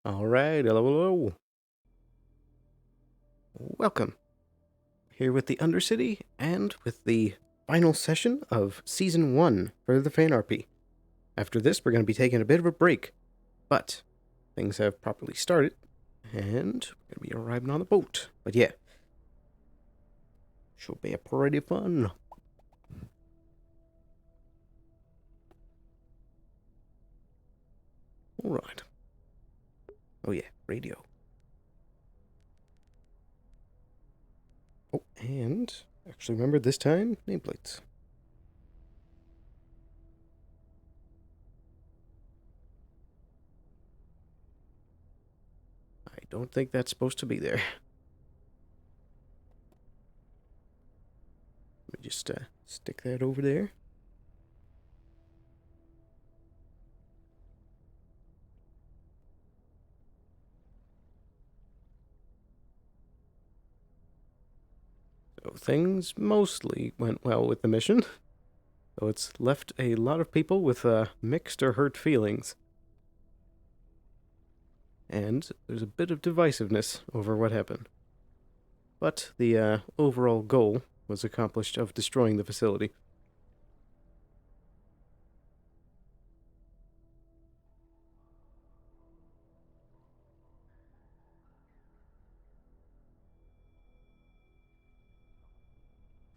All right, hello, hello. Welcome. Here with the Undercity and with the final session of Season 1 for the Fan RP. After this, we're going to be taking a bit of a break, but things have properly started, and we're going to be arriving on the boat. But yeah, should be a pretty fun. All right. Oh yeah, radio. Oh, and actually remember this time, nameplates. I don't think that's supposed to be there. Let me just stick that over there. So things mostly went well with the mission, though it's left a lot of people with mixed or hurt feelings. And there's a bit of divisiveness over what happened. But the overall goal was accomplished of destroying the facility.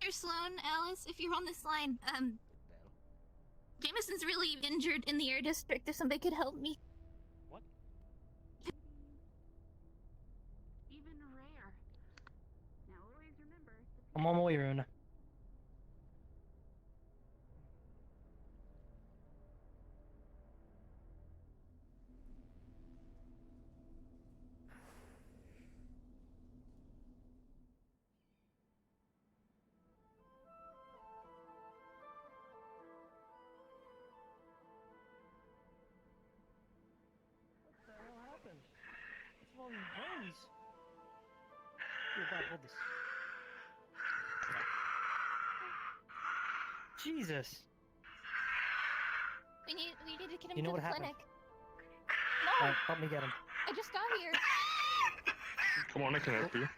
Here, Sloan, Alice, if you're on this line, Jameson's really injured in the air district. If somebody could help me. What? Even rare. Now always remember. I'm on my way, Runa. What the hell happened? What's wrong with your bones? Here, Bob, hold this. Jesus! We need to get him You know to what the happened? clinic. No, Alright, help me get him. I just got here. Come on, I can help you.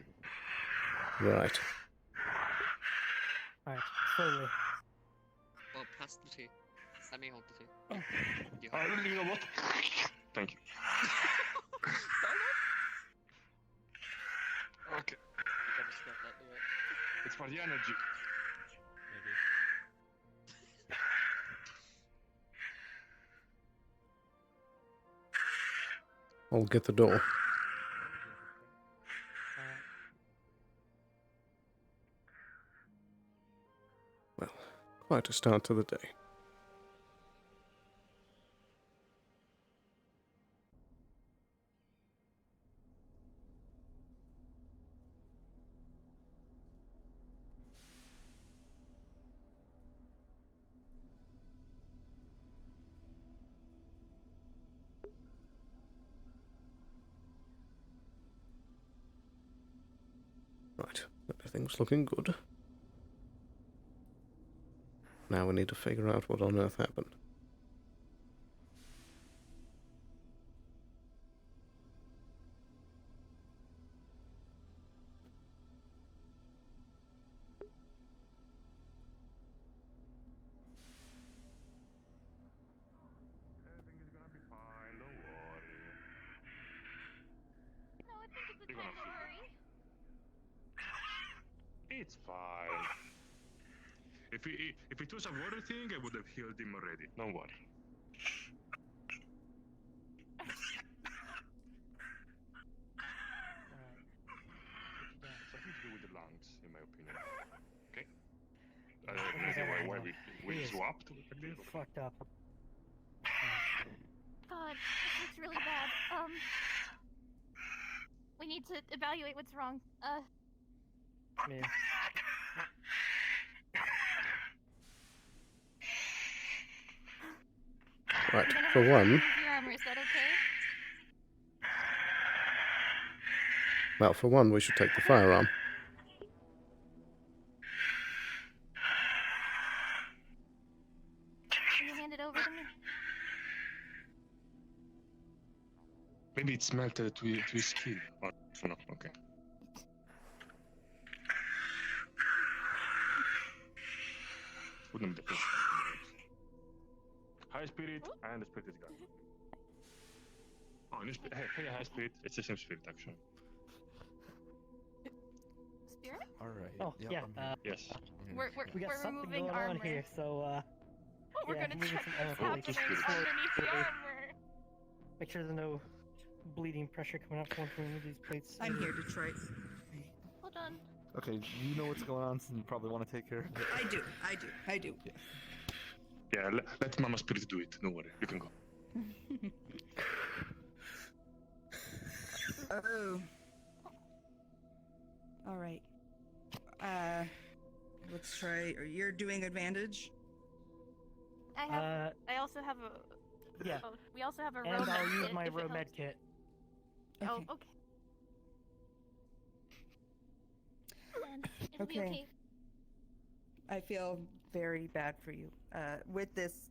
Right. Alright, slowly. Well, pass the tea. Let me hold the tea. Oh. You I hold don't know what. Thank you. Okay, You gotta stop that, do it. it's for the energy. Maybe. I'll get the door. Alright. Well, quite a start to the day. Right, everything's looking good. Now we need to figure out what on earth happened. Everything is gonna be fine, don't worry. No, I think it's a You're gonna time to feel hurry. It's fine. If it was a worry thing, I would have healed him already. Don't worry. Alright. Put you down. Something to do with the lungs, in my opinion. Okay. What Maybe is that why anyway? we He is swapped like this. fucked up. God, this looks really bad. We need to evaluate what's wrong. Yeah. Right, I'm gonna for have to one, remove your armor. Is that okay? well, for one, we should take the firearm. Can you hand it over to me? Maybe it's melted to his skin. Or, no, okay. Wouldn't be the first time. High spirit and the spirit is gone. Oh, new spirit. Hey, high spirit. It's the same spirit actually. Spirit? All right. Oh, yep, yeah, I'm here. Yes. We're We got something removing going armor. on here, so Oh, we're yeah, gonna moving check some what's armor. happening Spirit. underneath the Spirit. armor. make sure there's no bleeding pressure coming out from one of these plates. I'm here, Detroit. Hold on. Okay, you know what's going on, so you probably want to take care of it. I do. Yeah, let Mama Spirit do it. Don't worry. You can go. Oh. All right. Let's try. You're doing advantage. I also have a. Yeah. Oh, we also have a row And I'll med use kit my if it row med helps. kit. Oh, Okay. okay. And it'll be Okay. okay. I feel very bad for you. With this,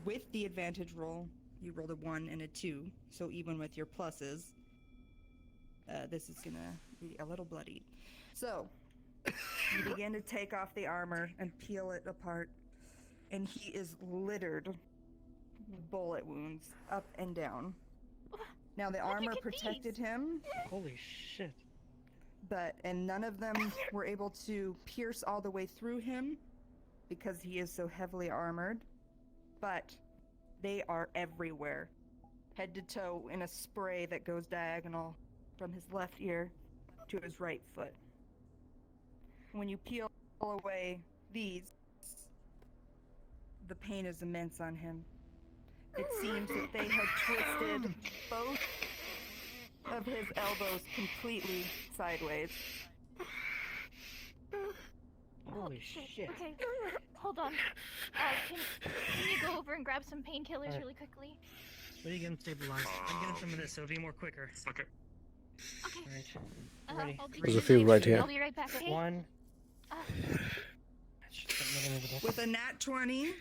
with the advantage roll, you rolled a 1 and a 2, so even with your pluses, this is gonna be a little bloody. So, you begin to take off the armor and peel it apart, and he is littered with bullet wounds up and down. Now, the How'd you armor get protected these? him, Holy shit. and none of them were able to pierce all the way through him because he is so heavily armored. But they are everywhere, head to toe, in a spray that goes diagonal from his left ear to his right foot. When you peel away these, the pain is immense on him. It seems that they had twisted both of his elbows completely sideways. Holy Oh, shit. Okay, hold on. Can you go over and grab some painkillers Alright. really quickly? Let me get him stabilized. I'm getting some of this, so it'll be more quicker. Okay. Okay. Alright. Ready? I'll be There's a right few back. right here. I'll be right back. Okay. One. Uh, Just put another one in the book. With a nat 20,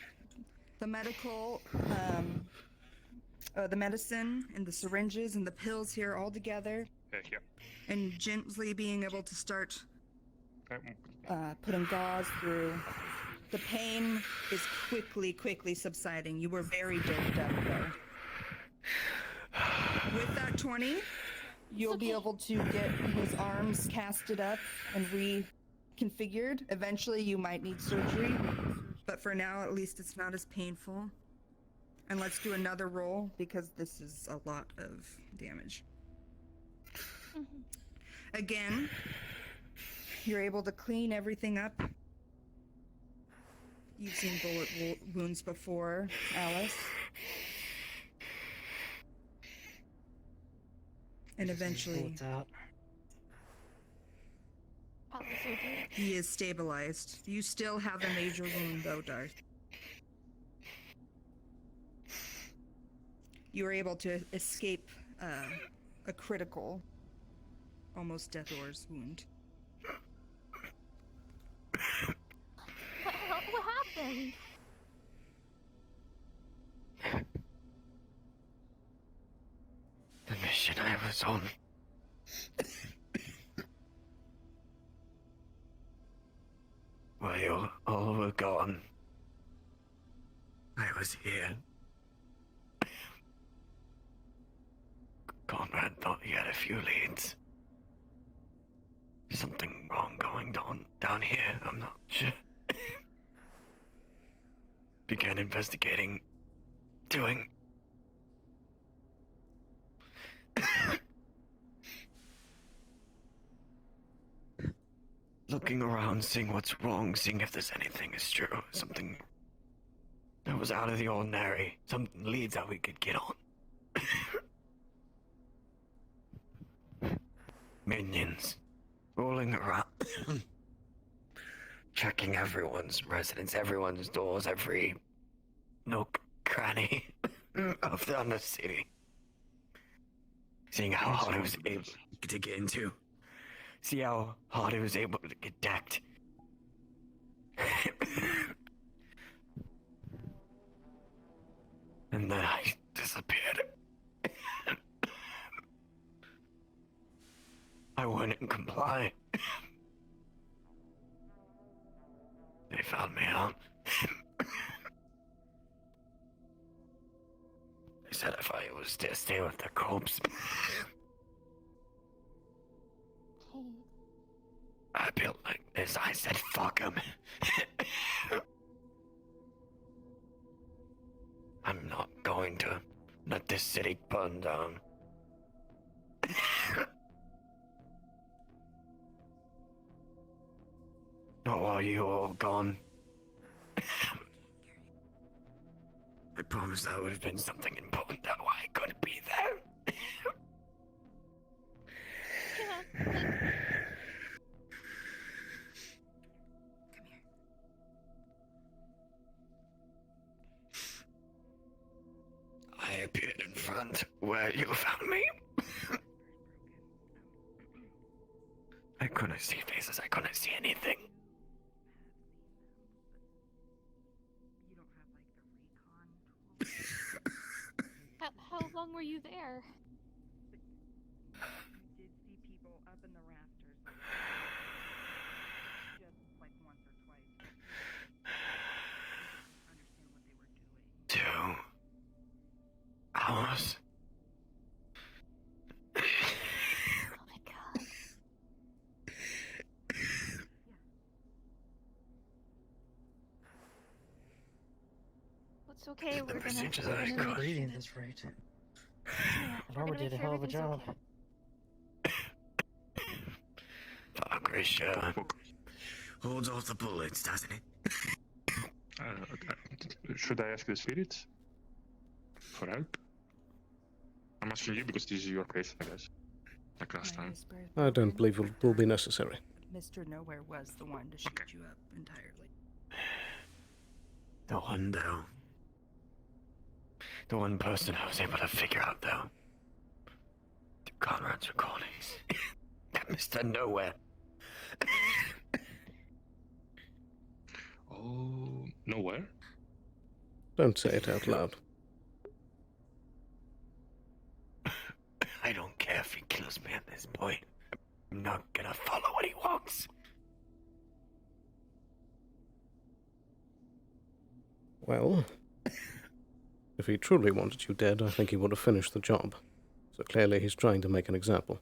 the the medicine and the syringes and the pills here all together, Yeah. and gently being able to start Okay. putting gauze through. The pain is quickly subsiding. You were very doped up, though. With that 20, you'll be able to get his arms casted up and reconfigured. Eventually, you might need surgery, but for now, at least it's not as painful. And let's do another roll because this is a lot of damage. Again, you're able to clean everything up. You've seen bullet wounds before, Alice. And eventually, Bullets out. I'll do surgery. he is stabilized. You still have a major wound, though, Darth. You were able to escape a critical, almost death doors wound. What happened? The mission I was on. While you all were gone, I was here. Conrad thought he had a few leads. Something wrong going on down here, I'm not sure. Began investigating, doing looking around, seeing what's wrong, seeing if there's anything is true, something that was out of the ordinary, some leads that we could get on. Minions rolling around, checking everyone's residence, everyone's doors, every nook, cranny of the Undercity. Seeing how hard it was able to get into. See how hard it was able to get decked. And then I disappeared. why. They found me out. They said if I was to stay with the corpse, Hey, I'd be like this. I said, fuck him. I'm not going to let this city burn down. Not while you're all gone. I promised that would have been something important, that why I couldn't be there. yeah, I appeared in front where you found me. I couldn't see faces, I couldn't see anything. You don't have like the recon tool. how long were you there? You did see people up in the rafters. Just like once or twice. Understand what they were doing. 2 hours. Oh my god. It's okay, The we're gonna, procedures we're I gonna could. make, Reading this right. yeah, we're Robert gonna make did a sure hell of a everything's job. okay. Fuck, sure. Look, Holds off the bullets, doesn't it? should I ask the spirits for help? I'm asking you because this is your place, I guess. Like last My time. whisper is I don't broken, believe it but will be necessary. Mr. Nowhere was the one to shoot Okay. you up entirely. The one, though. The one person I was able to figure out, though. The Conrad's recordings. That Mr. Nowhere. Oh, nowhere? Don't say it out loud. I don't care if he kills me at this point. I'm not gonna follow what he wants. Well, if he truly wanted you dead, I think he would have finished the job. So clearly he's trying to make an example.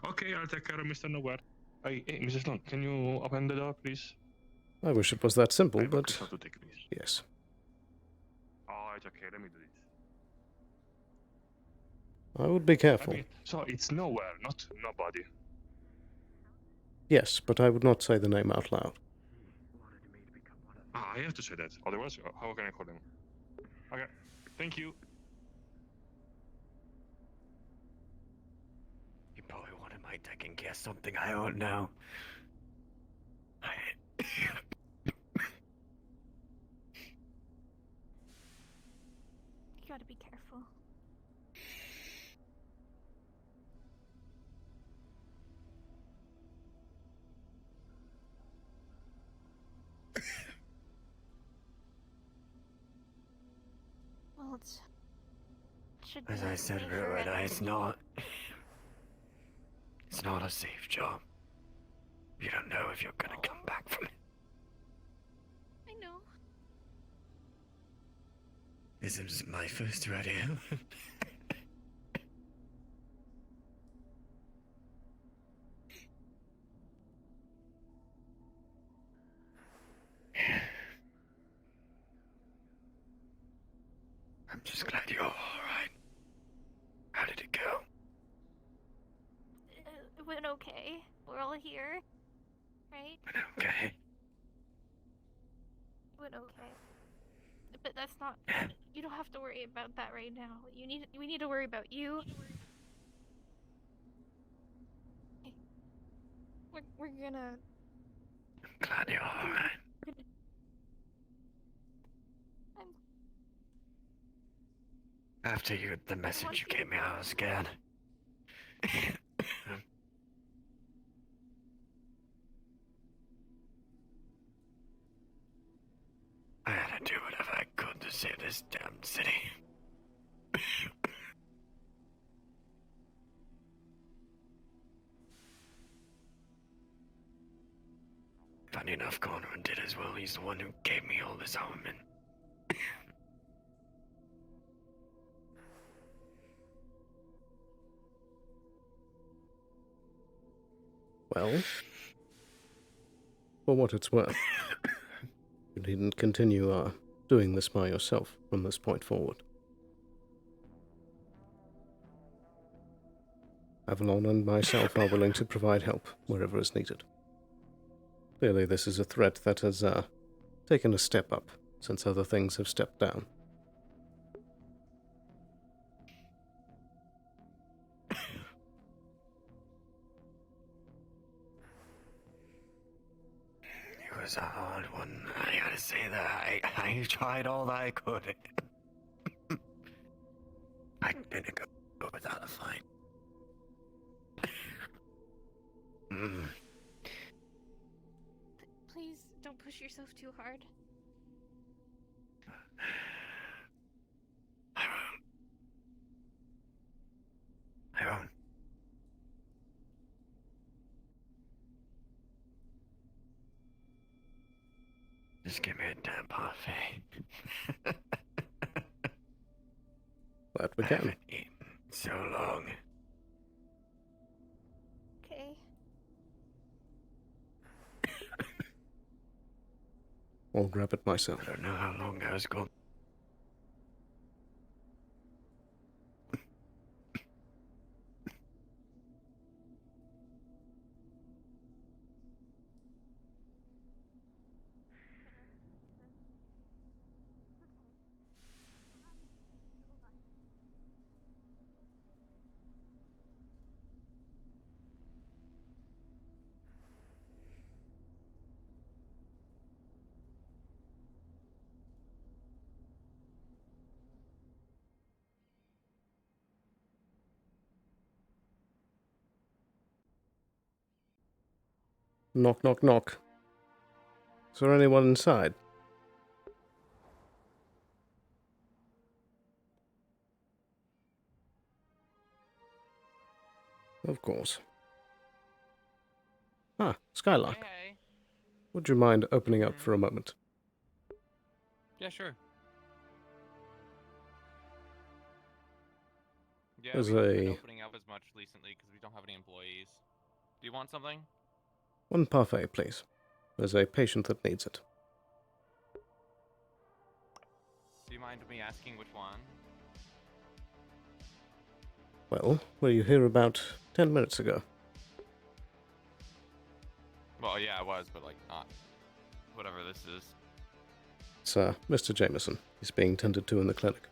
Okay, I'll take care of Mr. Nowhere. Hey, Mrs. Sloan, can you open the door, please? I wish it was that simple, I have a but crystal to take, please. yes. Oh, it's okay, let me do it. I would be I careful. mean, so it's nowhere, not nobody. Yes, but I would not say the name out loud. Ah, I have to say that. Otherwise, how can I call him? Okay, thank you. He probably wanted my taking care of something I don't know. You gotta be careful. Well, should be As I said, safer Rowena, at- it's not. It's not a safe job. You don't know if you're gonna come back from it. I know. This is my first rodeo. I'm just glad you're alright. How did it go? It went okay. We're all here, right? Okay. It went okay. But that's not. You don't have to worry about that right now. We need to worry about you. Okay. We're gonna. I'm glad you're alright. I'm. After the message you gave me, I was scared. I had to do whatever I could to save this damn city. Funny enough, Conrad did as well. He's the one who gave me all this armament. Well, for what it's worth, you needn't continue doing this by yourself from this point forward. Avalon and myself are willing to provide help wherever is needed. Clearly, this is a threat that has taken a step up since other things have stepped down. It was a hard one. I gotta say that I tried all that I could. I didn't go without a fight. Please don't push yourself too hard. I won't. Just give me a damn parfait. Glad we I can. haven't eaten so long. Okay. I'll grab it myself. I don't know how long I was gone. Knock, knock, knock. Is there anyone inside? Of course. Ah, Skylark. Hey. Would you mind opening up for a moment? Yeah, sure. Yeah, There's we haven't been a- opening up as much recently because we don't have any employees. Do you want something? One parfait, please. There's a patient that needs it. Do you mind me asking which one? Well, were you here about 10 minutes ago? Well, yeah, I was, but like not whatever this is. It's Mr. Jameson. He's being tended to in the clinic.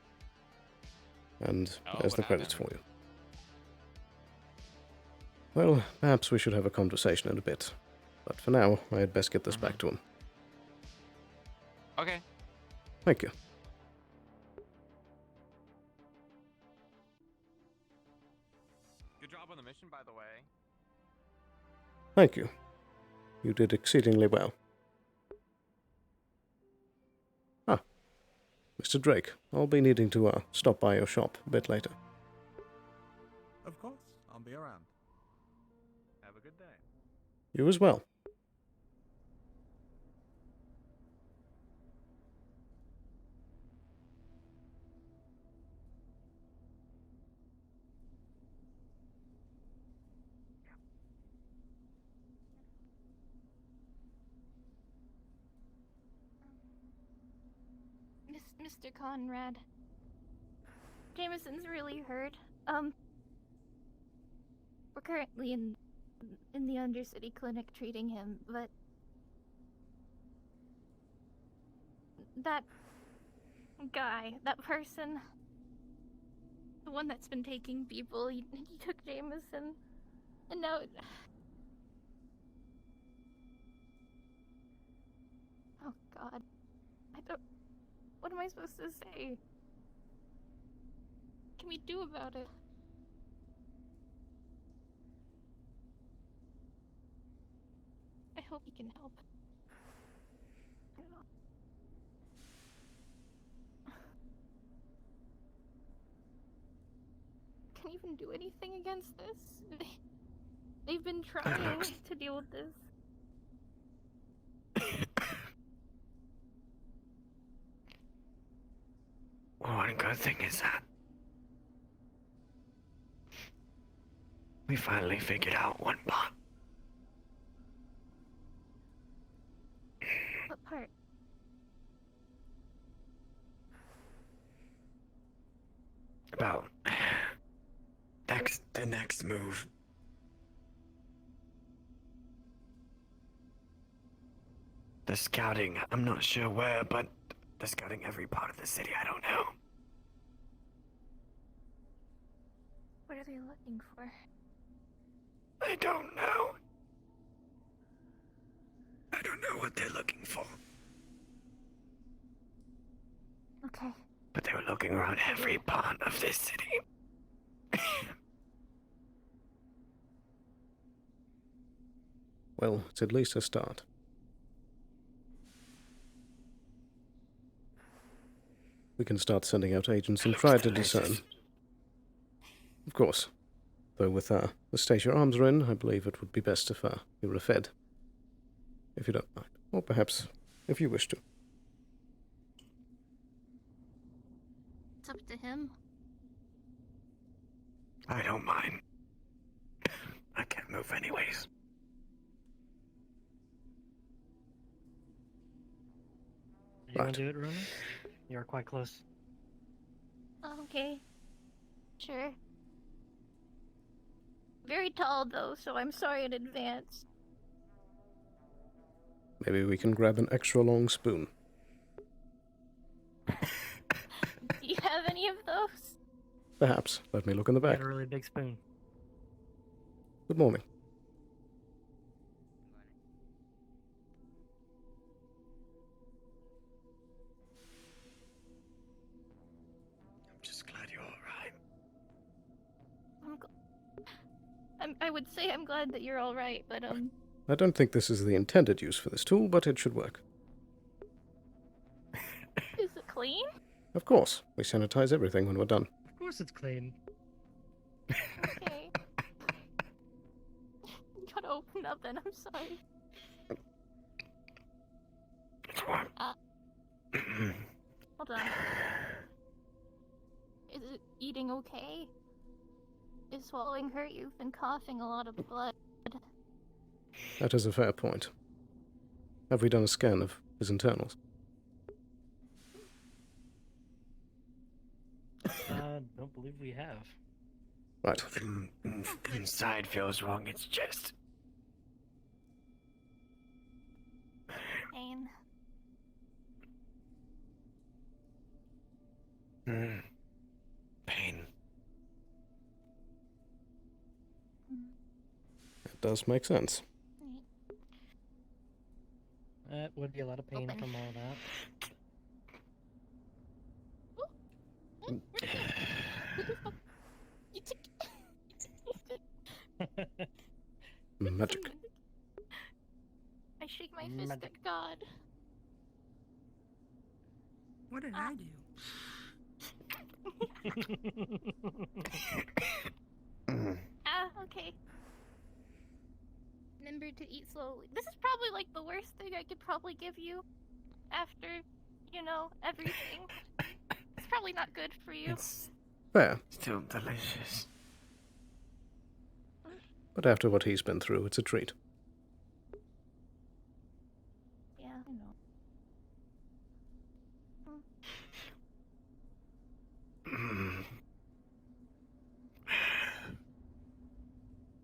And Oh, there's what the credits for happened? you. Well, perhaps we should have a conversation in a bit. But for now, I had best get this back to him. Okay. Thank you. Good job on the mission, by the way. Thank you. You did exceedingly well. Ah, Mr. Drake, I'll be needing to stop by your shop a bit later. Of course, I'll be around. Have a good day. You as well. Mr. Conrad. Jameson's really hurt. We're currently in the Undercity clinic treating him, but that guy, that person, the one that's been taking people, he took Jameson, and now oh God, what am I supposed to say? What can we do about it? I hope he can help. I don't know. Can you even do anything against this? They've been trying to deal with this. one good thing is that we finally figured out one part. What part? About the next move. The scouting, I'm not sure where, but they're scouting every part of the city, I don't know. What are they looking for? I don't know. I don't know what they're looking for. Okay. But they were looking around every part of this city. Well, it's at least a start. We can start sending out agents and try to discern. Of course. Though with the state your arms are in, I believe it would be best if you were fed. If you don't mind. Or perhaps, if you wish to. It's up to him. I don't mind. I can't move anyways. You want Right. to do it, Ronan? You're quite close. Okay. Sure. Very tall, though, so I'm sorry in advance. Maybe we can grab an extra long spoon. Do you have any of those? Perhaps. Let me look in the I back. got a really big spoon. Good morning. I'm just glad you're alright. I would say I'm glad that you're alright, but, I don't think this is the intended use for this tool, but it should work. is it clean? Of course. We sanitize everything when we're done. Of course it's clean. Okay. You gotta open up then, I'm sorry. It's warm. Hold on. Is it eating okay? Is swallowing hurt? You've been coughing a lot of blood. That is a fair point. Have we done a scan of his internals? Don't believe we have. Right. Inside feels wrong, it's just... Pain. Pain. That does make sense. That would be a lot of pain Open. from all You took that. Magic. I shake my fist Magic. at God. What did I do? Okay. Remember to eat slowly. This is probably like the worst thing I could probably give you after, everything. It's probably not good for you. It's Fair. still delicious. But after what he's been through, it's a treat. Yeah, I know.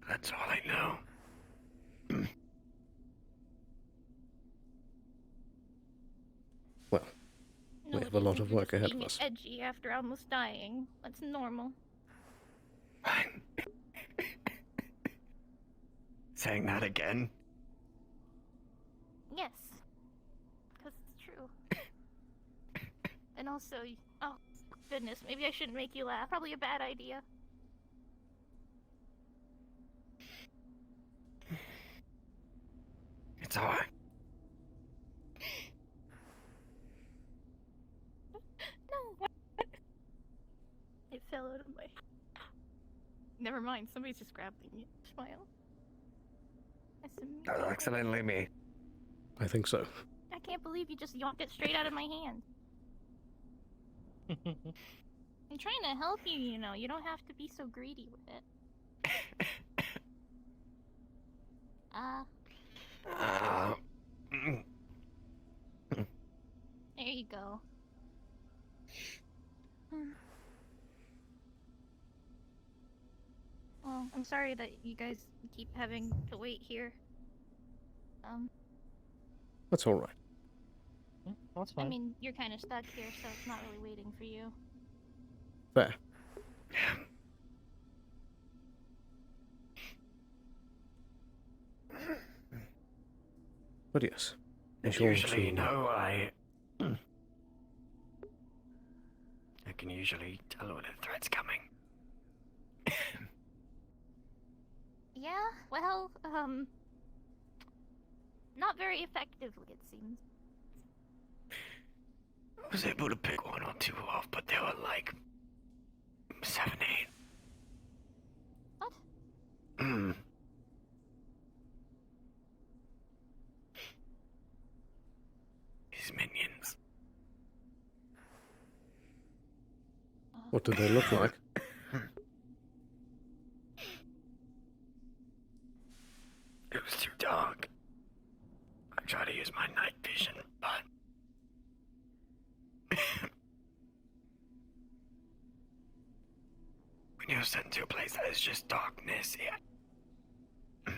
That's all I know. Well, No, we it have a lot isn't. of You're work just ahead of being us. edgy after almost dying. That's normal. Fine. Saying that again? Yes. Because it's true. And also, oh, goodness, maybe I shouldn't make you laugh. Probably a bad idea. It's alright. No. It fell out of my... Never mind, somebody's just grabbing it. Smile. That's amazing. That was accidentally me. I think so. I can't believe you just yonked it straight out of my hand. I'm trying to help you, you know. You don't have to be so greedy with it. Mm. There you go. Well, I'm sorry that you guys keep having to wait here. That's all right. That's I fine. mean, you're kind of stuck here, so it's not really waiting for you. Fair. But yes, if you want Usually, to- no, I can usually tell when a threat's coming. Yeah, well, not very effectively, it seems. I was able to pick one or two off, but there were like 7, 8. What? His minions. what do they look like? It was too dark. I tried to use my night vision, but when you're sent to a place that is just darkness, I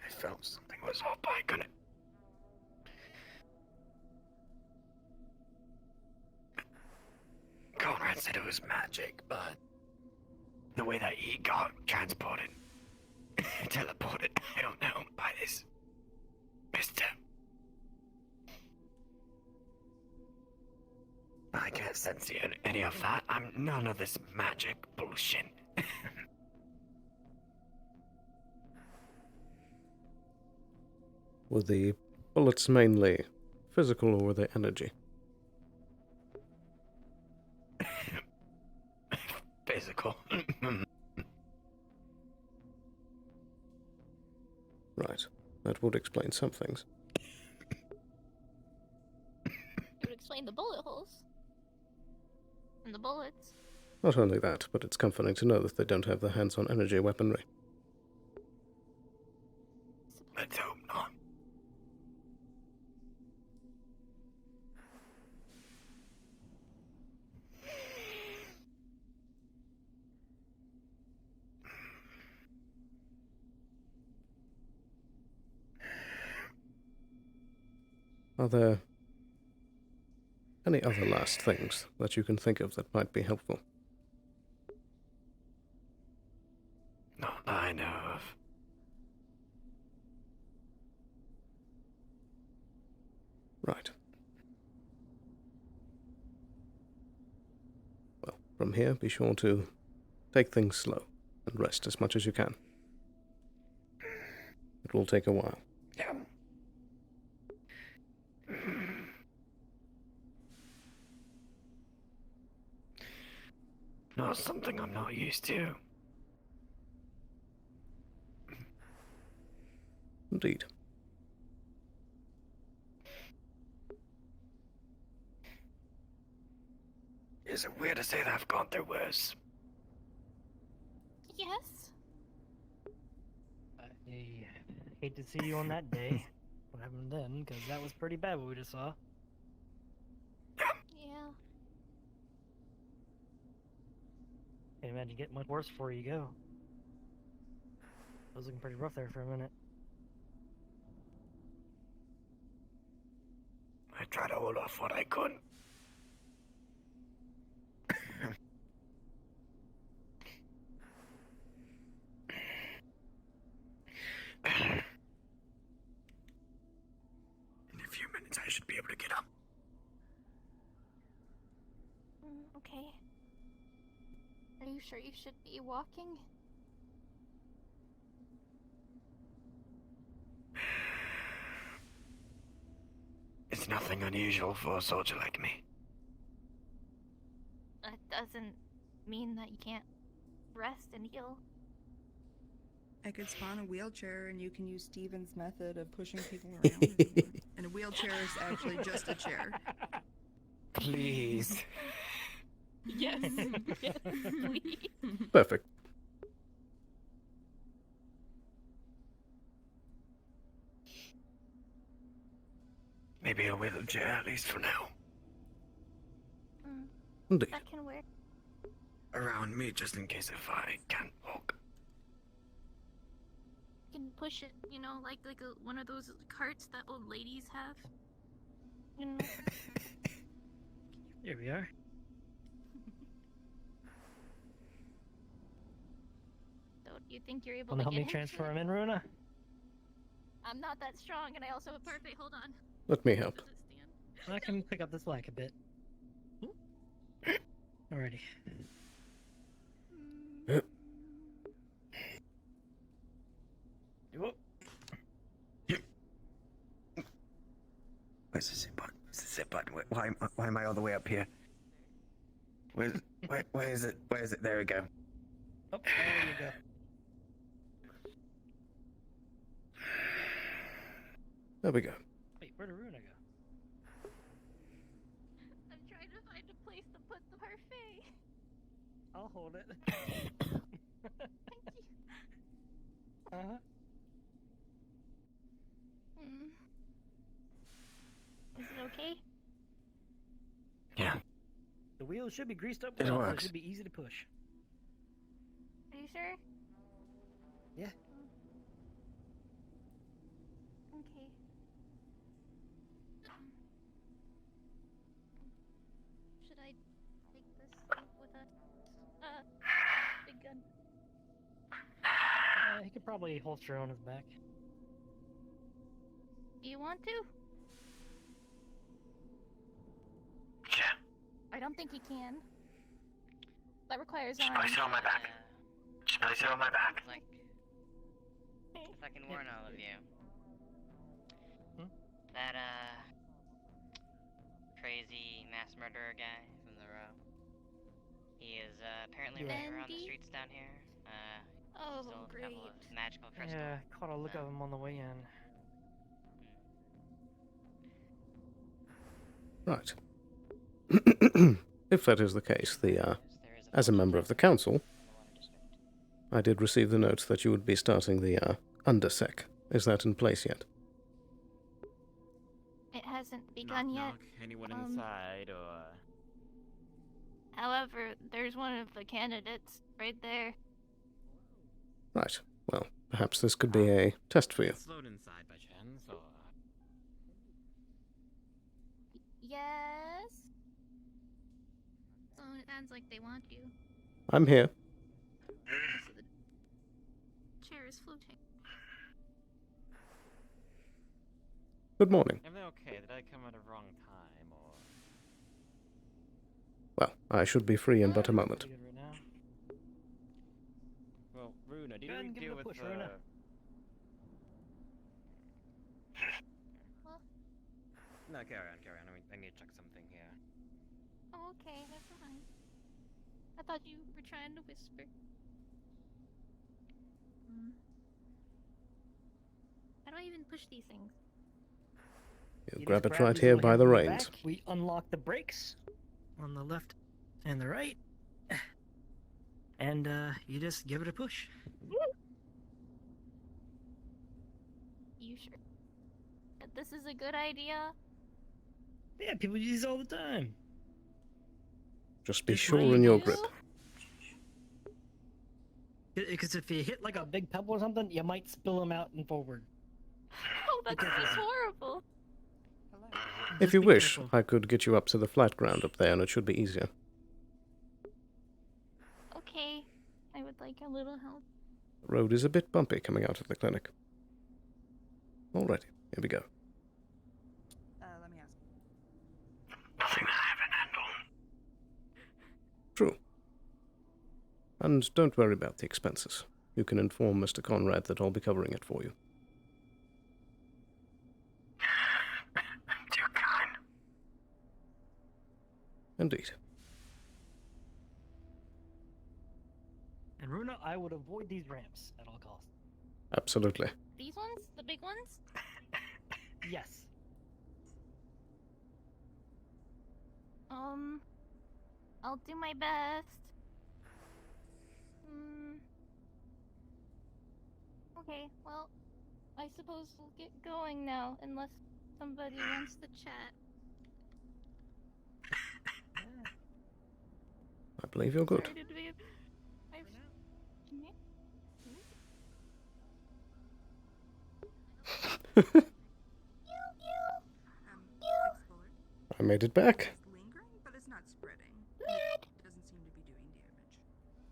felt something was off, but I couldn't. Conrad said it was magic, but the way that he got transported, teleported, I don't know, by this Mister. I can't sense any of that. I'm none of this magic bullshit. Were the bullets mainly physical or were they energy? Physical. Right. That would explain some things. It would explain the bullet holes. And the bullets. Not only that, but it's comforting to know that they don't have their hands on energy weaponry. Let's hope not. Are there any other last things that you can think of that might be helpful? Not that I know of. Right. Well, from here, be sure to take things slow and rest as much as you can. It will take a while. Yeah. Not something I'm not used to. Indeed. Is it weird to say that I've gone through worse? Yes. I hate to see you on that day. What happened then? Because that was pretty bad what we just saw. Yeah. Can't imagine getting much worse before you go. It was looking pretty rough there for a minute. I tried to hold off what I could. In a few minutes, I should be able to get up. Okay. Are you sure you should be walking? It's nothing unusual for a soldier like me. That doesn't mean that you can't rest and heal. I could spawn a wheelchair and you can use Steven's method of pushing people around. if you want. And a wheelchair is actually just a chair. Please. Yes. Yes, please. Perfect. Maybe a wheelchair, at least for now. Indeed. That can work. Around me, just in case if I can't walk. You can push it, you know, like one of those carts that old ladies have. You know. Here we are. So, do you think you're able Want to to help get me him transfer to him in, Runa? I'm not that strong, and I also have a perfect. Hold on. Let me help. Does it stand? I can pick up this slack a bit. Alrighty. Yep. Whoop. Where's the zip button? Where's the zip button? Why am I all the way up here? Where is it? Where is it? There we go. Oh, there you go. There we go. Wait, where did Runa go? I'm trying to find a place to put the parfait. I'll hold it. Thank you. Uh-huh. Is it okay? Yeah. The wheels should be greased up It well, so it works. should be easy to push. Are you sure? Yeah. Okay. Should I take this with a big gun? He could probably holster on his back. Do you want to? Yeah. I don't think he can. That requires Just place it on my back. Just place it on my back. Like, if I can warn all of you. That, crazy mass murderer guy from the row. He is, apparently running around the Bendy? streets down here. Oh, Stole a great. couple of magical crystals. Yeah, caught a look of him on the way in. Right. If that is the case, There is as a member of the council, in the Water District. I did receive the note that you would be starting the undersec. Is that in place yet? It hasn't begun yet. Anyone Um, inside or? However, there's one of the candidates right there. Right. Well, perhaps this could be a test for you. Sloan inside by chance or? Yes? So it sounds like they want you. I'm here. So the chair is floating. Good morning. Am I okay? Did I come at a wrong time or? Well, I should be free in but a moment. Pretty good right now. Well, Runa, Go did ahead we and give it deal a with push, Runa. Well, No, carry on. I need to check something here. oh, okay, never mind. I thought you were trying to whisper. How do I even push these things? You You grab just it right these here little by the handles on the reins. back, we unlock the brakes on the left and the right. And you just give it a push. You sure that this is a good idea? Yeah, people use it all the time. Just be Just sure what in your do? grip. Because if you hit like a big pebble or something, you might spill them out and forward. Oh, that's just horrible. If Just you be wish, careful. I could get you up to the flat ground up there, and it should be easier. Okay, I would like a little help. The road is a bit bumpy coming out of the clinic. Alrighty, here we go. Let me ask. Nothing that I haven't handled. True. And don't worry about the expenses. You can inform Mr. Conrad that I'll be covering it for you. Too kind. Indeed. And Runa, I would avoid these ramps at all costs. Absolutely. These ones? The big ones? Yes. I'll do my best. Okay, well, I suppose we'll get going now, unless somebody wants to chat. I believe you're good. Sorry to be... I've... Explorer. I made it back. It's lingering, but it's not spreading. It doesn't seem to be doing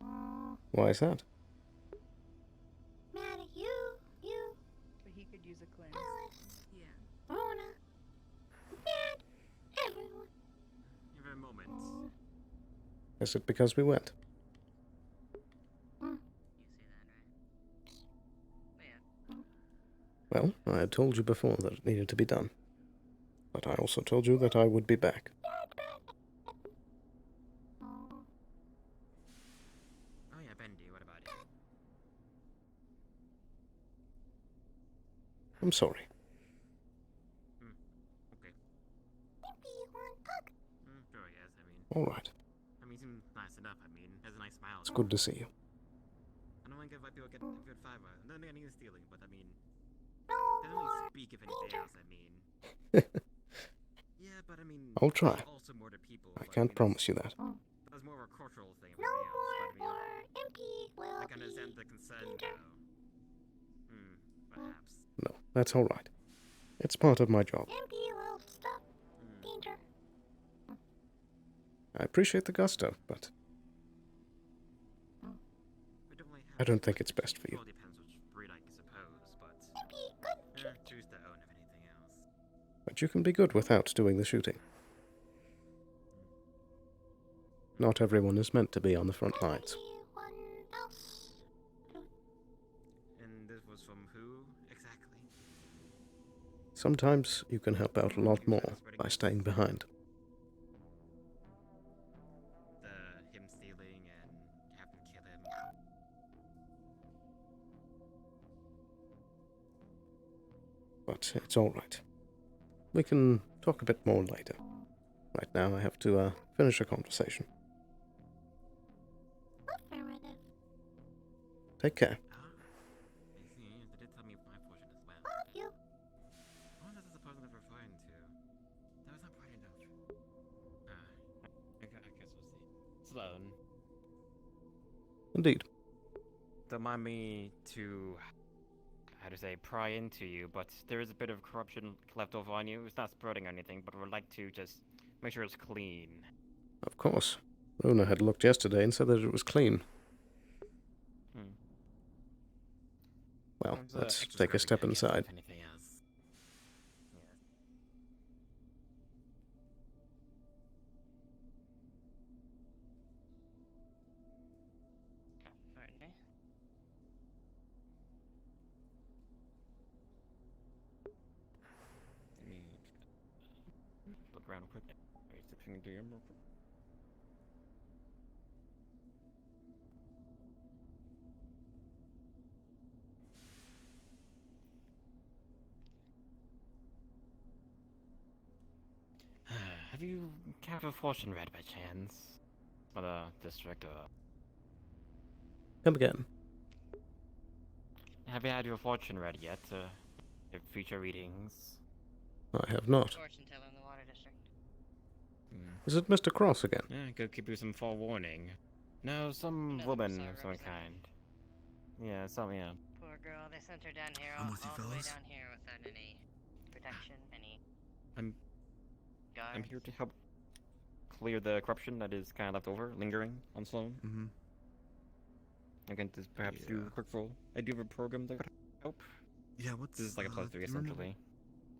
damage. Why is that? Mad at you, But he could use a cleanse. Alice, Yeah. Rona, Dad, everyone. Give it a moment. Is it because we went? You see that, right? But yeah. Well, I had told you before that it needed to be done. But I also told you that I would be back. Oh yeah, Bendy, what about it? I'm sorry. Okay. Sure, yes, I mean... All right. he seems nice enough, I mean, has a nice smile. It's good to see you. I don't want to give people get a good five hours. I'm not getting into stealing, but I mean... Doesn't really speak if anything else, I mean... Yeah, but I mean... I'll try. there's also more to people. I but, can't mean, promise you that. That's more of a cultural thing. No more, MP will I can understand the concern, though. Perhaps. No, that's all right. It's part of my job. MP will stop danger. I appreciate the gusto, but We don't really have I don't think it's best for you. Well, depends which breed, I suppose, but... MP, good. choose their own if anything else. But you can be good without doing the shooting. Not everyone is meant to be on the front lines. Anyone else? And this was from who, exactly? Sometimes you can help out a lot more by staying behind. Him stealing and having to kill him. But it's all right. We can talk a bit more later. Right now I have to finish a conversation. Affirmative. Take care. I see, they did tell me my portion as well. Love you. What was I supposed to referring to? That was not quite enough. I guess we'll see. Sloan. Indeed. Don't mind me to, how to say, pry into you, but there is a bit of corruption left over on you. It's not spreading or anything, but we'd like to just make sure it's clean. Of course. Rona had looked yesterday and said that it was clean. Well, There's, let's extra take a step scrubbing, I guess, inside. if anything else. Yes. Certainly. Let me look around real quick. Wait, sipping into your real quick. Have you have a fortune read by chance? For the district or... Come again. Have you had your fortune read yet? Your future readings? I have not. Fortune teller in the water district. Is it Mr. Cross again? Yeah, go give you some forewarning. No, some Another woman Bazaar of some representative. kind. Yeah, yeah. Poor girl, they sent her down here, I'm all, with you, all the way fellas. down here without any protection, any I'm guards. here to help clear the corruption that is kind of left over, lingering on Sloan. Mm-hmm. I can just perhaps do Yeah. a quick roll. I do have a program that could help. Yeah, what's... This is like a plus 3 do you remember- essentially.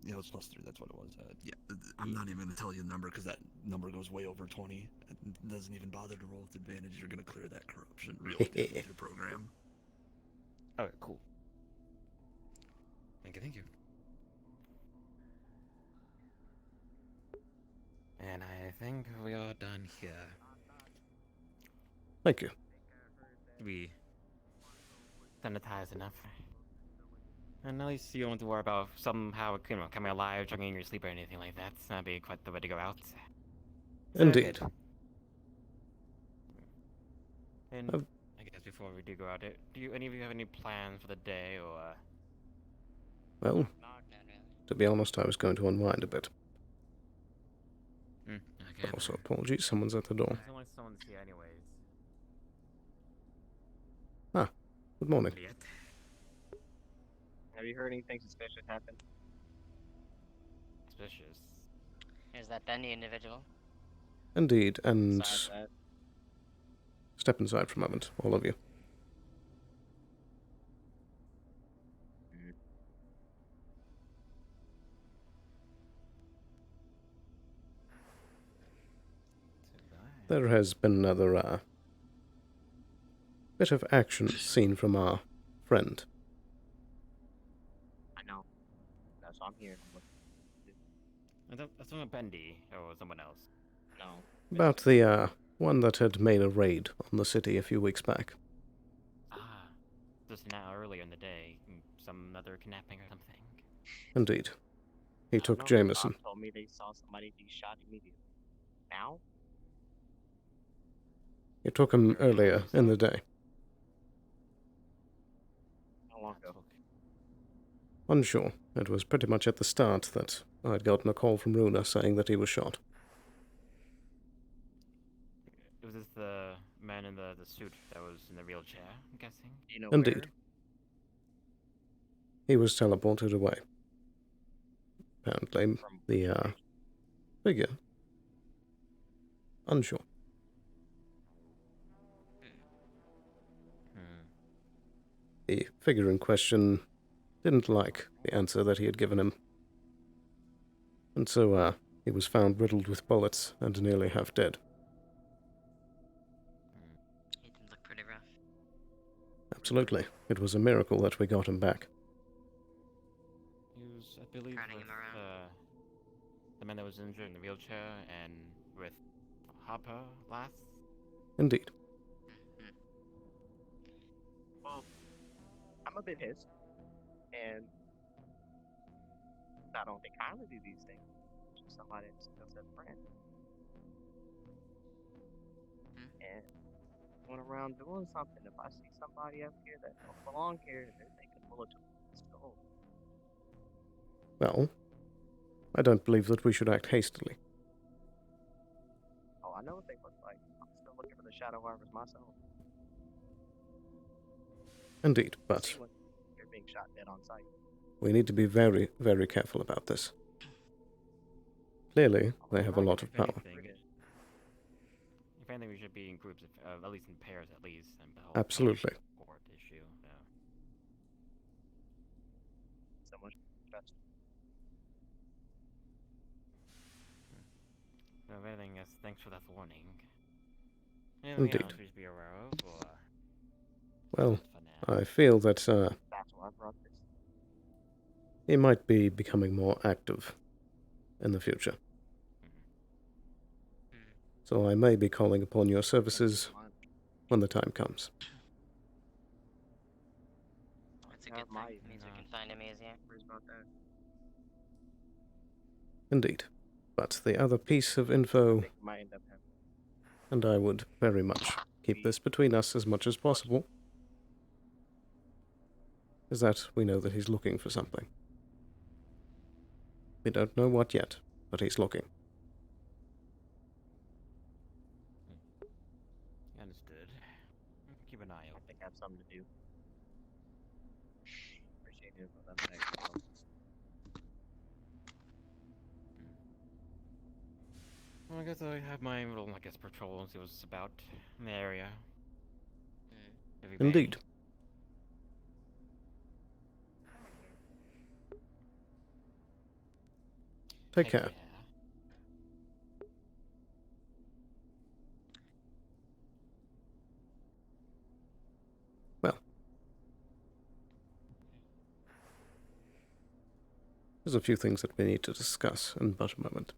Yeah, it was +3. That's what it was. Yeah, I'm not even going to tell you the number because that number goes way over 20. It doesn't even bother to roll with advantage. You're going to clear that corruption real good with your program. Okay, cool. Thank you. And I think we are done here. Thank you. We sanitize enough. And at least you don't have to worry about somehow, coming alive, drugging in your sleep or anything like that. That'd be quite the way to go out. So, Indeed. good. And Oh. I guess before we do go out, do any of you have any plans for the day, or? Well, Not really. to be honest, I was going to unwind a bit. Okay. Also, apologies, someone's at the door. Someone's here, anyways. Ah, good morning. Yet. Have you heard anything suspicious happen? Suspicious. Here's that Bendy individual. Indeed, and Besides that, step inside for a moment, all of you. There has been another bit of action seen from our friend. I know. That's why I'm here. That's not Bendy, or someone else. No. About the one that had made a raid on the city a few weeks back. Ah, just now earlier in the day, some other kidnapping or something. Indeed. He I don't took know. Jameson. Bob told me they saw somebody be shot immediately. Now? He took him earlier in the day. How long ago? Unsure. It was pretty much at the start that I'd gotten a call from Runa saying that he was shot. Was this the man in the suit that was in the wheelchair, I'm guessing? Do you know Indeed. where? He was teleported away. Apparently, From the figure. Unsure. The figure in question didn't like the answer that he had given him. And so, he was found riddled with bullets and nearly half dead. He did look pretty rough. Absolutely. It was a miracle that we got him back. He was, I believe, Carting with him around. the man that was injured in the wheelchair, and with Hopper last. Indeed. Well, I'm a bit pissed. And I don't think kindly do these things. Just somebody that's just a friend. And going around doing something, if I see somebody up here that don't belong here, they're taking a bullet to the skull. Well, I don't believe that we should act hastily. Oh, I know what they look like. I'm still looking for the shadow warriors myself. Indeed, but See when you're being shot dead on sight. we need to be very, very careful about this. Clearly, they have a lot of power. If anything, we should be in groups, at least in pairs, at least. And the whole Absolutely. court issue. So. So much trust. So if anything, thanks for that warning. Anything Indeed. else we should be aware of, or? Well, For now? I feel that That's why I brought this. he might be becoming more active in the future. So I may be calling upon your services when the time comes. That's a good thing. Means we can find him easier. Worries about that. Indeed. But the other piece of info, Might end up having. and I would very much keep this between us as much as possible, is that we know that he's looking for something. We don't know what yet, but he's looking. Understood. Keep an eye I out. think I have something to do. Appreciate it for that next one. Well, I guess I have my little, patrol and see what's about in the area. If we may. Indeed. Take care. Well, there's a few things that we need to discuss in but a moment.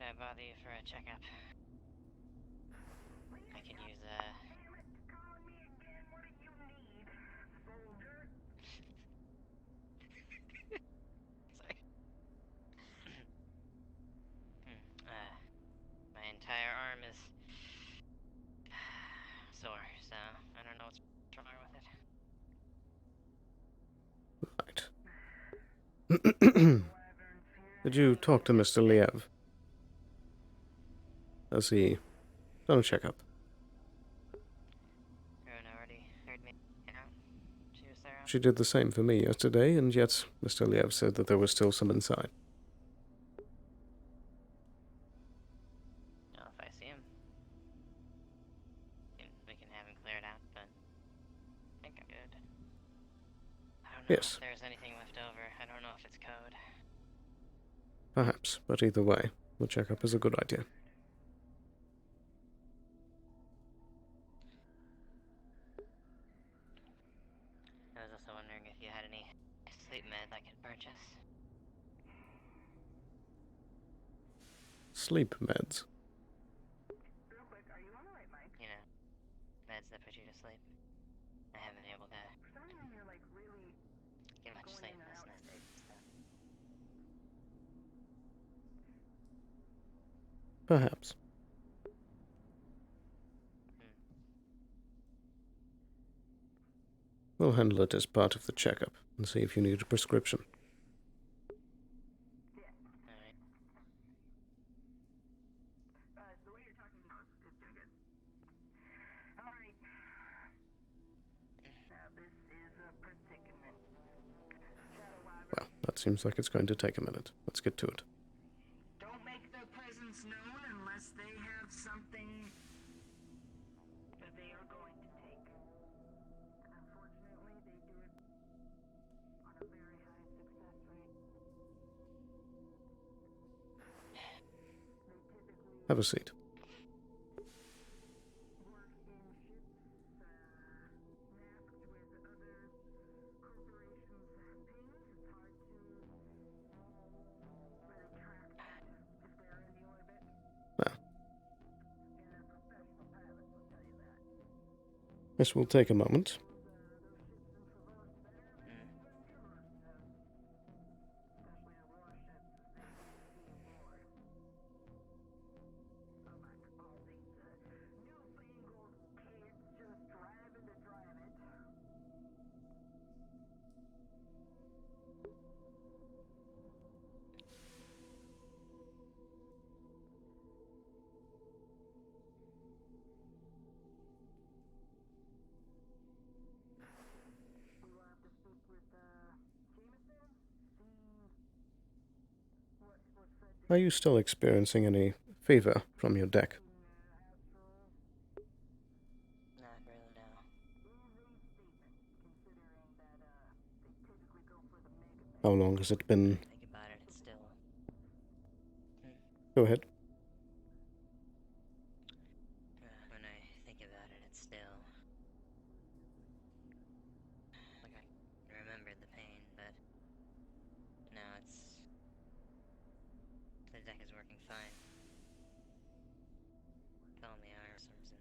I bother you for a checkup? I could use Sorry. My entire arm is sore, so I don't know what's wrong with it. Right. Did you talk to Mr. Liev? Has he done a checkup? Runa already heard me out. She was there. She did the same for me yesterday, and yet Mr. Liev said that there was still some inside. Well, if I see him, we can have him cleared out, but I think I'm good. I don't know Yes. if there's anything left over. I don't know if it's code. Perhaps, but either way, the checkup is a good idea. I was also wondering if you had any sleep meds I could purchase. Sleep meds. You know, meds that put you to sleep. I haven't been able to get much sleep this night. Perhaps. We'll handle it as part of the checkup and see if you need a prescription. Well, that seems like it's going to take a minute. Let's get to it. Don't make their presence known unless they have something that they are going to take. And unfortunately, they do it on a very high success rate. Have a seat. This will take a moment. Are you still experiencing any fever from your deck? Not really, no. How long has it been? Think about it, it's still... Go ahead. When I think about it, it's still... Like, I remembered the pain, but... No, it's... The deck is working fine. It's all in the arm for some reason.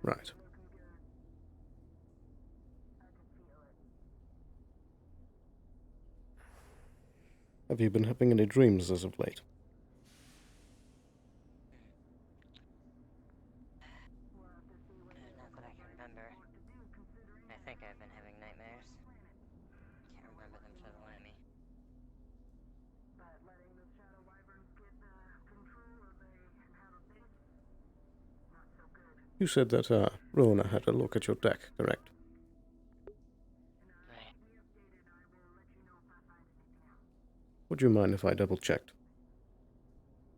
Right. Have you been having any dreams as of late? Not that I can remember. I think I've been having nightmares. Can't remember them for the life of me. You said that Rona had a look at your deck, correct? Right. Would you mind if I double-checked?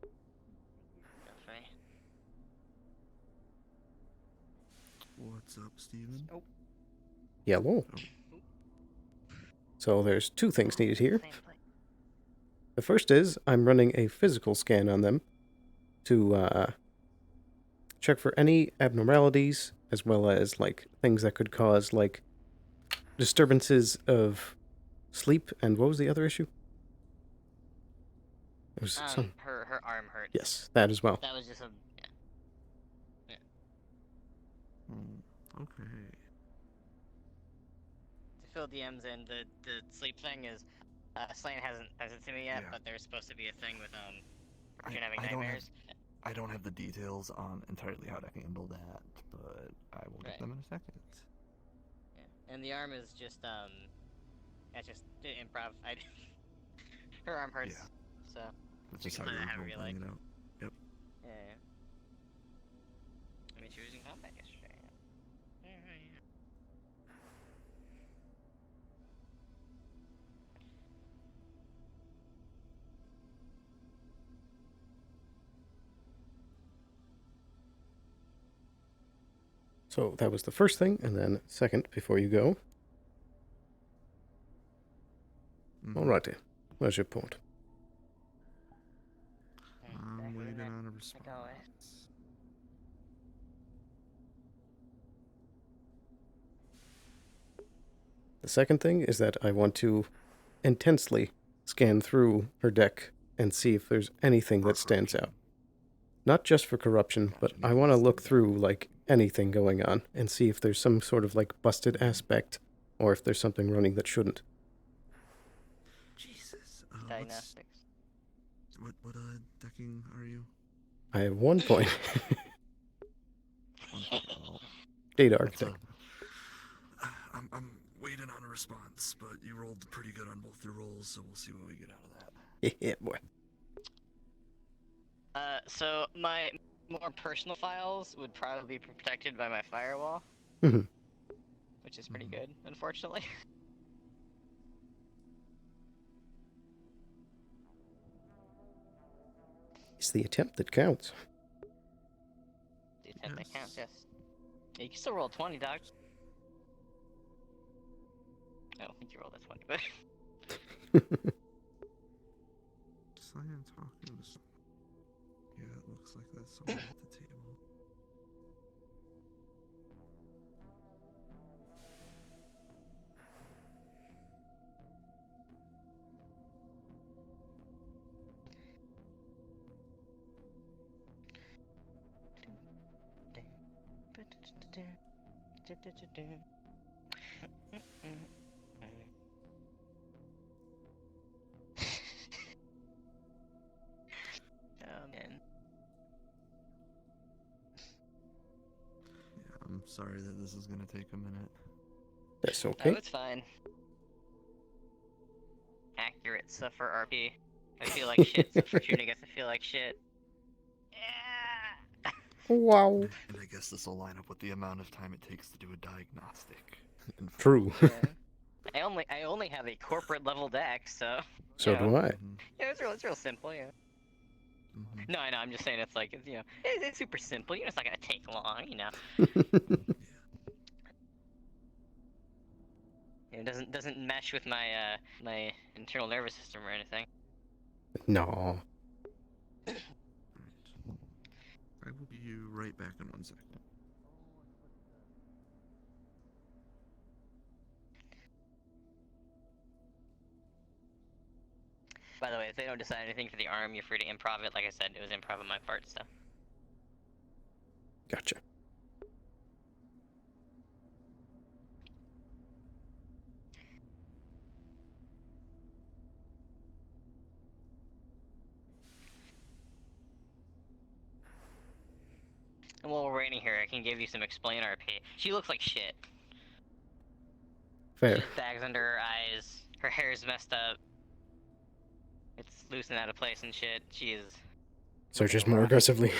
Feel free. What's up, Steven? Oh. Yellow. So there's two things needed here. The first is I'm running a physical scan on them to check for any abnormalities, as well as, like, things that could cause, like, disturbances of sleep, and what was the other issue? It was some... her arm hurts. Yes, that as well. That was just a yeah. Okay. To fill DMs in, the sleep thing is Sloan hasn't sent it to me yet, but there's supposed to be a thing with if you're having nightmares. I don't have the details on entirely how to handle that, but I will get them in a second. Yeah. And the arm is just that's just improv. Her arm hurts, so That's she just can how play you're that however you like. rolling it out. Yep. Yeah. I mean, she was in combat yesterday. Yeah. So that was the first thing, and then second, before you go. Alrighty, where's your port? I'm waiting on a response. The second thing is that I want to intensely scan through her deck and see if there's anything that stands out. Not just for corruption, but I want to look through, like, anything going on and see if there's some sort of, like, busted aspect or if there's something running that shouldn't. Jesus. Diagnostics. What decking are you? I have 1 point. Data architect. I'm waiting on a response, but you rolled pretty good on both your rolls, so we'll see what we get out of that. Yeah, boy. So my more personal files would probably be protected by my firewall, which is pretty good, unfortunately. It's the attempt that counts. The attempt that counts, yes. Yeah, you can still roll 20, dog. I don't think you rolled a 20, but... Cyan talking to some... Yeah, it looks like that's someone at the table. Oh, man. Yeah, I'm sorry that this is gonna take a minute. That's okay. Oh, it's fine. Accurate stuff for RP. I feel like shit, so for shooting us, I feel like shit. Wow. And I guess this will line up with the amount of time it takes to do a diagnostic. True. I only have a corporate level deck, so... So do I. Yeah, it's real simple, yeah. No, I know, I'm just saying it's like, it's, you know, it's super simple, you know, it's not gonna take long, you know. It doesn't mesh with my, my internal nervous system or anything. No. I will be right back in 1 second. By the way, if they don't decide anything for the arm, you're free to improv it. Like I said, it was improv on my part, so. Gotcha. And while we're waiting here, I can give you some explain RP. She looks like shit. Fair. She has bags under her eyes. Her hair's messed up. It's loosened out of place and shit. She is... Searches more aggressively.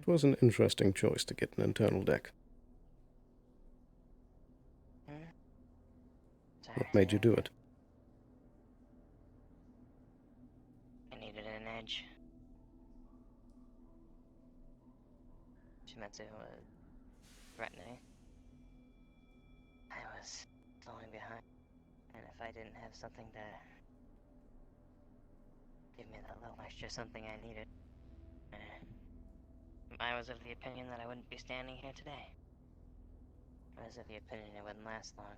It was an interesting choice to get an internal deck. What made you do it? I needed an edge. She meant to, threatening. I was falling behind, and if I didn't have something to give me that little extra something I needed, I was of the opinion that I wouldn't be standing here today. I was of the opinion it wouldn't last long.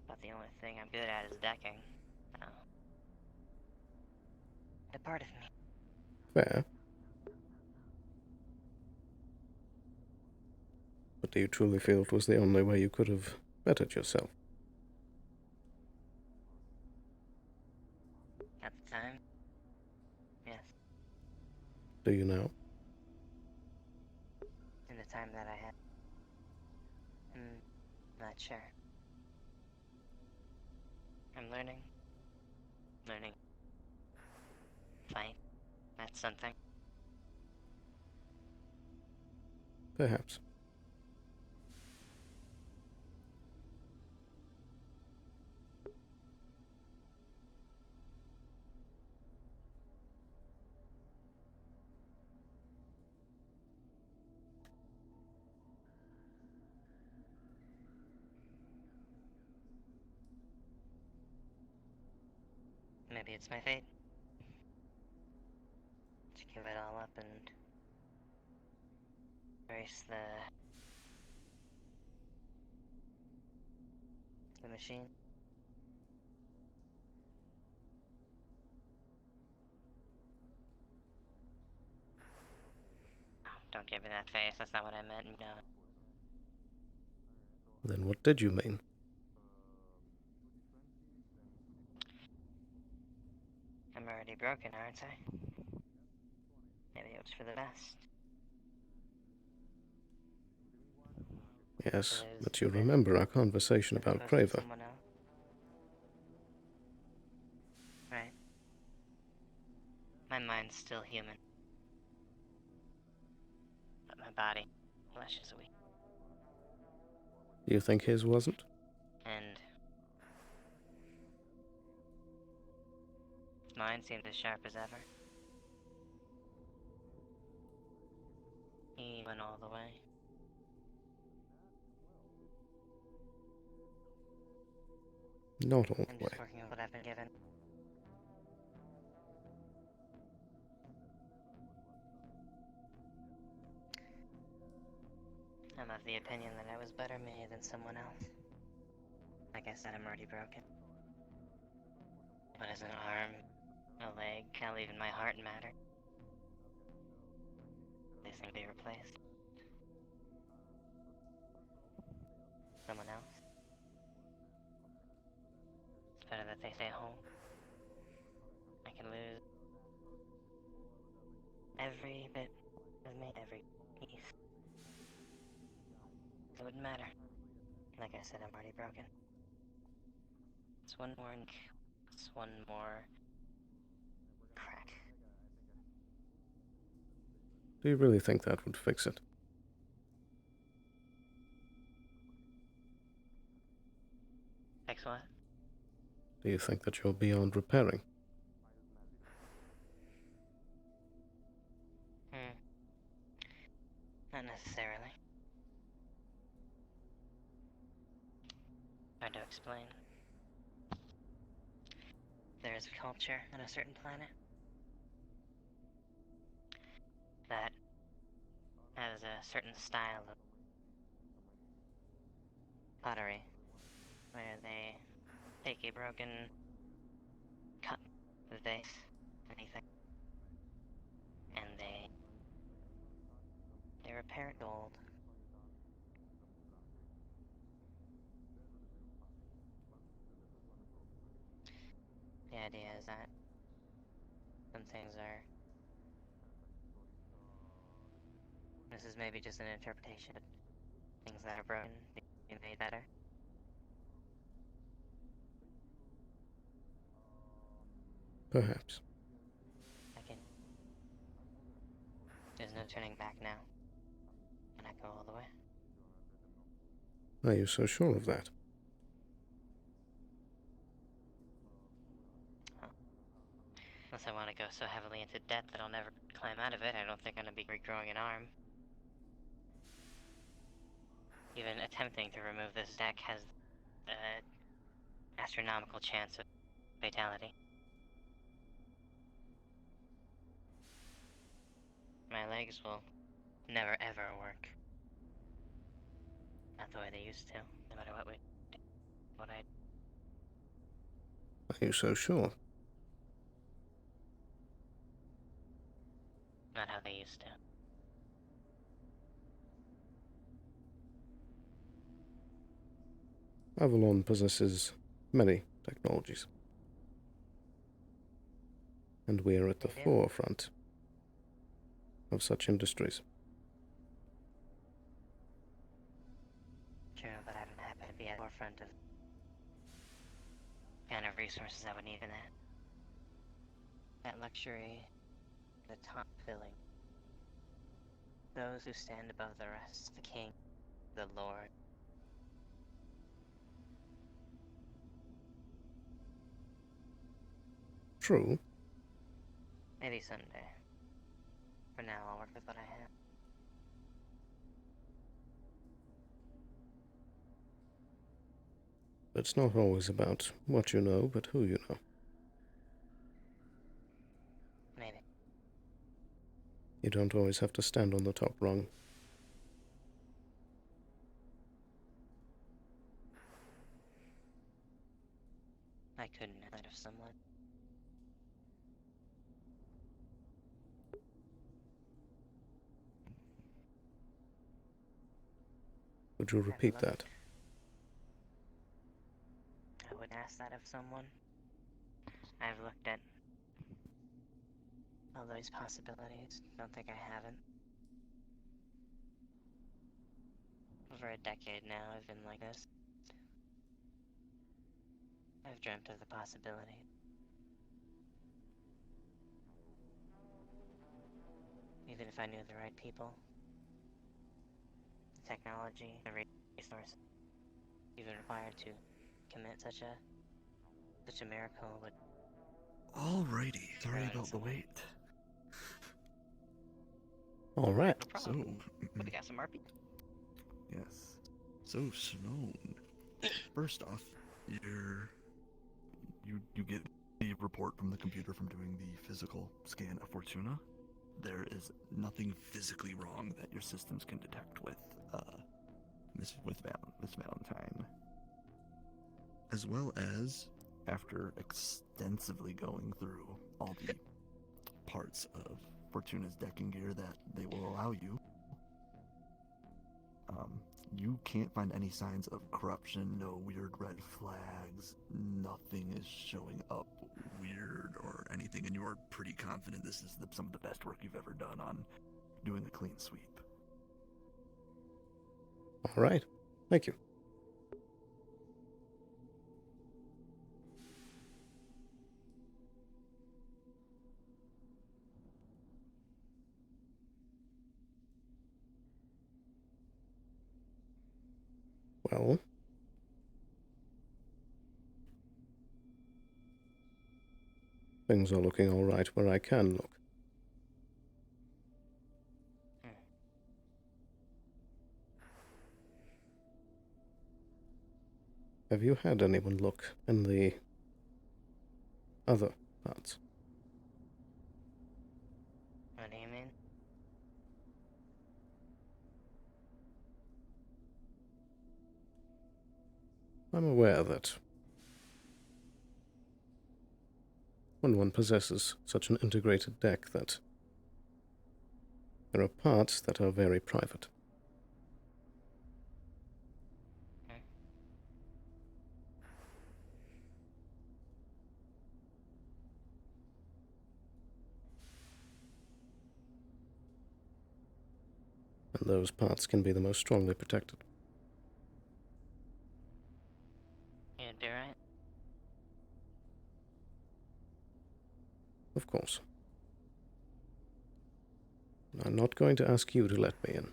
But the only thing I'm good at is decking. So, departed me. Fair. But do you truly feel it was the only way you could have bettered yourself? At the time, yes. Do you now? In the time that I had. Not sure. I'm learning. Learning. Fight. That's something. Perhaps. Maybe it's my fate. To give it all up and erase the machine. Don't give me that face, that's not what I meant, no. Then what did you mean? I'm already broken, aren't I? Maybe it was for the best. Yes, Lose but you a bit, remember our conversation as about opposed to Craver. someone else. Right. My mind's still human. But my body, flesh is weak. Do you think his wasn't? And mine seemed as sharp as ever. He went all the way. Not all I'm the just way. working with what I've been given. I'm of the opinion that I was better me than someone else. Like I said, I'm already broken. But as an arm, a leg, hell, even my heart matter. They seem to be replaced. Someone else. It's better that they stay home. I can lose every bit of me, every piece. It wouldn't matter. Like I said, I'm already broken. It's one more ink. It's one more crack. Do you really think that would fix it? Fix what? Do you think that you're beyond repairing? Not necessarily. Hard to explain. There is a culture on a certain planet that has a certain style of pottery, where they take a broken cup, a vase, anything, and they repair it gold. The idea is that some things are. This is maybe just an interpretation, but things that are broken be made better. Perhaps. I can. There's no turning back now. And I go all the way. Are you so sure of that? Unless I want to go so heavily into debt that I'll never climb out of it, I don't think I'm going to be regrowing an arm. Even attempting to remove this deck has an astronomical chance of fatality. My legs will never ever work. Not the way they used to, no matter what I. Are you so sure? Not how they used to. Avalon possesses many technologies. And we are at the They do. forefront of such industries. True, but I don't happen to be at the forefront of the kind of resources I would need in that. That luxury, the top filling. Those who stand above the rest, the king, the lord. True. Maybe someday. For now, I'll work with what I have. It's not always about what you know, but who you know. Maybe. You don't always have to stand on the top rung. I couldn't in light of someone. Would you repeat that? I would ask that of someone. I've looked at all those possibilities. Don't think I haven't. Over a decade now, I've been like this. I've dreamt of the possibility. Even if I knew the right people, the technology, the resource, even required to commit such a miracle would. Alrighty, sorry ruin about the someone. wait. All right. No problem. But I got some RP. Yes. So, Sloan, first off, you get the report from the computer from doing the physical scan of Fortuna. There is nothing physically wrong that your systems can detect with Miss Valentine. As well as, after extensively going through all the parts of Fortuna's decking gear that they will allow you, you can't find any signs of corruption, no weird red flags, nothing is showing up weird or anything, and you are pretty confident this is some of the best work you've ever done on doing a clean sweep. All right. Thank you. Well, things are looking all right where I can look. Have you had anyone look in the other parts? What do you mean? I'm aware that when one possesses such an integrated deck that there are parts that are very private. And those parts can be the most strongly protected. You'd be right. Of course. I'm not going to ask you to let me in.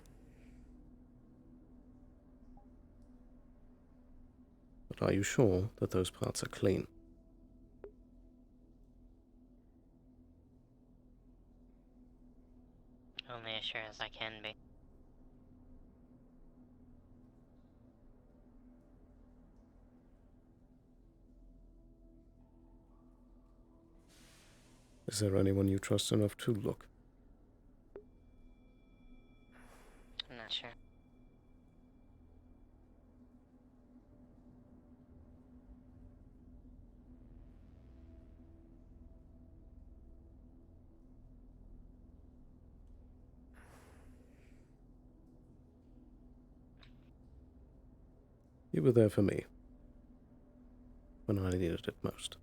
But are you sure that those parts are clean? Only as sure as I can be. Is there anyone you trust enough to look? I'm not sure. You were there for me when I needed it most.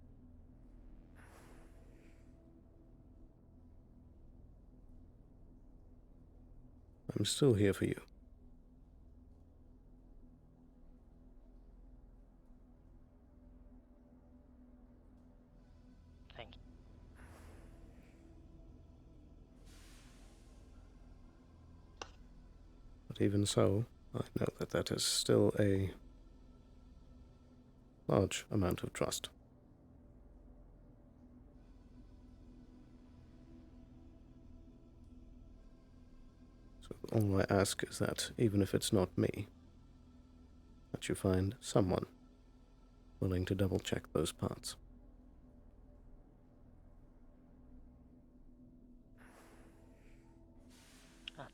I'm still here for you. Thank you. But even so, I know that that is still a large amount of trust. So all I ask is that, even if it's not me, that you find someone willing to double-check those parts. Got it.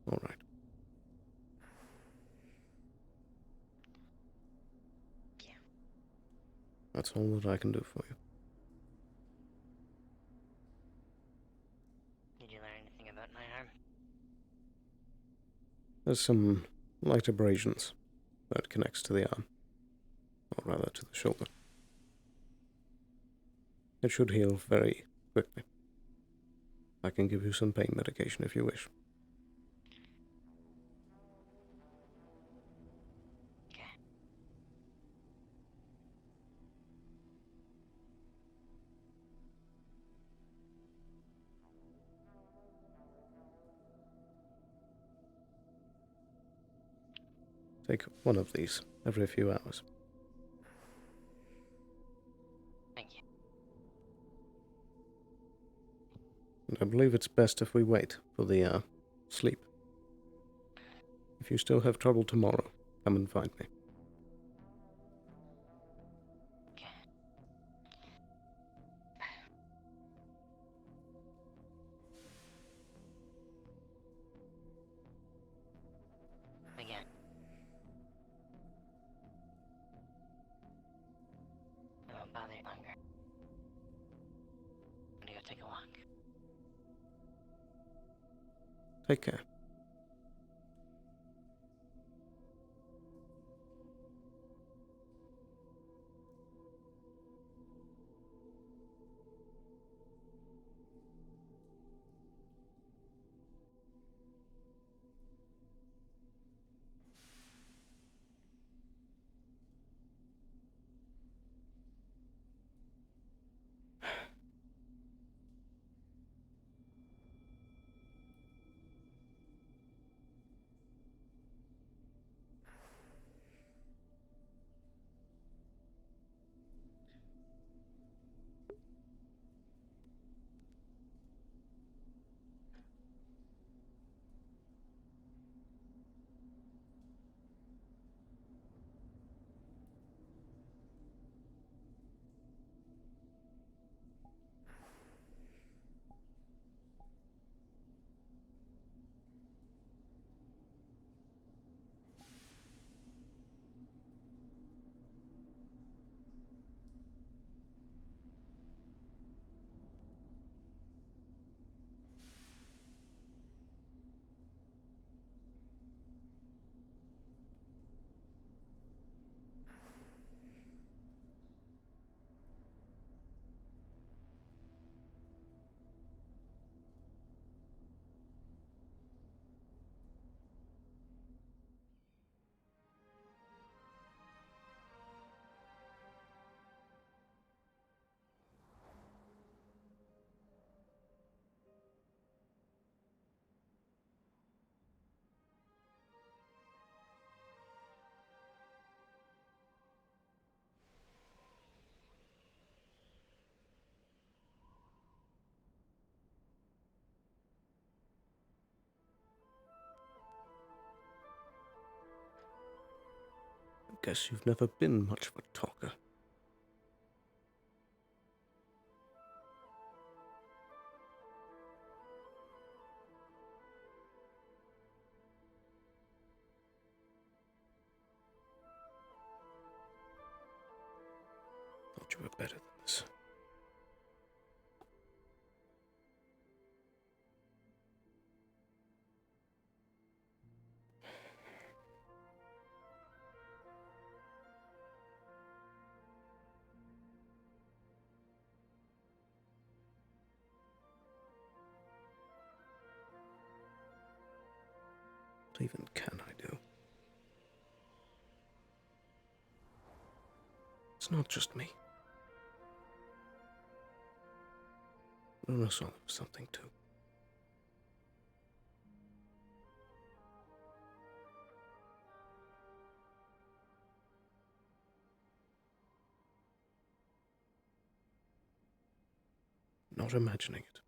All right. Yeah. That's all that I can do for you. Did you learn anything about my arm? There's some light abrasions that connects to the arm, or rather to the shoulder. It should heal very quickly. I can give you some pain medication if you wish. Okay. Take one of these every few hours. Thank you. And I believe it's best if we wait for the sleep. If you still have trouble tomorrow, come and find me. Okay. Again. I won't bother you longer. I'm gonna go take a walk. Take care. Guess you've never been much of a talker. Thought you were better than this. What even can I do? It's not just me. Luna's all of something too. Not imagining it.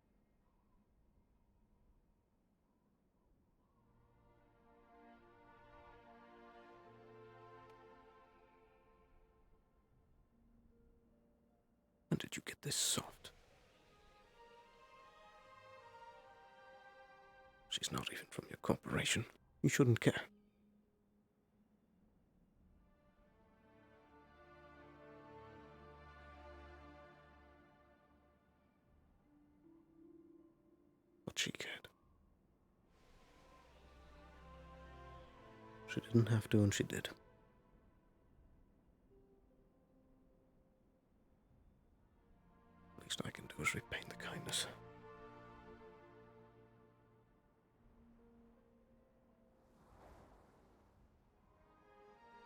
When did you get this soft? She's not even from your corporation. You shouldn't care. But she cared. She didn't have to, and she did. Least I can do is repay the kindness.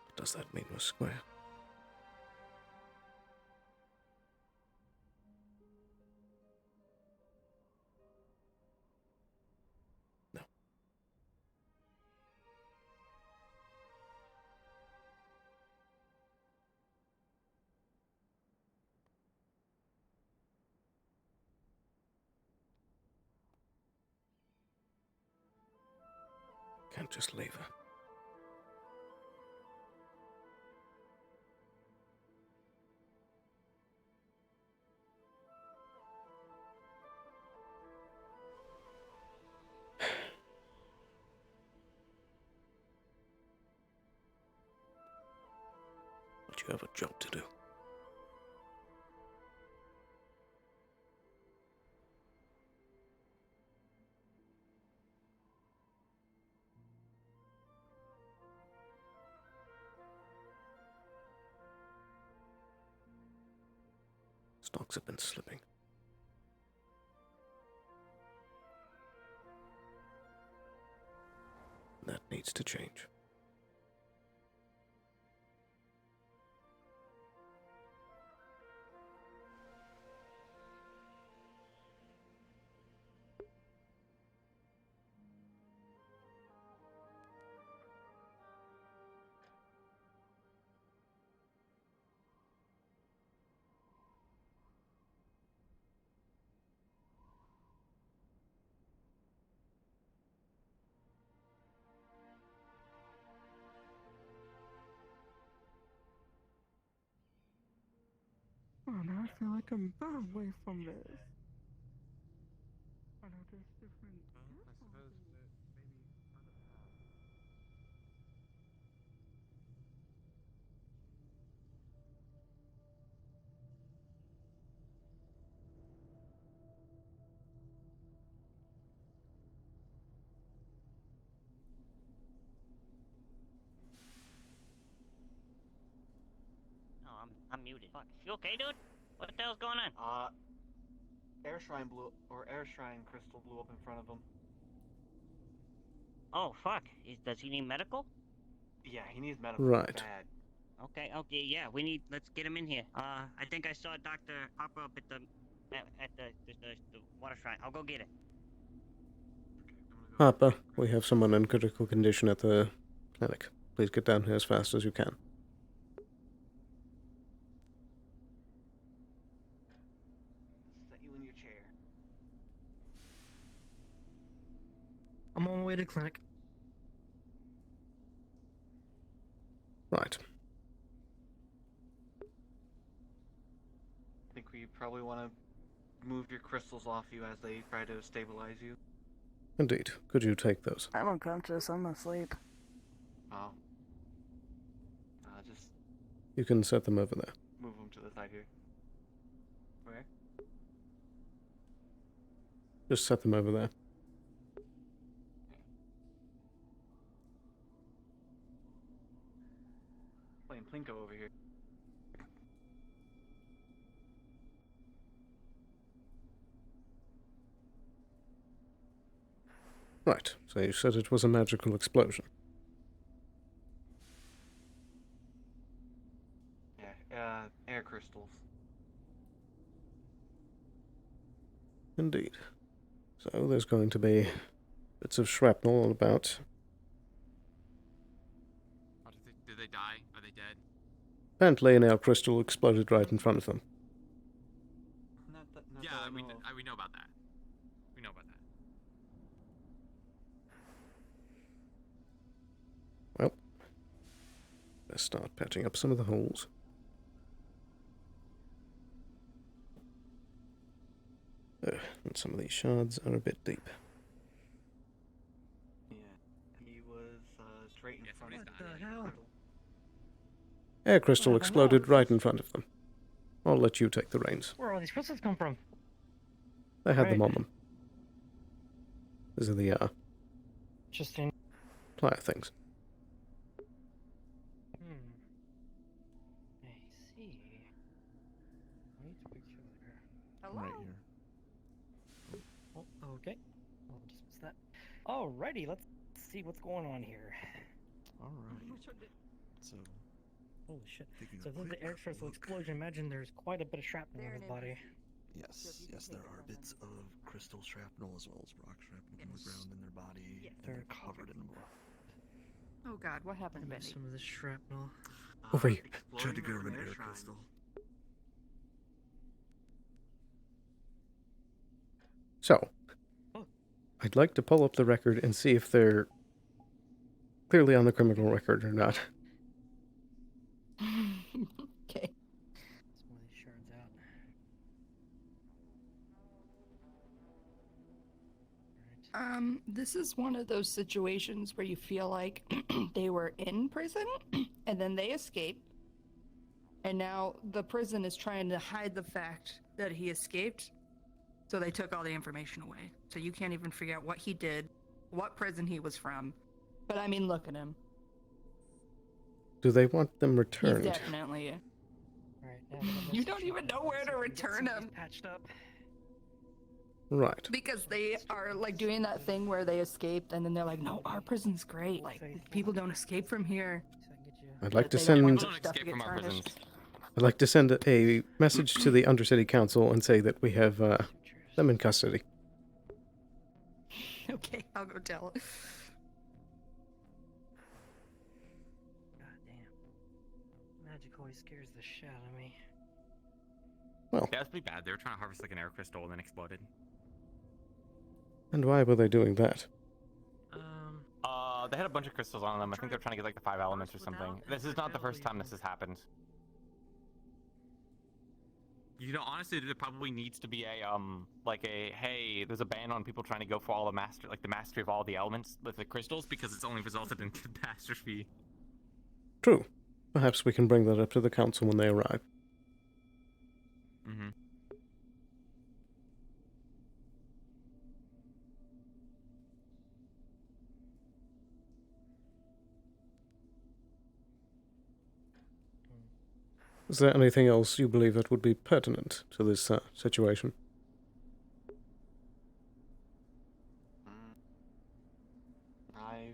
But does that mean we're square? No. Can't just leave her. But you have a job to do. Stocks have been slipping. That needs to change. Oh, now I feel like I'm far away from this. I know there's different. I suppose that maybe part of that. Oh, I'm muted. Fuck. You okay, dude? What the hell's going on? Air Shrine Air Shrine crystal blew up in front of him. Oh, fuck. Does he need medical? Yeah, he needs medical Right. bad. Okay, yeah, let's get him in here. I think I saw Dr. Hopper up at the water shrine. I'll go get it. Harper, we have someone in critical condition at the clinic. Please get down here as fast as you can. Set you in your chair. I'm on my way to clinic. Right. you probably want to move your crystals off you as they try to stabilize you. Indeed. Could you take those? I'm unconscious. I'm asleep. Oh. Just You can set them over there. move them to the side here. Where? Just set them over there. Playing Plinko over here. Right, so you said it was a magical explosion. Yeah, air crystals. Indeed. So there's going to be bits of shrapnel all about. Oh, did they die? Are they dead? Apparently an air crystal exploded right in front of them. Not Yeah, that I we know of. we know about that. We know about that. Well, let's start patching up some of the holes. And some of these shards are a bit deep. Yeah, he was straight in front of What the hell? Air crystal Well, exploded right in front of them. I'll let you take the reins. Where all these crystals come from? They had them Right. on them. These are the Interesting. plier things. I see. Wait, picture there. Hello? Right here. Oh, okay. I'll dismiss that. Alrighty, let's see what's going on here. Alright. So, Holy shit. taking a So this is quick the air crystal look. explosion. Imagine there's quite a bit of shrapnel in There his it body. Yes, yes, there are bits of crystal shrapnel as well as rock shrapnel on the ground in their body, Yes. and they're covered in blood. Oh god, what happened to Maybe Bendy? some of this shrapnel. Over here. Tried to Exploding give him with an air shrine. crystal. So, I'd like to pull up the record and see if they're clearly on the criminal record or not. Okay. Some of these shards out. This is one of those situations where you feel like they were in prison and then they escaped. And now the prison is trying to hide the fact that he escaped. So they took all the information away. So you can't even figure out what he did, what prison he was from. But I mean, look at him. Do they want them He's returned? definitely. Alright, yeah, You don't even know where to return him. Patched up. Right. Because they are like doing that thing where they escaped and then they're like, no, our prison's great. Like, people don't escape from here. I'd like to They don't want send. their stuff to get tarnished. I'd like to send a message to the Undercity Council and say that we have them in custody. Okay, I'll go tell it. God damn. Magic always scares the shit out of me. Well, Yeah, that's pretty bad. They were trying to harvest like an air crystal and then exploded. and why were they doing that? They had a bunch of crystals on them. I think they're trying to get like the 5 elements or something. This is not the first time this has happened. You know, honestly, there probably needs to be a like a hey, there's a ban on people trying to go for all the mastery of all the elements with the crystals because it's only resulted in catastrophe. True. Perhaps we can bring that up to the council when they arrive. Mm-hmm. Is there anything else you believe that would be pertinent to this situation? I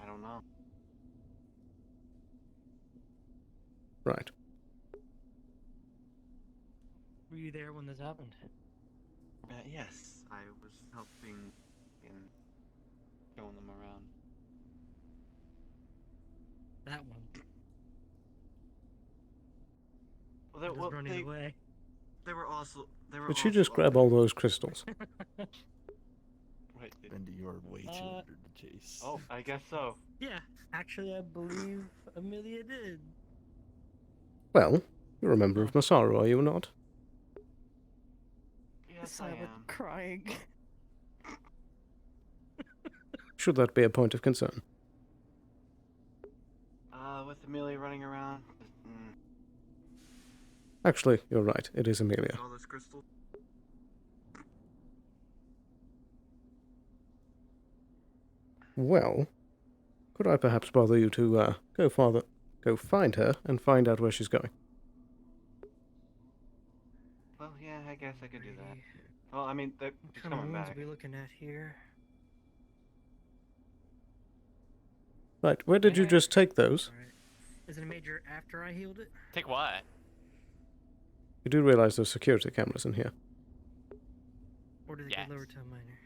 don't know. Right. Were you there when this happened? Yes, I was helping and showing them around. That one. Well, Just running away. They were also. Did you just grab all those crystals? Right. Bendy, you are way too under the chase. Oh, I guess so. Yeah, actually, I believe Amelia did. Well, You're a member of Masaru, are you not? Yes, I am. Crying. Should that be a point of concern? With Amelia running around. Actually, you're right. It is Amelia. All those crystals. Well, could I perhaps bother you to go find her and find out where she's going? Well, yeah, I guess I could do that. Well, I mean, What she's kind of coming wounds back. are we looking at here? Right, where did you just take those? Is it a major after I healed it? Take what? You do realize there's security cameras in here, Or did it Yes. get lowered to a minor?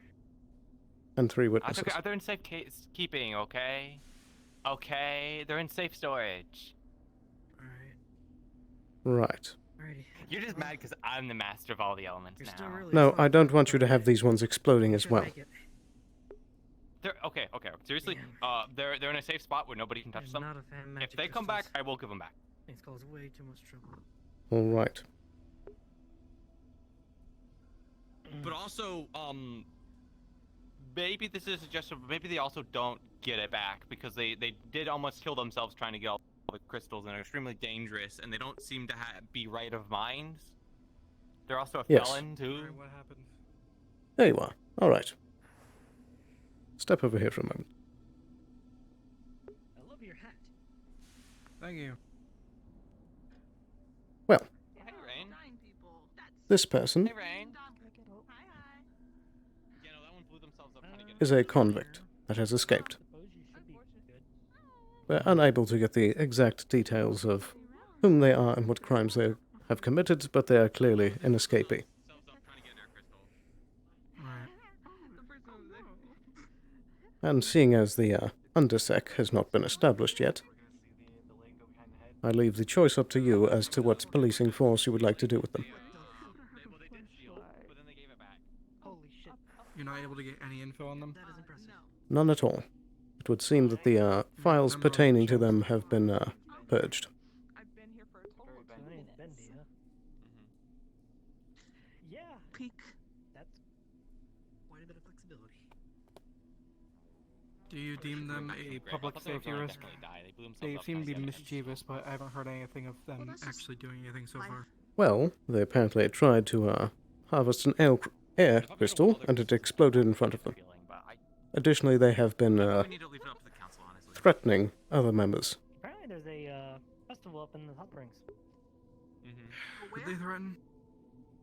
and 3 That's witnesses. okay. They're in safe keeping, okay? Okay, they're in safe storage. Right. Alrighty. You're just mad because I'm the master of all the elements now. No, I don't want you to have these ones exploding as well. They're okay. Seriously, they're in a safe spot where nobody can touch them. Not a fan of If magic they come back, crystals. I will give them back. It's caused way too much trouble. All right. But also, maybe this is a suggestion. But maybe they also don't get it back because they did almost kill themselves trying to get all the crystals, and they're extremely dangerous, and they don't seem to be right of mind. They're also a Yes. felon too. What happened? There you are. All right. Step over here for a moment. I love your hat. Thank you. Well, Hey, Rain. this person Hey, Rain. Yeah, no, that one blew themselves up trying to get is a convict that has escaped. We're unable to get the exact details of whom they are and what crimes they have committed, but they are clearly an escapee. And seeing as the undersec has not been established yet, I leave the choice up to you as to what policing force you would like to do with them. You're not able to get any info on them? None at all. It would seem that the files pertaining to them have been purged. Yeah. Peak. That's quite a bit of flexibility. Do you deem them a public safety risk? They seem to be mischievous, but I haven't heard anything of them actually doing anything so far. Well, they apparently tried to harvest an air crystal, and it exploded in front of them. Additionally, they have been threatening other members. Apparently there's a festival up in the hot springs. Did they threaten?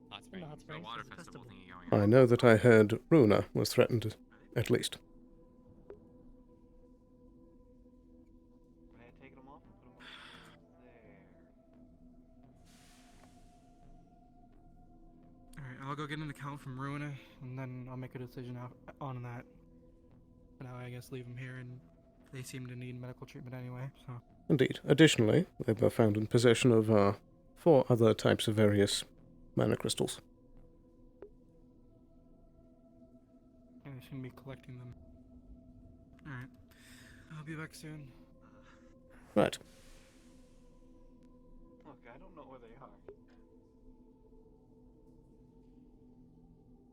Hot In springs. the hot The springs, water there's a festival festival. thingy going on. I know that I heard Runa was threatened, at least. I had taken them off and put them there. Alright, I'll go get an account from Ruina, and then I'll make a decision on that. For now, I guess leave them here, and they seem to need medical treatment anyway, so... Indeed. Additionally, they were found in possession of 4 other types of various mana crystals. Yeah, I shouldn't be collecting them. Alright. I'll be back soon. Right. Look, I don't know where they are.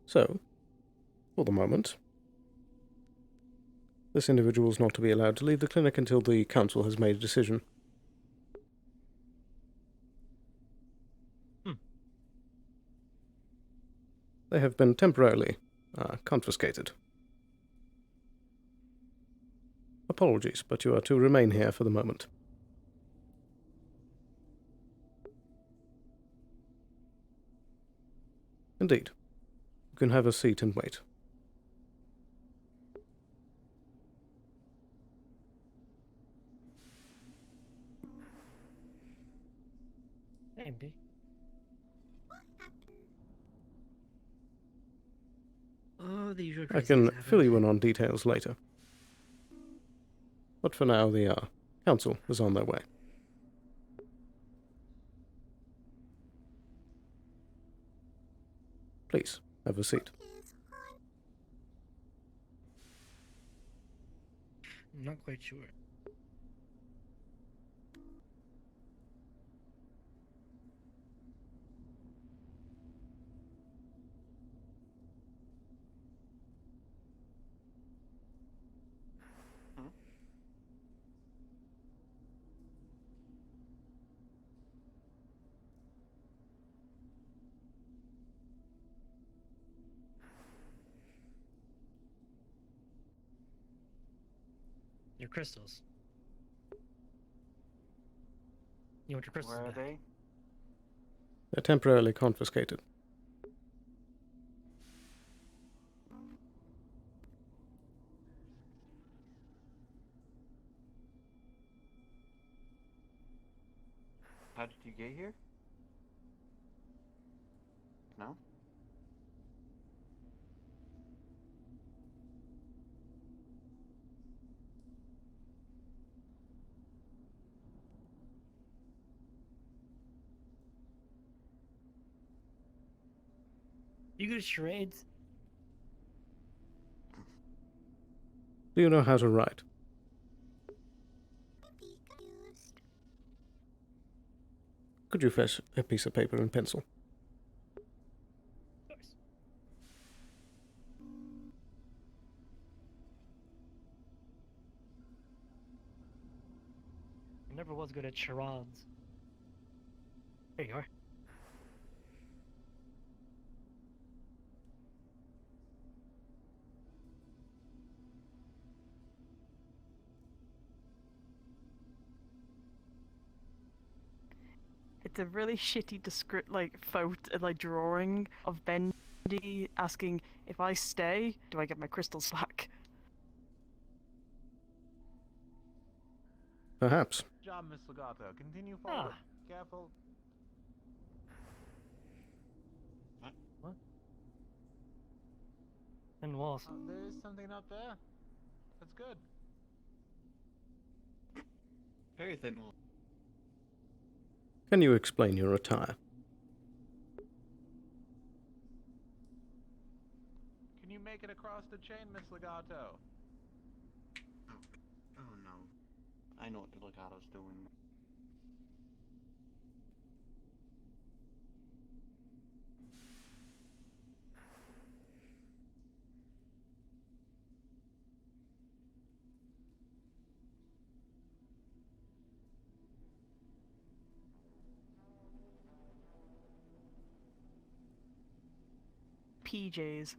So, for the moment, this individual is not to be allowed to leave the clinic until the council has made a decision. They have been temporarily confiscated. Apologies, but you are to remain here for the moment. Indeed. You can have a seat and wait. Hey, B. Oh, the usual I crazy can things happen. fill you in on details later. But for now, the council is on their way. Please, have a seat. I'm not quite sure. Your crystals. You want your crystals Where are back. they? They're temporarily confiscated. How did you get here? No? You good at charades? Do you know how to write? Could you fetch a piece of paper and pencil? Of course. I never was good at charades. There you are. It's a really shitty drawing of Bendy asking, if I stay, do I get my crystals back? Perhaps. Job, Miss Legato. Continue forward. Careful. What? And walls. There is something up there. That's good. Very thin wall. Can you explain your attire? Can you make it across the chain, Miss Legato? Oh no. I know what the Legato's doing. PJs.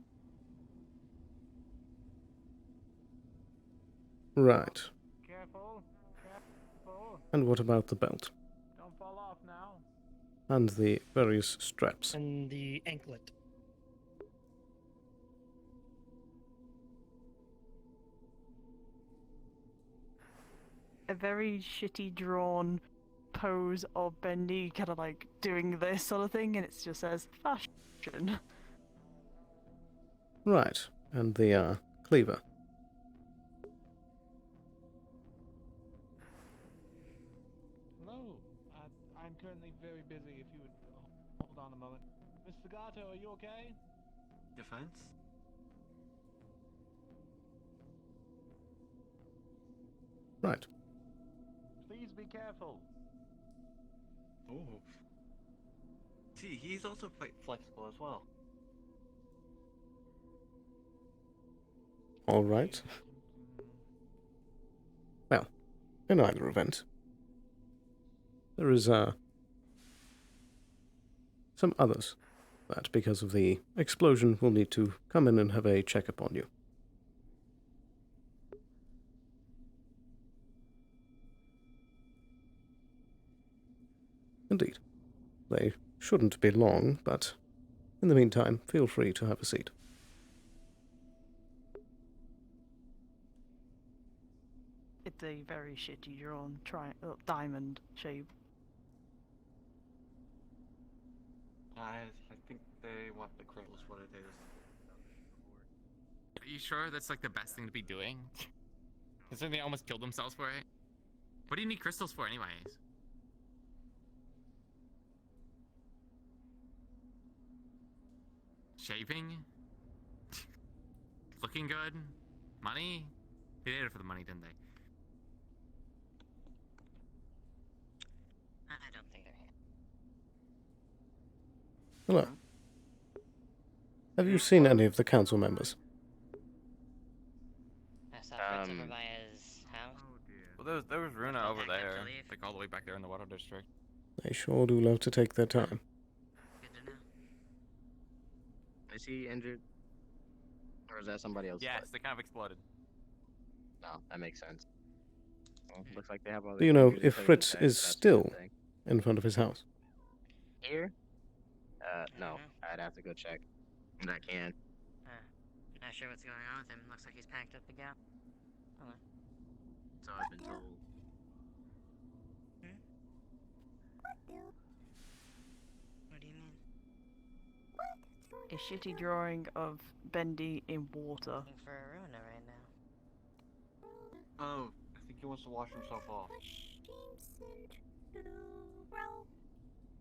Right. Careful. Careful. And what about the belt? Don't fall off now. And the various straps? And the anklet. A very shitty drawn pose of Bendy kind of like doing this sort of thing, and it just says fashion. Right. And the cleaver? Hello. I'm currently very busy. If you would hold on a moment. Miss Legato, are you okay? Defense? Right. Please be careful. Oh. See, he's also quite flexible as well. All right. Well, in either event, there is some others that, because of the explosion, will need to come in and have a checkup on you. Indeed. They shouldn't be long, but in the meantime, feel free to have a seat. It's a very shitty drawn diamond shape. I think they want the crystals what it is. Are you sure that's like the best thing to be doing? Considering they almost killed themselves for it? What do you need crystals for anyways? Shaving? Looking good? Money? They did it for the money, didn't they? I don't think they're here. Hello. Have you seen any of the council members? I saw Fritz over by his house. Well, there was Runa over Back up to there, leave. like all the way back there in the water district. They sure do love to take their time. Good to know. Is he injured? Or is that somebody else? Yes, they kind of exploded. No, that makes sense. Well, looks like they have all Do the you know computers if put in Fritz check, is so that's a good still thing. in front of his house? Here? No. I'd have to go check. And I can. Not sure what's going on with him. Looks like he's packed up to go. Hold on. So I've been told. What do you mean? A shitty drawing of Bendy in water. Looking for a ruiner right now. Oh, I think he wants to wash himself off.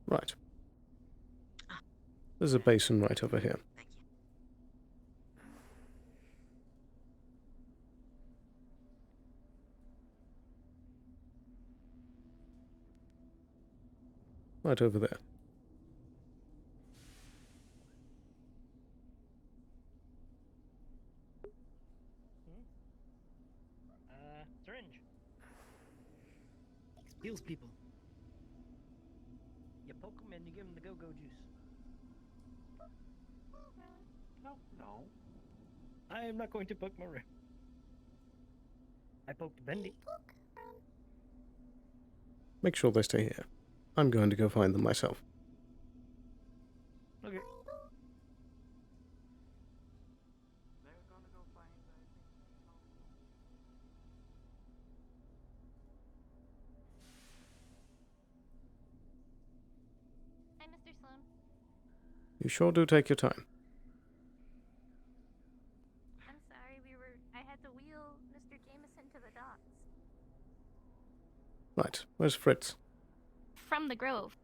Right. There's a basin right over here. Right over there. Syringe. Heals people. You poke them and you give them the go-go juice. No. I am not going to poke Maria. I poked Bendy. Make sure they stay here. I'm going to go find them myself. Okay. Hi, Mr. Sloan. You sure do take your time. I'm sorry, I had to wheel Mr. Jameson to the docks. Right, where's Fritz? From the Grove.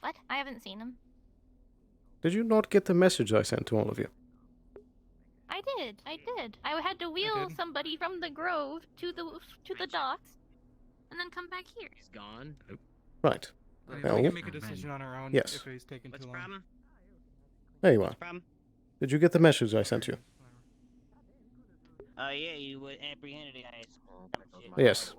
What? I haven't seen him. Did you not get the message I sent to all of you? I did. I had to wheel somebody from the Grove to the docks, and then come back here. He's gone. Right. We Well, can make a decision on our own yes. if he's taking too long. There you are. Did you get the message I sent you? Yeah, you were apprehended, guys. Yes.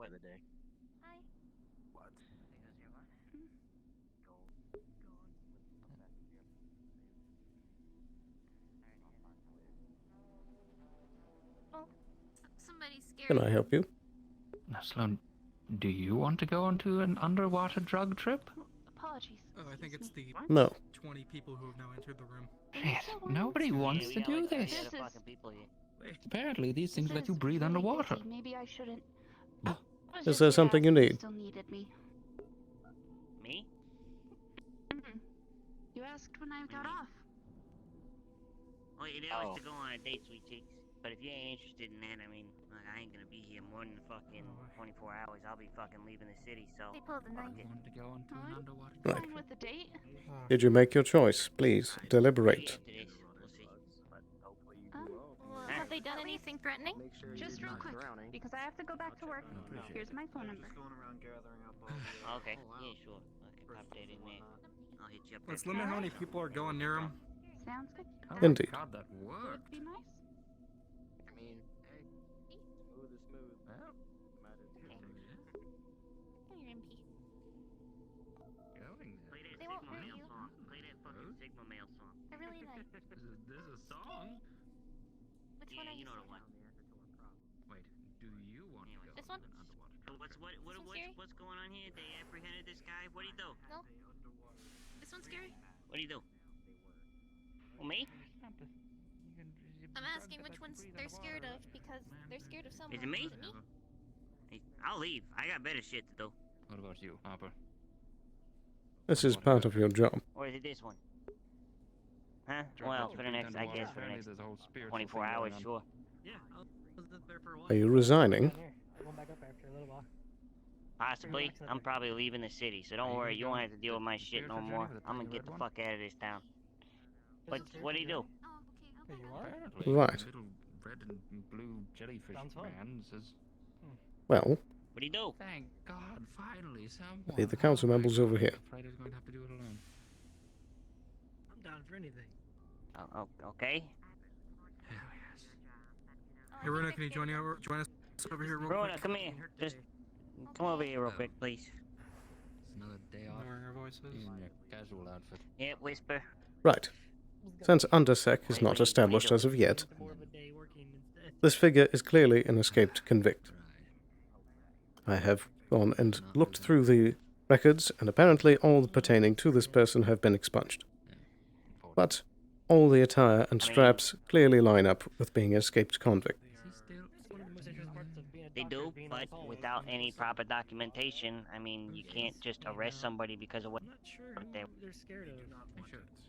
Somebody scared Can I help you? Now, Sloan, do you want to go onto an underwater drug trip? Apologies. Oh, I think it's the No. 20 people who have now entered the room. Shit, nobody wants to do this. Apparently, these things let you breathe underwater. Maybe I shouldn't. Is there something you need? Still needed me. Me? You asked when I got off. Well, you'd always to go on a date, sweet cheeks. But if you ain't interested in that, I mean, look, I ain't gonna be here more than fucking 24 hours. I'll be fucking leaving the city, so. They pulled the knife. Want to go onto an underwater Right. Fine with the date. Did you make your choice? Please, deliberate. Have they done anything threatening? Just real quick, because I have to go back to work. Here's my phone number. Okay, yeah, sure. Okay, pop that in there. I'll hit you up. Let's limit how many people are going near him. Sounds good. Indeed. God, that worked. Would be nice. I mean, hey, smooth is smooth. Well, You're MP. going Play that They won't Sigma hurt Male you. song. Play that fucking Sigma Male song. They're really nice. This is a song? Which Yeah, one are you you know the singing? one. Wait, do you want to go This on one? an underwater So what's going on here? They apprehended this guy. What'd he do? No. This one's scary. What'd he do? Well, me? I'm asking which ones they're scared of because they're scared of someone. Is it me? Hey, I'll leave. I got better shit to do. What about you, Harper? This is part of your job. Or is it this one? Huh? Sure, Well, but for the you've next, been I guess, underwater. for the Apparently next there's a whole spiritual 24 thing hours, going on. sure. Yeah, I was there for a while. Are you resigning? I went back up after a little while. Possibly. I'm probably leaving the city, so don't worry. You won't have to deal with my shit no more. I'm gonna get the fuck out of this town. But what'd he do? There you are. Apparently, Right. the little red and blue jellyfish Sounds fun. man says, Well, What'd he do? "Thank God, finally someone." the council members over here. Afraid he's going to have to do it alone. I'm down for anything. Oh, okay. Hell yes. Hey, Runa, can you join us over here real Rona, quick? come here. Just come over here real quick, please. It's another day off Lowering our voices. in your casual outfit. Yeah, whisper. Right. Since Undersec is not established as of yet, this figure is clearly an escaped convict. I have gone and looked through the records, and apparently all pertaining to this person have been expunged. But all the attire and straps clearly line up with being an escaped convict. They do, but without any proper documentation, I mean, you can't just arrest somebody because of what they. They're scared of.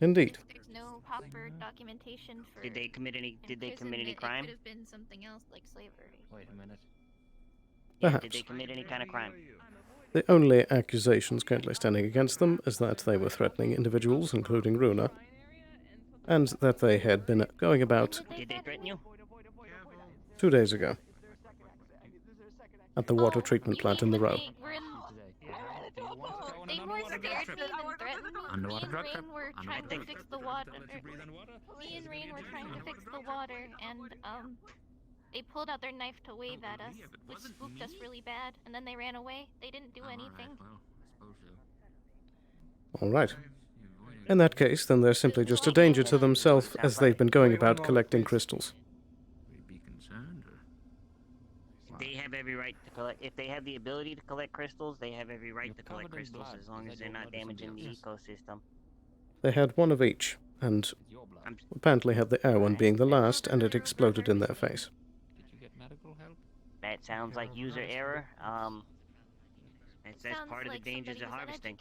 Indeed. There's no proper documentation for. Did they commit any? Did they commit any imprisonment. crime? It could have been something else like slavery. Wait a minute. Yeah, Perhaps. did they commit any kind of crime? The only accusations currently standing against them is that they were threatening individuals, including Runa, and that they had been going about Did they threaten you? 2 days ago at the water treatment plant in the row. They more scared me than threatened me. Underwater Me drug and trip. Rain were trying to fix the water. Me and Rain were trying to fix the water, and they pulled out their knife to wave at us, which spooked us really bad. And then they ran away. They didn't do anything. All right. In that case, then they're simply just a danger to themselves as they've been going about collecting crystals. They have every right to collect. If they have the ability to collect crystals, they have every right to collect crystals as long as they're not damaging the ecosystem. They had one of each, and apparently had the air one being the last, and it exploded in their face. That sounds like user error. That's part of the dangers of harvesting.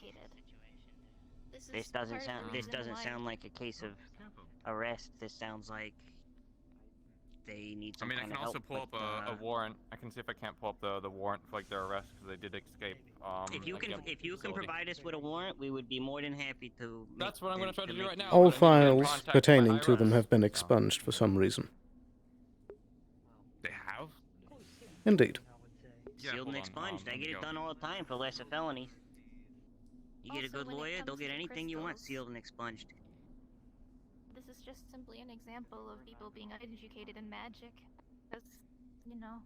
This doesn't sound like a case of arrest. This sounds like they need some I mean, I kind can of also help pull up with, a warrant. I can see if I can't pull up the warrant for like their arrest because they did escape. If you can provide us with a warrant, we would be more than happy to. That's what I'm going to try to do right now. All files pertaining to them have been expunged for some reason. They have? Indeed. Sealed and expunged. I get it done all the time for lesser felonies. You get a good lawyer, they'll get anything you want sealed and expunged. This is just simply an example of people being uneducated in magic. Because, you know,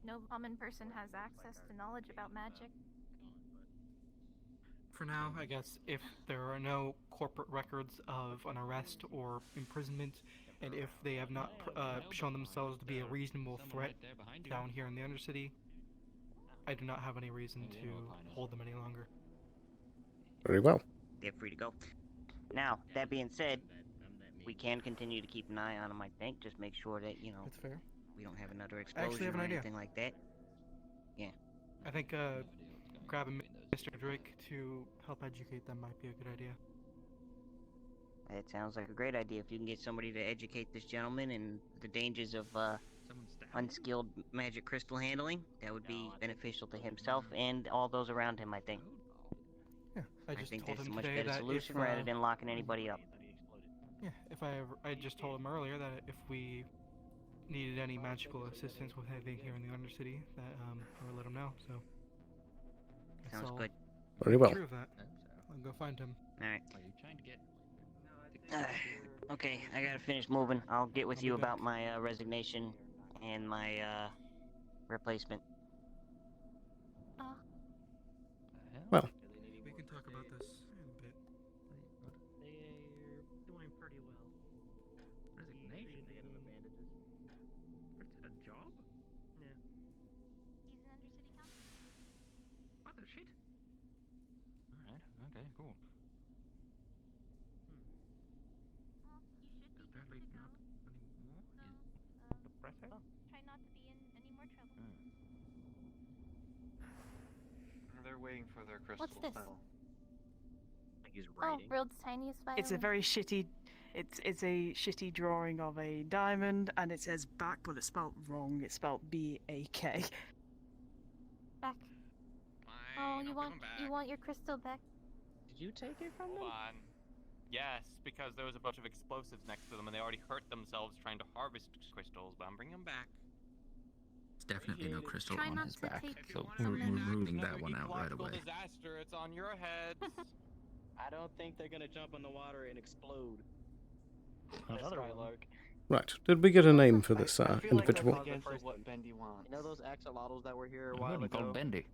no common person has access to knowledge about magic. For now, I guess if there are no corporate records of an arrest or imprisonment, and if they have not shown themselves to be a reasonable threat down here in the Undercity, I do not have any reason to hold them any longer. Very well. They're free to go. Now, that being said, we can continue to keep an eye on them, I think. Just make sure that, you know, that's fair. We don't have another I actually explosion have an or idea. anything like that. Yeah. I think grabbing Mr. Drake to help educate them might be a good idea. That sounds like a great idea. If you can get somebody to educate this gentleman and the dangers of unskilled magic crystal handling, that would be beneficial to himself and all those around him, I think. Yeah, I think told that's a him much today better that solution if, rather than locking anybody up. Yeah, if I just told him earlier that if we needed any magical assistance with anything here in the Undercity, that I would let him know. So guess Sounds I'll good. Very well. approve that. I'll go find him. All right. Okay, I gotta finish moving. I'll get with I'll you be about my resignation and my replacement. Well. We can talk about this in a bit. They're doing pretty well. Resignation. A job? Yeah. He's an Undercity council. What the shit? Alright, okay, cool. Apparently not anymore. Is the press out? Try not to be in any more trouble. They're waiting for their crystals What's this? now. Like he's Oh, writing. world's tiniest violin. It's a very shitty. It's a shitty drawing of a diamond, and it says back, but it's spelled wrong. It's spelled B-A-K. Back. Oh, you want your crystal back? Did you take it from Hold them? on. Yes, because there was a bunch of explosives next to them, and they already hurt themselves trying to harvest crystals. But I'm bringing them back. It's definitely no crystal Try on not his to back, take so from we're them. ruling that one out right Ecological away. disaster. It's on your heads. I don't think they're gonna jump in the water and explode. Another one. Skylark. Right. Did we get a name for this I feel individual? Like that's against what Bendy wants. You know those axolotls that were here a I while heard him ago? called Bendy.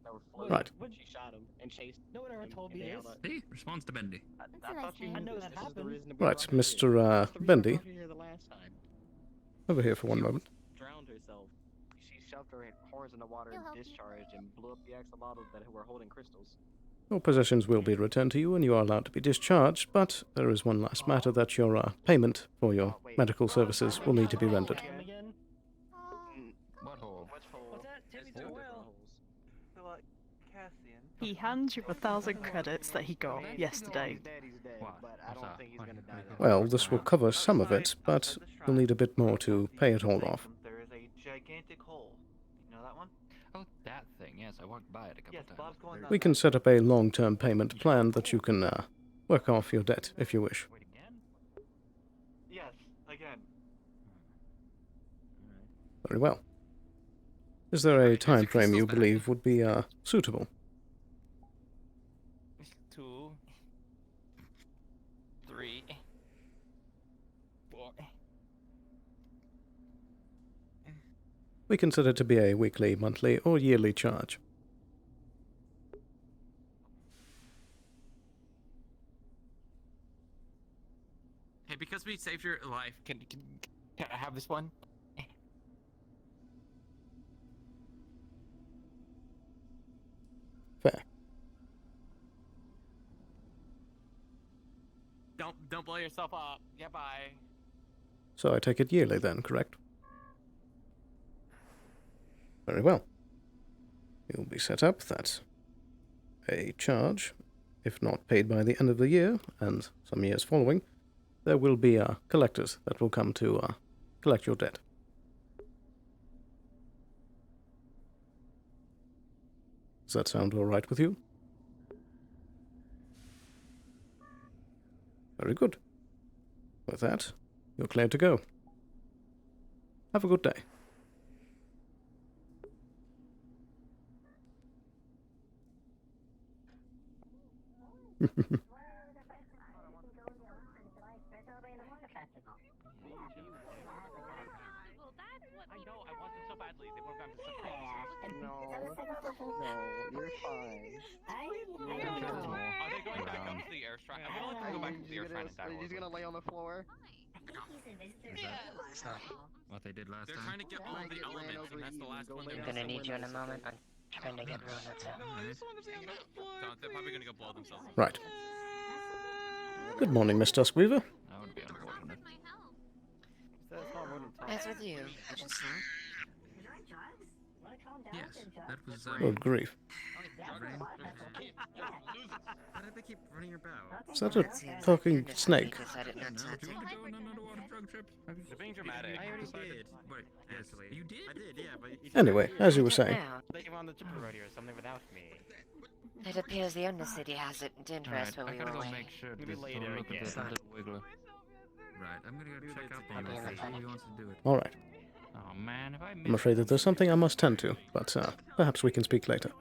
That were floating? Right. When she shot him and chased. No one ever told me this. See? Responds to Bendy. I thought you I knew know this. that This is the happened. reason to be Right, brought here. Mr. That's the reason I Bendy. brought you here the last time. Over here for one moment. Drowned herself. shoved our horns in the water He'll and help you. discharged and blew up the axolotls that were holding crystals. Your possessions will be returned to you and you are allowed to be discharged, but there is one last matter that your payment for your medical services will need to be rendered. What hole? Which hole? What's that? Take me to the well. So, Cassian. He hands you 1,000 credits that he got yesterday. He's dead, but I don't think he's gonna die. Well, this will cover some of it, but you'll need a bit more to pay it all off. There is a gigantic hole. You know that one? Oh, that thing. Yes, I walked by it a couple Yes, times. Bob's going We can set up a long-term payment plan that you can work off your debt if you wish. Yes, again. Very well. Is there a time frame you believe would be suitable? 2, 3, 4. We consider it to be a weekly, monthly, or yearly charge. Hey, because we saved your life, can I have this one? Fair. Don't blow yourself up. Yeah, bye. So I take it yearly then, correct? Very well. You'll be set up that a charge, if not paid by the end of the year, and some years following, there will be collectors that will come to collect your debt. Does that sound all right with you? Very good. With that, you're cleared to go. Have a good day. I know, I want them so badly. They would have gone to such No, you're fine. Are they going back up to the air shrine? I'm gonna let them go back to the air shrine and die. He's gonna lay on the floor. What they did last They're time? trying to get all the elements, and that's the last one. I'm gonna need you in a moment. I'm trying to get rid of it. They're probably gonna go blow themselves up. Right. Good morning, Miss Duskweaver. That would be unfortunate. As with you, Yes, that was. Good grief. Rain. Why did they keep running your bow? Is that a talking snake? Do you want to go on an underwater drug trip? They're being dramatic. I already did. Wait, yes, you did? I did, yeah, but Anyway, as you were saying. They came on the Jupiter radio or something without me. it appears the Undercity has it to interest Alright, while I we gotta were go away. make sure Maybe this later, look at this yeah. little wiggler. Right, I'm gonna go check up on I'll be in the this. See clinic. who wants to do it. All right. Oh man, if I I'm afraid that there's something I must tend to, but perhaps we can speak later.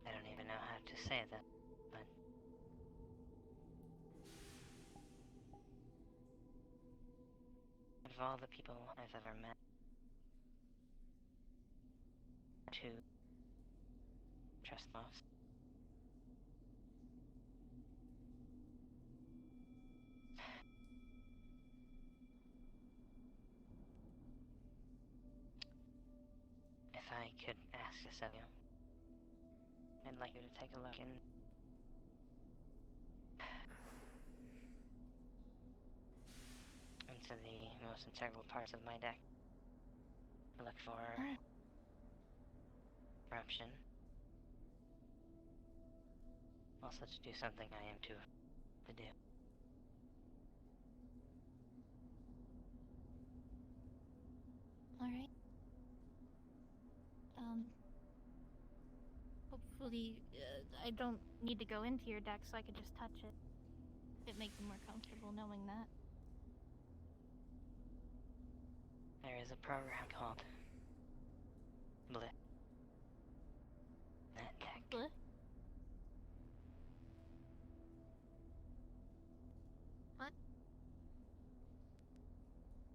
I don't even know how to say that, but of all the people I've ever met, to trust most. If I could ask this of you, I'd like you to take a look into the most integral parts of my deck. Look for corruption. Also to do something I am to do. Alright. Hopefully, I don't need to go into your deck, so I could just touch it. It makes me more comfortable knowing that. There is a program called Blip. That deck. Bleh?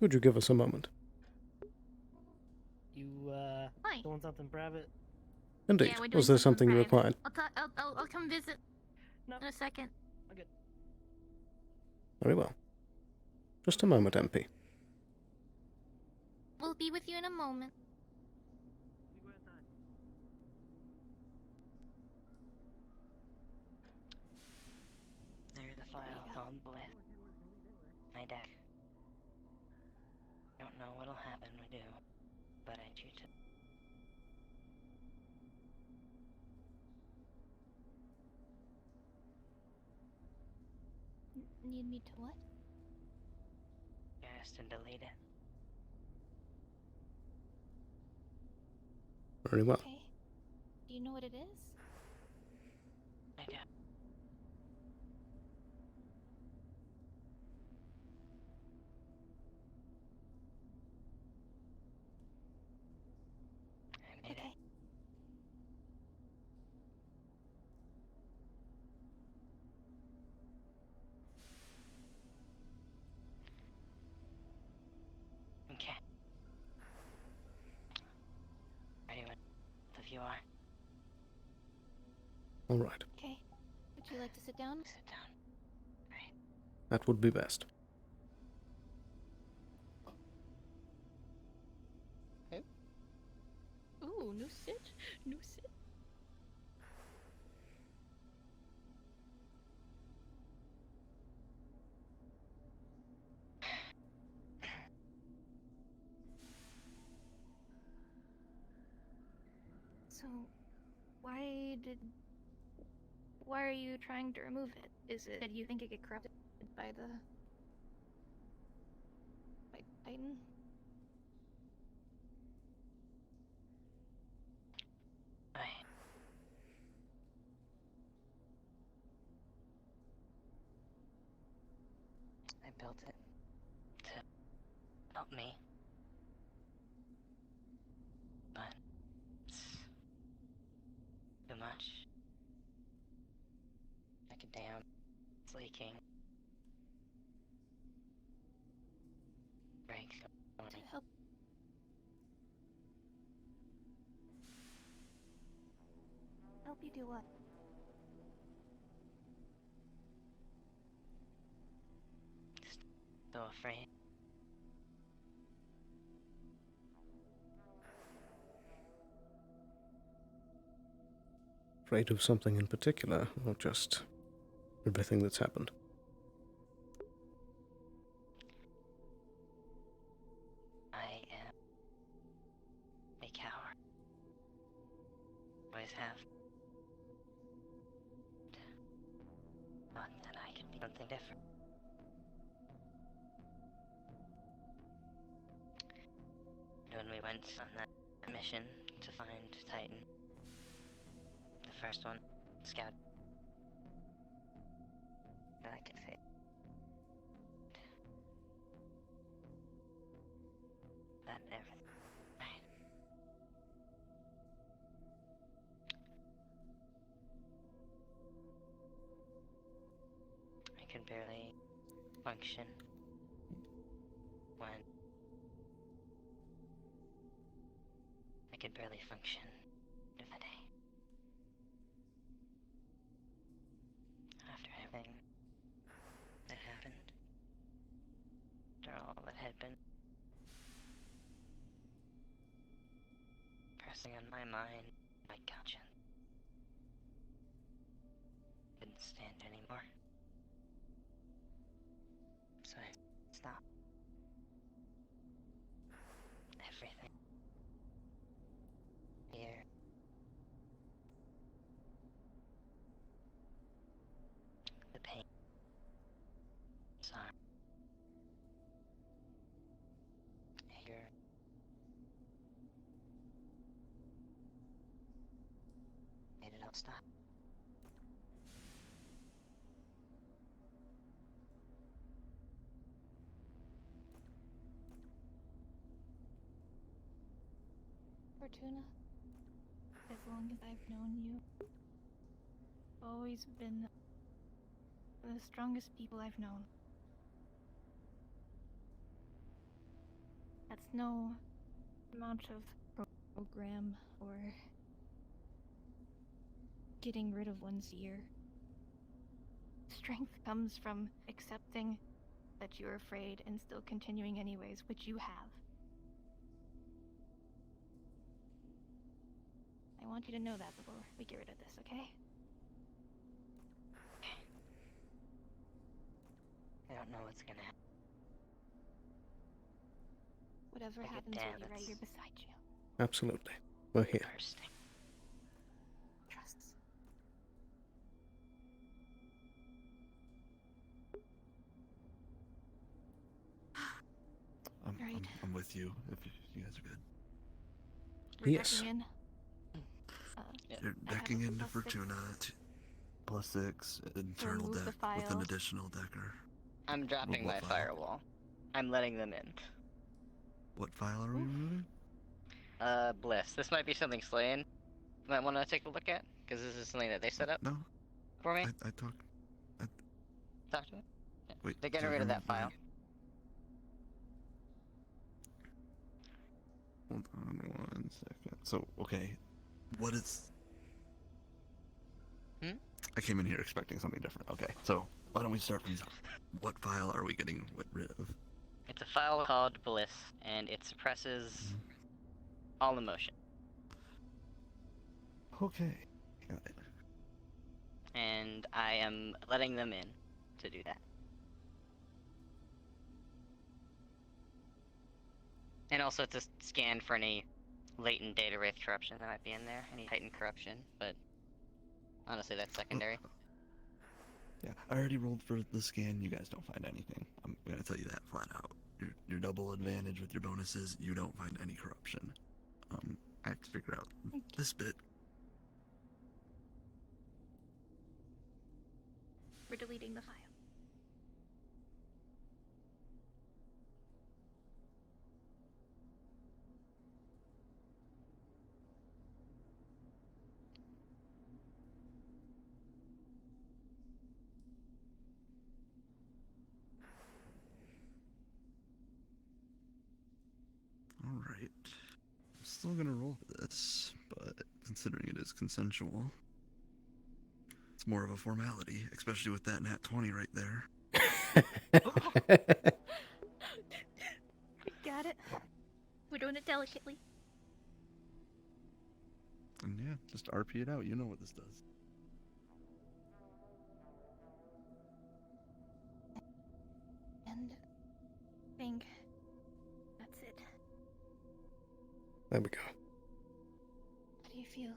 Would you give us a moment? You, Hi. doing something private? Indeed. Yeah, we're doing Was there something private. required? I'll come visit in a second. Okay. Very well. Just a moment, MP. We'll be with you in a moment. There's the file on the left. My deck. Don't know what'll happen we do, but I choose to. Need me to what? Just to delete it. Very well. Okay. Do you know what it is? I do. I made it. Okay. Ready when if you are. All right. Okay. Would you like to sit down? Sit down. Right. That would be best. Ooh, new sit. New sit. So, why are you trying to remove it? Is it that you think it get corrupted by Titan? I built it to help me. But it's too much. Like a dam. It's leaking. Breaks. To help. Help you do what? So afraid. Afraid of something in particular, or just everything that's happened? I am a coward. Always have. Thought that I could be something different. When we went on that mission to find Titan, the first one, Scout, that I could fit. That everything. Right. I could barely function when I could barely function in the day. After everything that happened, after all that had been pressing on my mind, my conscience couldn't stand anymore. So I stopped. Everything. Fear. The pain. Sorry. Anger. Made it all stop. Fortuna, as long as I've known you, you've always been the strongest people I've known. That's no amount of program or getting rid of one's fear. Strength comes from accepting that you're afraid and still continuing anyways, which you have. I want you to know that before we get rid of this, okay? I don't know what's gonna happen. Whatever Like a happens, we'll be right dance. here beside you. Absolutely. We're here. Bursting. Trust us. I'm with you if you guys are good. We're Yes. decking in. You're I have decking a into +6. Fortuna +6 internal remove the deck with an file. additional decker. I'm dropping What my file? firewall. I'm letting them in. What file are we removing? Bliss. This might be something Sloan might want to take a look at, because this is something that they set up No. for me. I talked. Talk to me. Yeah. Wait. They're getting so rid of you're that file. Hold on 1 second. So, okay. What is... I came in here expecting something different. Okay, so why don't we start from the top? What file are we getting rid of? It's a file called Bliss, and it suppresses all emotion. Okay. Got it. And I am letting them in to do that. And also to scan for any latent data wraith corruption that might be in there, any heightened corruption, but honestly that's secondary. Yeah, I already rolled for the scan. You guys don't find anything. I'm gonna tell you that flat out. Your double advantage with your bonuses, you don't find any corruption. I have to figure out this bit. We're deleting the file. Alright. I'm still gonna roll for this, but considering it is consensual, it's more of a formality, especially with that nat 20 right there. We got it. We're doing it delicately. And yeah, just RP it out. You know what this does. And I think that's it. There we go. How do you feel?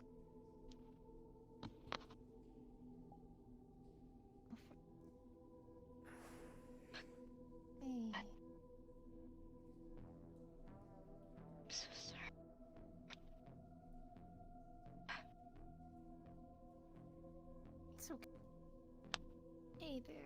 Hey. I'm so sorry. It's okay. Hey there.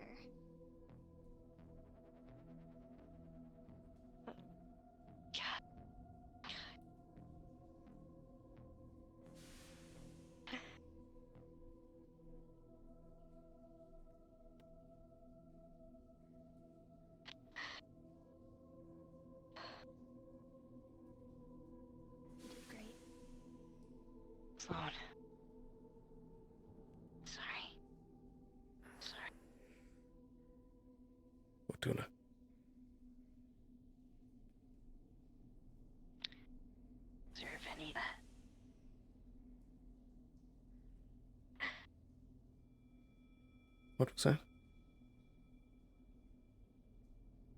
You did great. Sloan. Sorry. Sorry. Fortuna. Deserve any of that. What was that?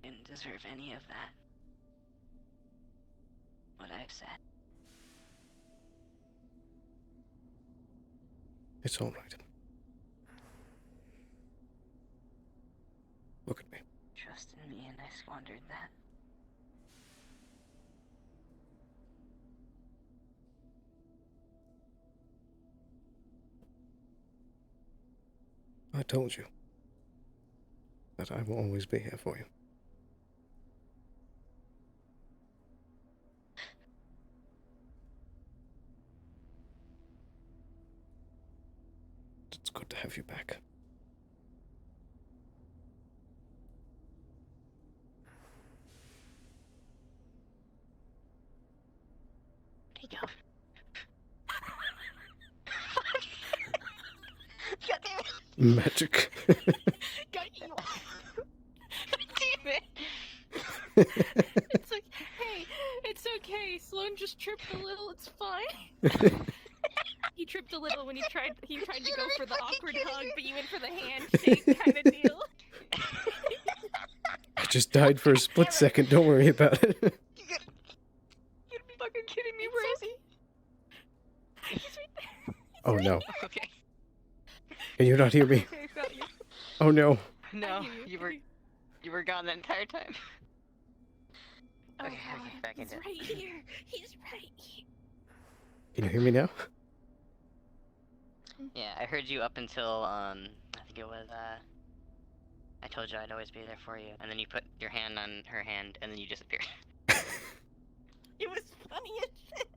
Didn't deserve any of that. What I've said. It's all right. Look at me. Trust in me and I squandered that. I told you that I will always be here for you. It's good to have you back. Magic. Got you. Damn it. It's like, hey, it's okay. Sloan just tripped a little. It's fine. He tripped a little when he tried to go for the awkward hug, but you went for the handshake kind of deal. I just died for a split second. Don't worry about it. You're fucking kidding me. Where is he? He's right there. Oh no. Okay. Can you not hear me? Okay, I got you. Oh no. No, you were gone the entire time. Oh, Okay, God. okay, back He's into it. right here. He's right here. Can you hear me now? Yeah, I heard you up until I think it was I told you I'd always be there for you, and then you put your hand on her hand, and then you disappeared. It was funny as shit.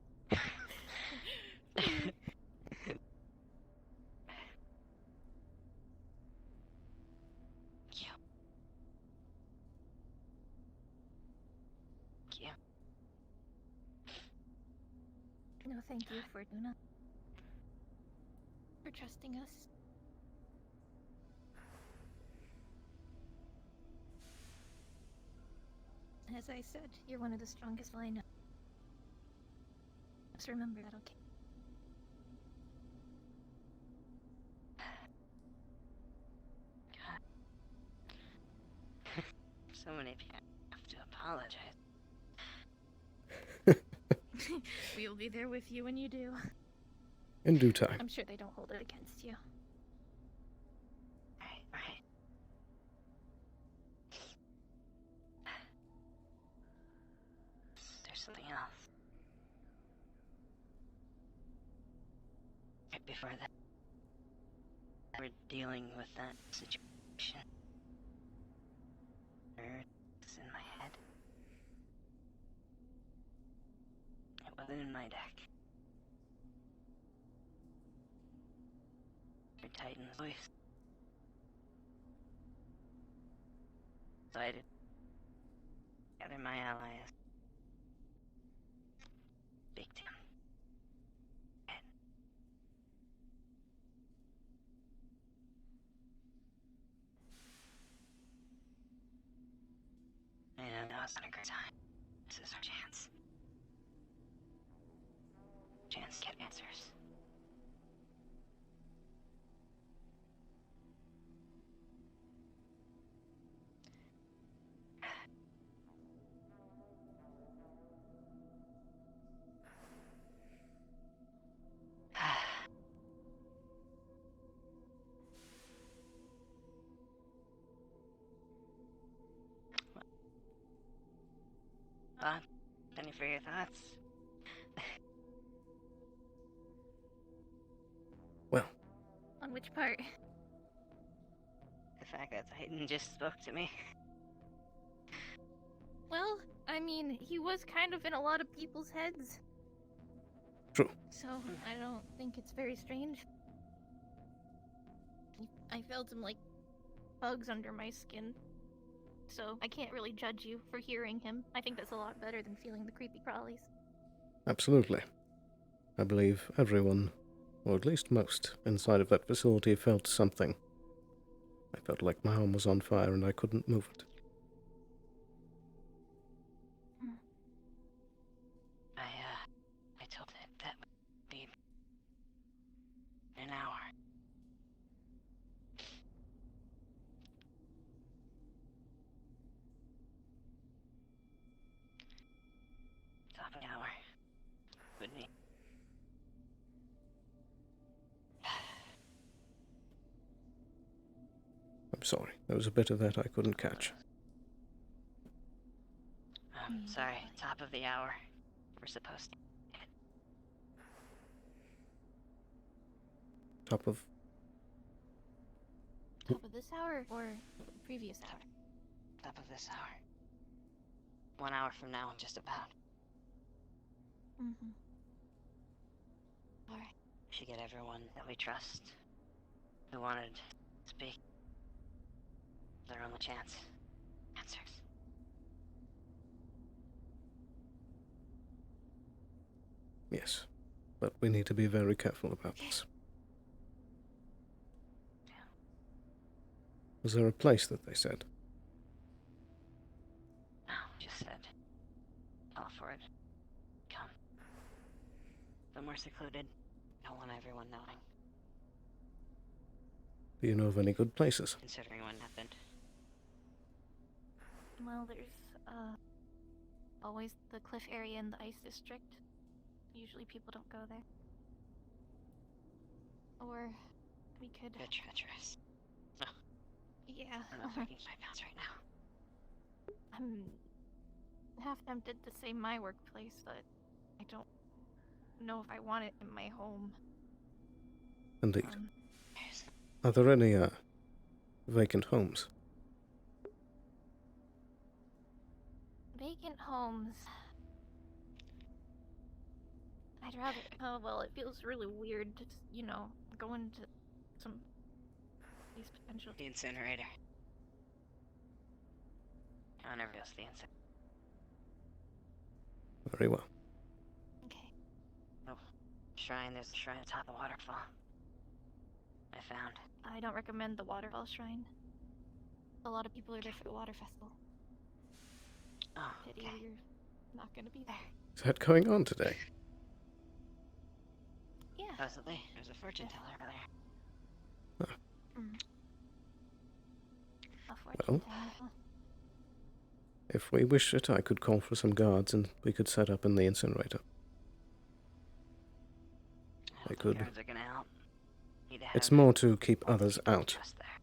No, thank you, Fortuna. For trusting us. As I said, you're one of the strongest I know. Just remember that, okay? So many people have to apologize. We'll be there with you when you do. In due time. I'm sure they don't hold it against you. Right. There's something else. Right before that, we're dealing with that situation. It's in my head. It wasn't in my deck. Your Titan's voice. Decided to gather my allies. Speak to him. I know now it's not a good time. This is our chance. Chance to get answers. Any further thoughts? Well. On which part? The fact that Titan just spoke to me. Well, I mean, he was kind of in a lot of people's heads. True. So, I don't think it's very strange. I felt him like bugs under my skin. So, I can't really judge you for hearing him. I think that's a lot better than feeling the creepy crawlies. Absolutely. I believe everyone, or at least most, inside of that facility felt something. I felt like my arm was on fire and I couldn't move it. I told it that would be an hour. Top of the hour. With me. I'm sorry. There was a bit of that I couldn't catch. Sorry, top of the hour. We're supposed to. Top of... Top of this hour or previous hour? Top of this hour. 1 hour from now, just about. Mm-hmm. Alright. We should get everyone that we trust, who wanted to speak, their only chance. Answers. Yes. But we need to be very careful about this. Was there a place that they said? No, just said. Call for it. Come. Somewhere secluded. Don't want everyone knowing. Do you know of any good places? Considering what happened. Well, there's always the cliff area in the ice district. Usually people don't go there. Or we could. Bit treacherous. No. Yeah. I'm not making 5 pounds right now. I'm half tempted to say my workplace, but I don't know if I want it in my home. Indeed. Are there any, vacant homes? Vacant homes. I'd rather. Oh well, it feels really weird to, go into some these potential. The incinerator. I'll never go to the incinerator. Very well. Okay. Oh, shrine. There's a shrine atop the waterfall. I found. I don't recommend the waterfall shrine. A lot of people are there for the water festival. Oh, Pity you're not gonna be there. Is that going on today? Yeah. Supposedly, there's a fortune teller over there. A Well, if we wish it, I could call for some guards and we could set up in the incinerator. They could. Guards are gonna help. Need to It's have more to keep others people out. just there.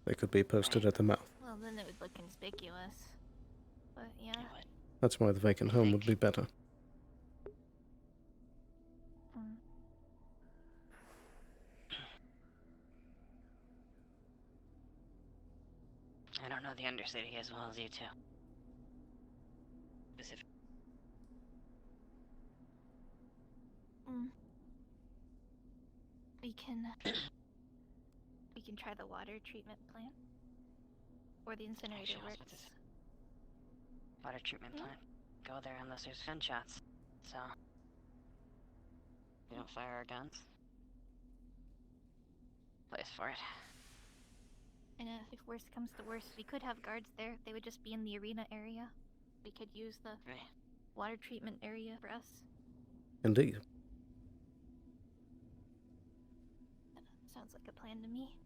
They could be posted at the mouth. Well, then it would look conspicuous. But yeah. That's why the vacant home would be better. I don't know the Undercity as well as you two. Specific. We can try the water treatment plant. Or the incinerator Actually, what's works. this? Water treatment plant. Go there unless there's gunshots. So we don't fire our guns. Place for it. And if worst comes to worst, we could have guards there. They would just be in the arena area. We could use the water treatment area for us. Indeed. Sounds like a plan to me.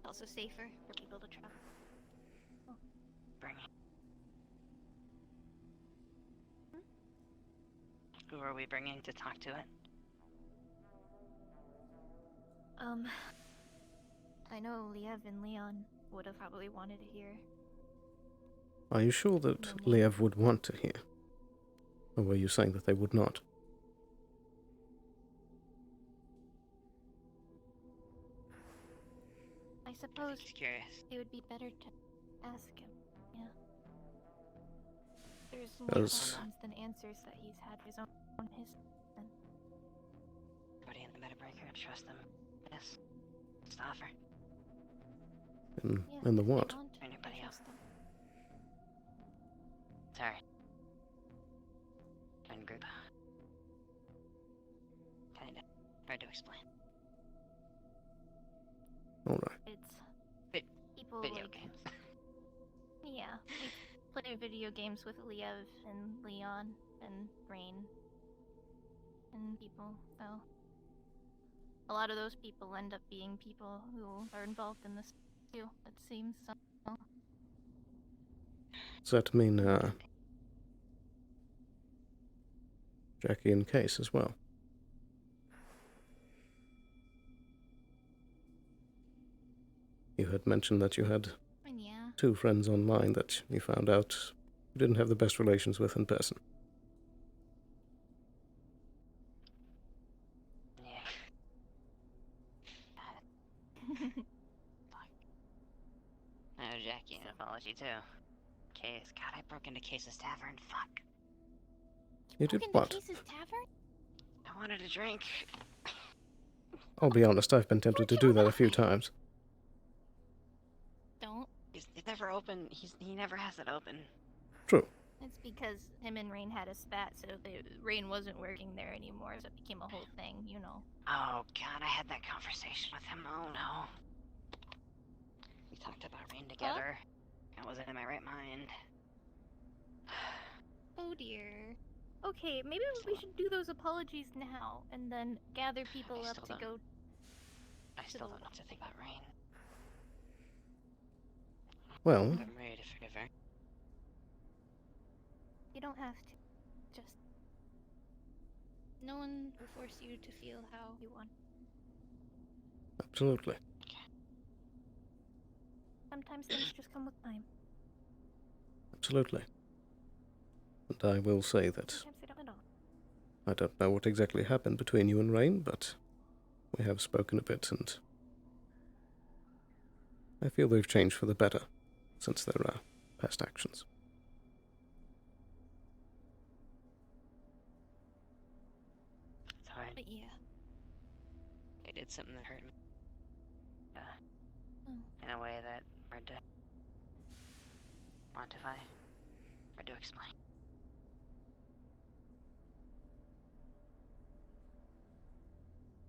Also safer for people to travel. Bring it. Who are we bringing to talk to it? I know Liev and Leon would have probably wanted to hear. Are you sure that Liev would want to hear? Or were you saying that they would not? I suppose curious. it would be better to ask him. Yeah. There's more Does- questions than answers that he's had his own history. Everybody in the Metabreaker, trust them. Yes. Just offer. In the what? Anybody else? Sorry. Friend group. Kinda. Hard to explain. Alright. It's people Video like games. Yeah, we play video games with Liev and Leon and Rain and people. So a lot of those people end up being people who are involved in this too. It seems so. Does that mean, Jackie and Case as well? You had mentioned that you had Yeah. 2 friends online that you found out you didn't have the best relations with in person. Yeah. I owe Jackie an apology too. Case. God, I broke into Case's Tavern. Fuck. You did what? Case's Tavern? I wanted a drink. I'll be honest, I've been tempted to do that a few times. Don't. It's never open. He never has it open. True. It's because him and Rain had a spat, so Rain wasn't working there anymore, so it became a whole thing, you know. Oh God, I had that conversation with him. Oh no. together. I wasn't in my right mind. Oh dear. Okay, maybe we should do those apologies now, and then gather people up to go. I still don't know what to think about Rain. Well, I'm ready to forgive her. You don't have to. Just. No one will force you to feel how you want. absolutely. Sometimes things just come with time. Absolutely. And I will say that Sometimes they don't at all. I don't know what exactly happened between you and Rain, but we have spoken a bit, and I feel they've changed for the better since their past actions. It's hard. But yeah. They did something that hurt me. Oh. In a way that hard to quantify, hard to explain.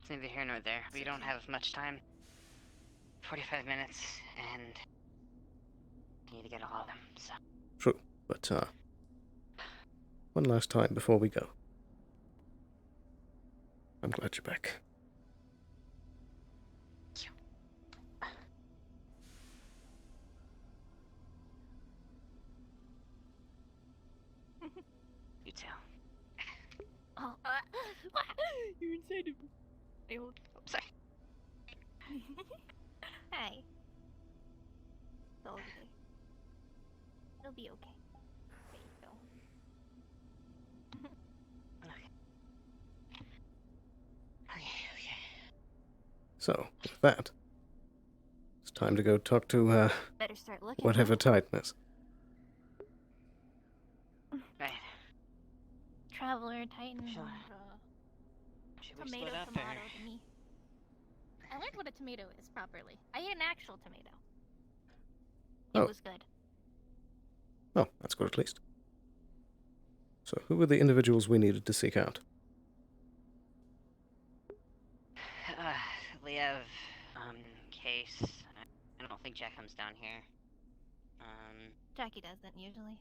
It's neither here nor there. We don't have much time. 45 minutes, and I need to get all of them, so. True, but one last time before we go. I'm glad you're back. You too. Oh. You're inside of me. I hope. Sorry. Hi. It's all okay. It'll be okay. There you go. Okay. So, with that, it's time to go talk to, Better start looking. whatever tightness. Right. Traveler, Titan, Sure. Should we split up tomato to me. I learned what a tomato is properly. I ate an actual tomato. It Oh. was good. Oh, that's good at least. So, who were the individuals we needed to seek out? We have, Case. I don't think Jack comes down here. Jackie doesn't usually.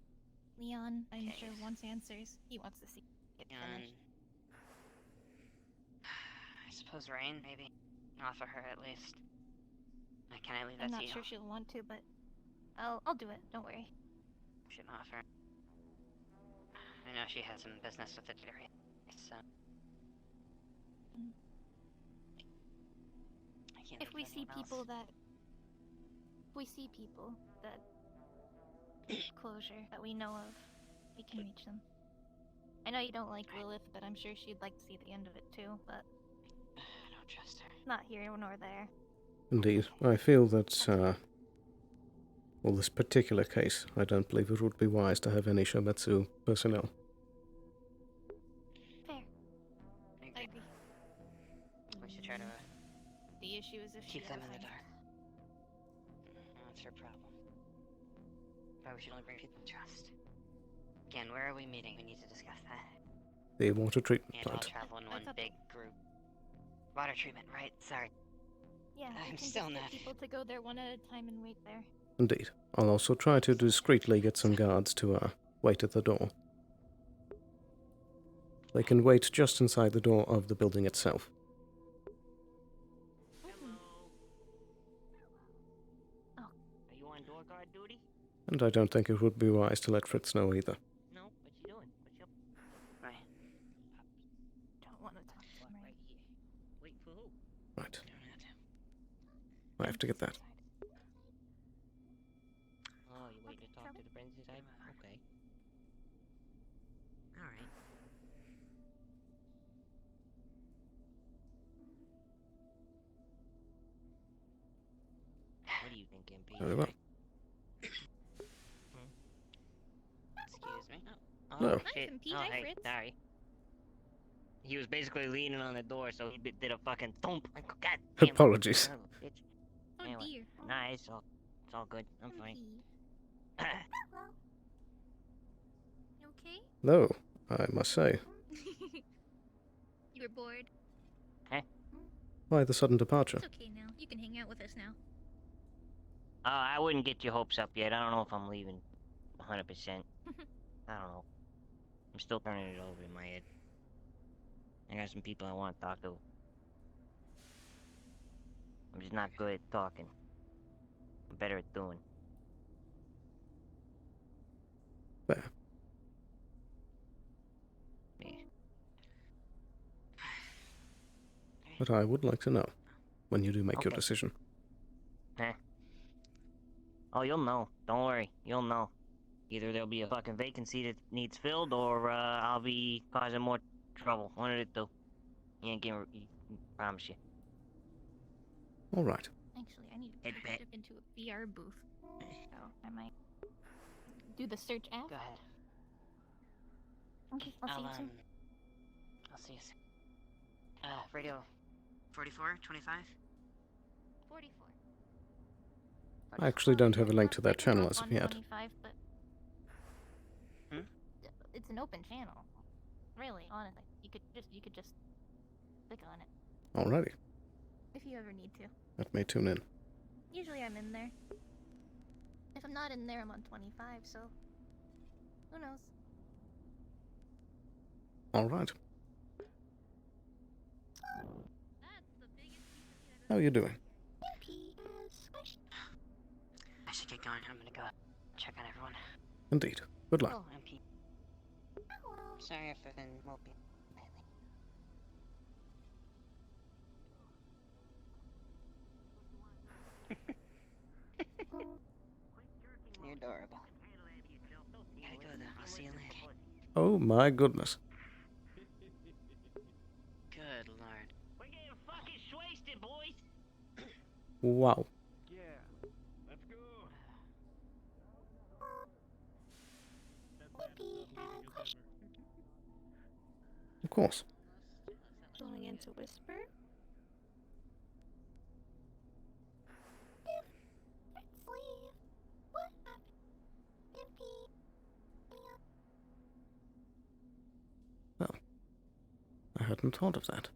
Leon, I'm Okay. sure, wants answers. He wants to see it finished. I suppose Rain, maybe. Offer her at least. Can I leave that I'm to not you? sure she'll want to, but I'll do it. Don't worry. Should offer. I know she has some business with the jury, so. I can't If leave we it to see anyone else. people that closure that we know of, we can reach them. I know you don't like Lilith, but I'm sure she'd like to see the end of it too, but I don't trust her. not here nor there. Indeed, I feel that, well, this particular case, I don't believe it would be wise to have any Shometsu personnel. Fair. I agree. We should try to The issue is if keep she them ever in the finds dark. That's her problem. Probably should only bring people we trust. Again, where are we meeting? We need to discuss that. The water treatment And I'll plant. travel in one big group. Water treatment, right? Sorry. Yeah, we I'm can still just get not. people to go there one at a time and wait there. Indeed. I'll also try to discreetly get some guards to, wait at the door. They can wait just inside the door of the building itself. Are you on door guard duty? And I don't think it would be wise to let Fritz know either. No? What you doing? What's your... Right. Don't want to talk to him right here. Wait for who? Right. I have to get that. Oh, you waiting to talk to the friends inside? Okay. Alright. What do you think, MP? Very well. Excuse me. Oh, No. shit. MP. Oh, Hi, hey, Fritz. sorry. He was basically leaning on the door, so he did a fucking thump. Like, God damn it, Apologies. son of a bitch. Oh Anyway, dear. nah, it's all good. I'm fine. You okay? No, I must say. You were bored? Why the sudden departure? It's okay now. You can hang out with us now. I wouldn't get your hopes up yet. I don't know if I'm leaving 100%. I don't know. I'm still turning it over in my head. I got some people I want to talk to. I'm just not good at talking. I'm better at doing. Fair. Yeah. But I would like to know when you do make your Okay. decision. Oh, you'll know. Don't worry. You'll know. Either there'll be a fucking vacancy that needs filled, or I'll be causing more trouble. One of the two. You ain't getting... promise you. All right. Actually, I need to Head pet. step into a VR booth. So I might do the search app. Go ahead. Okay, I'll see you soon. I'll see you soon. Radio 44, 25? 44. I actually don't have a link to that channel as of yet. 25, but it's an open channel. Really, honestly, you could just click on it Alrighty. if you ever need to. Let me tune in. Usually I'm in there. If I'm not in there, I'm on 25. So who knows? Alright. How are you doing? I should get going. I'm gonna go check on everyone. Indeed. Good luck. Oh, MP. Sorry if I've been moping lately. You're adorable. Gotta go though. I'll see you later. Oh my goodness. Good lord. We're getting fucking wasted, boys. Wow. Yeah, let's go. Of course. Going into whisper. Well, I hadn't thought of that.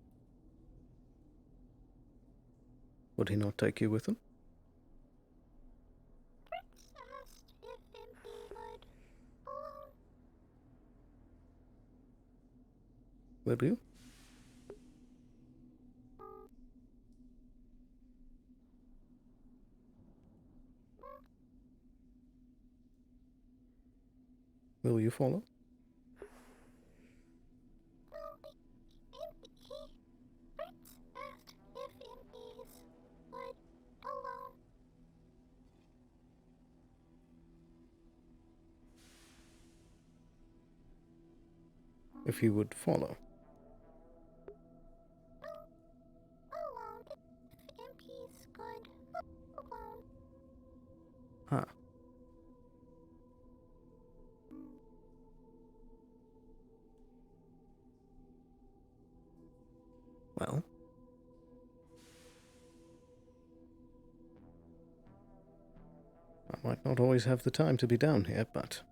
Would he not take you with him? Will you? Will you follow? If you would follow. Huh. Well. I might not always have the time to be down here, but...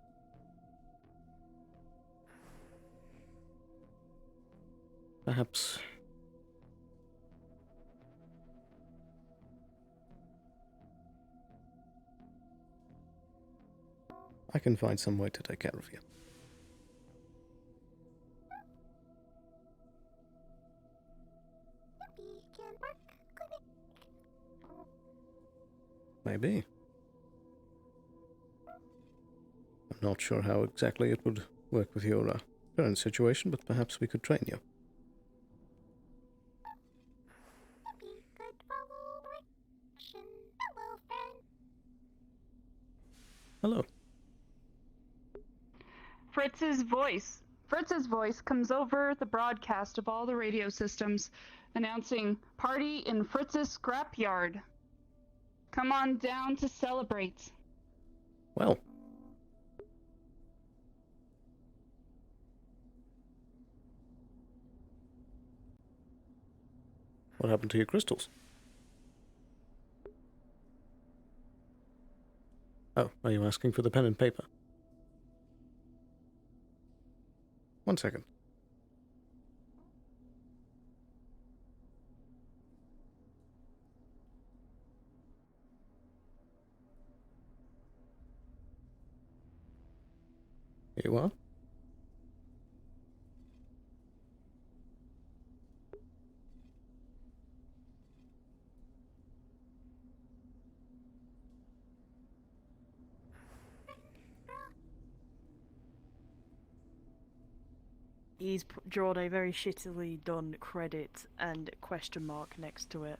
perhaps... I can find some way to take care of you. Maybe. I'm not sure how exactly it would work with your current situation, but perhaps we could train you. Hello. Fritz's voice comes over the broadcast of all the radio systems, announcing party in Fritz's scrapyard. Come on down to celebrate. Well. What happened to your crystals? Oh, are you asking for the pen and paper? One second. Here you are. He's drawn a very shittily done credit and question mark next to it.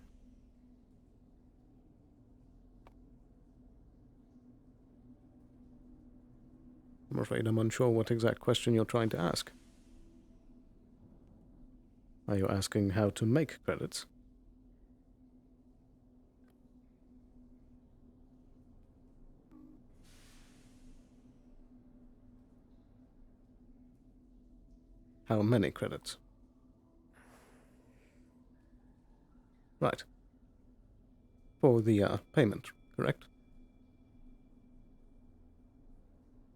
I'm afraid I'm unsure what exact question you're trying to ask. Are you asking how to make credits? How many credits? Right. For the payment, correct?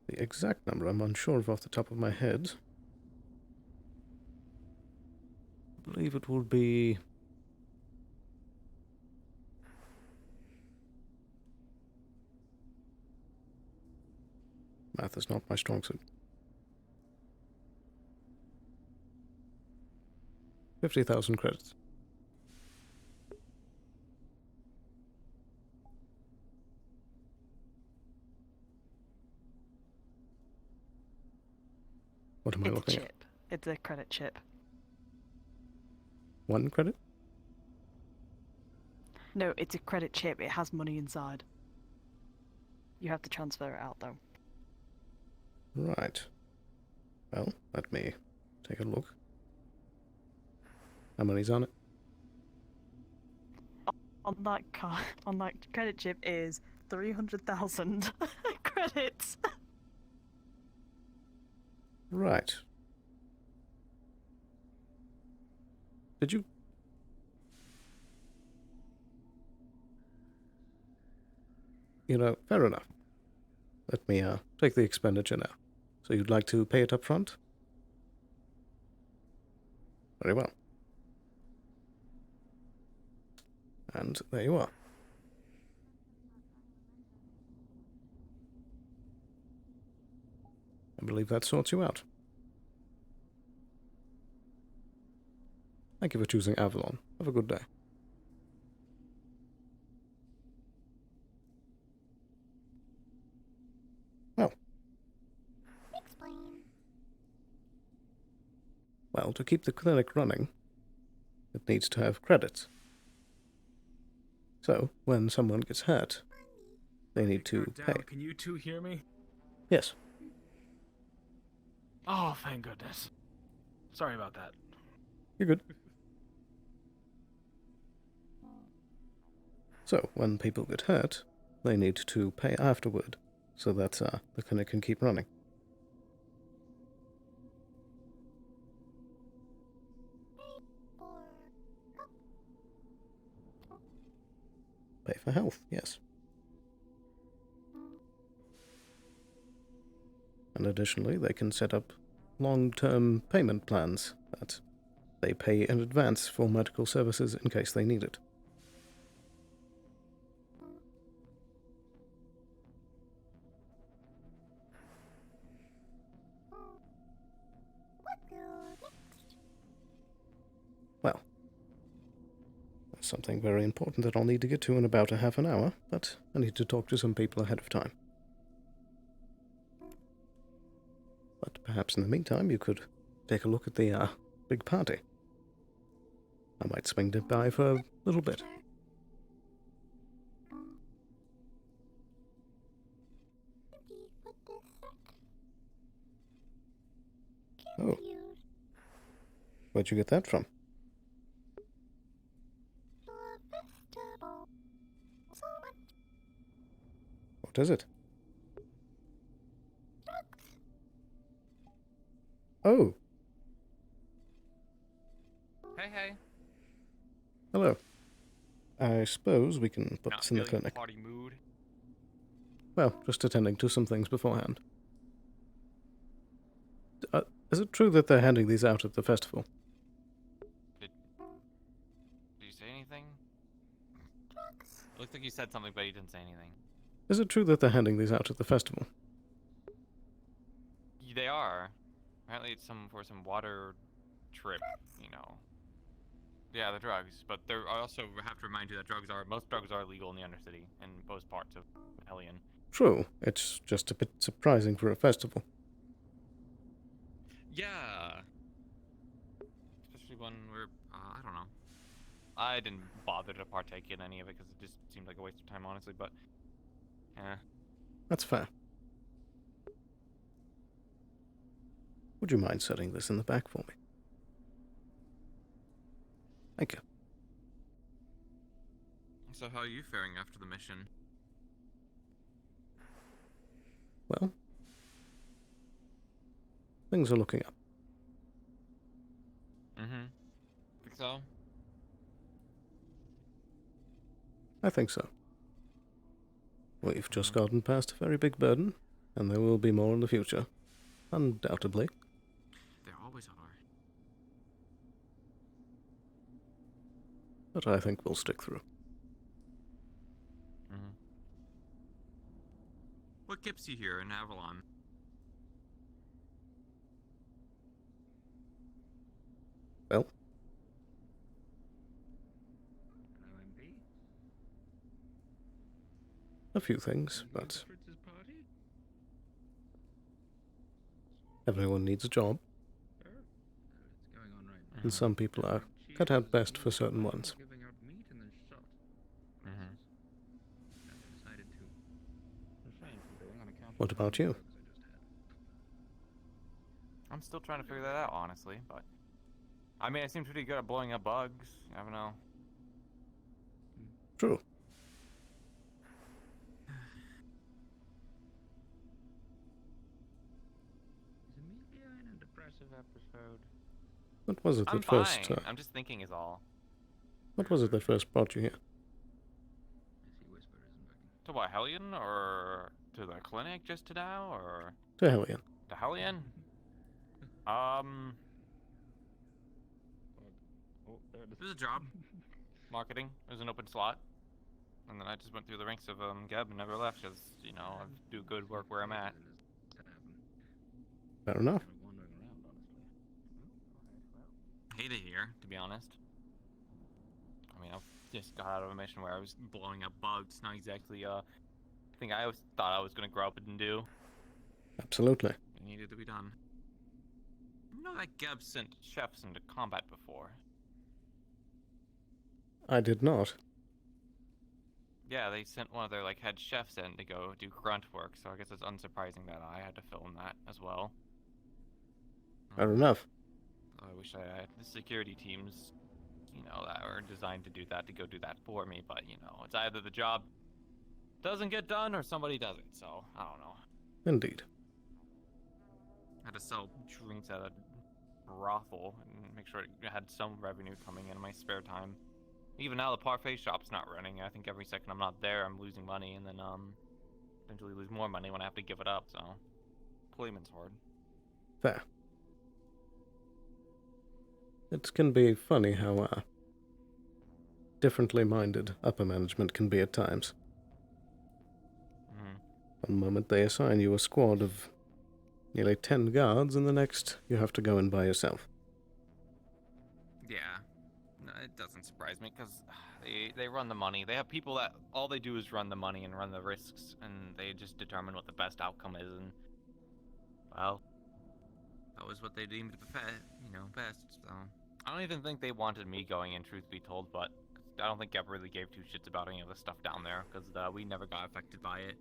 The exact number I'm unsure of off the top of my head. I believe it would be... Math is not my strong suit. 50,000 credits. What am I It's a looking at? chip. It's a credit chip. 1 credit? No, it's a credit chip. It has money inside. You have to transfer it out, though. Right. Well, let me take a look. How many's on it? On that credit chip is 300,000 credits. Right. Did you... You know, fair enough. Let me take the expenditure now. So you'd like to pay it up front? Very well. And there you are. I believe that sorts you out. Thank you for choosing Avalon. Have a good day. Well. Explain. Well, to keep the clinic running, it needs to have credits. So, when someone gets hurt, they need to pay. Can you two hear me? Yes. Oh, thank goodness. Sorry about that. You're good. So, when people get hurt, they need to pay afterward, so that the clinic can keep running. Pay for health, yes. And additionally, they can set up long-term payment plans that they pay in advance for medical services in case they need it. Well, that's something very important that I'll need to get to in about a half an hour, but I need to talk to some people ahead of time. But perhaps in the meantime, you could take a look at the big party. I might swing by for a little bit. Oh. Where'd you get that from? What is it? Oh. Hey. Hello. I suppose we can put Not this in the feeling clinic. party mood. Well, just attending to some things beforehand. Is it true that they're handing these out at the festival? Did you say anything? It looked like you said something, but you didn't say anything. Is it true that they're handing these out at the festival? They are. Apparently it's for some water trip, you know. Yeah, the drugs. But I also have to remind you that most drugs are legal in the Undercity and most parts of Hellion. True. It's just a bit surprising for a festival. Yeah. Especially when we're, I don't know. I didn't bother to partake in any of it because it just seemed like a waste of time, honestly, but, yeah. That's fair. Would you mind setting this in the back for me? Thank you. So how are you faring after the mission? Well, things are looking up. Mm-hmm. Think so? I think so. We've just gotten past a very big burden, and there will be more in the future. Undoubtedly. There always are. But I think we'll stick through. Mm-hmm. What keeps you here in Avalon? Well, a few things, but everyone needs a job. And some people are cut out best for certain ones. What about you? I'm still trying to figure that out, honestly, but... I mean, I seem pretty good at blowing up bugs. You never know. True. What was it that first... I'm just thinking is all. What was it that first brought you here? To what, Hellion? Or to the clinic just to now? Or... To Hellion. To Hellion? There's a job. Marketing. There's an open slot. And then I just went through the ranks of Geb and never left because, you know, I do good work where I'm at. Fair enough. Hate it here, to be honest. I mean, I've just got out of a mission where I was blowing up bugs. Not exactly thing I thought I was going to grow up and do. Absolutely. It needed to be done. You know that Geb sent chefs into combat before? I did not. Yeah, they sent one of their head chefs in to go do grunt work, so I guess it's unsurprising that I had to film that as well. Fair enough. I wish I had the security teams, you know, that were designed to do that to go do that for me, but, you know, it's either the job doesn't get done or somebody does it, so I don't know. Indeed. I had to sell drinks at a brothel and make sure it had some revenue coming in my spare time. Even now, the parfait shop's not running. I think every second I'm not there, I'm losing money, and then eventually lose more money when I have to give it up. So, employment's hard. Fair. It can be funny how differently minded upper management can be at times. One moment they assign you a squad of nearly 10 guards, and the next you have to go in by yourself. Yeah. No, it doesn't surprise me, because they run the money. They have people that all they do is run the money and run the risks, and they just determine what the best outcome is, and, well, that was what they deemed best, so... I don't even think they wanted me going in, truth be told, but I don't think Geb really gave two shits about any of the stuff down there, because we never got affected by it,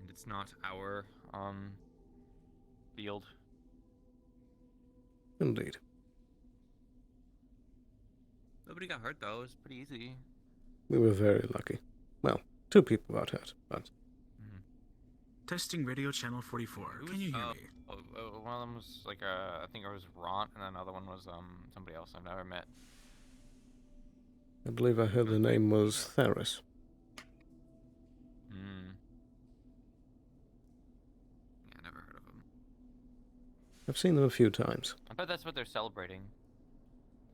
and it's not our, field. Indeed. Nobody got hurt, though. It was pretty easy. We were very lucky. Well, 2 people got hurt, but... Testing radio channel 44. Can you hear me? One of them was, I think it was Ront, and another one was, somebody else I've never met. I believe I heard the name was Theris. Yeah, never heard of them. I've seen them a few times. I bet that's what they're celebrating.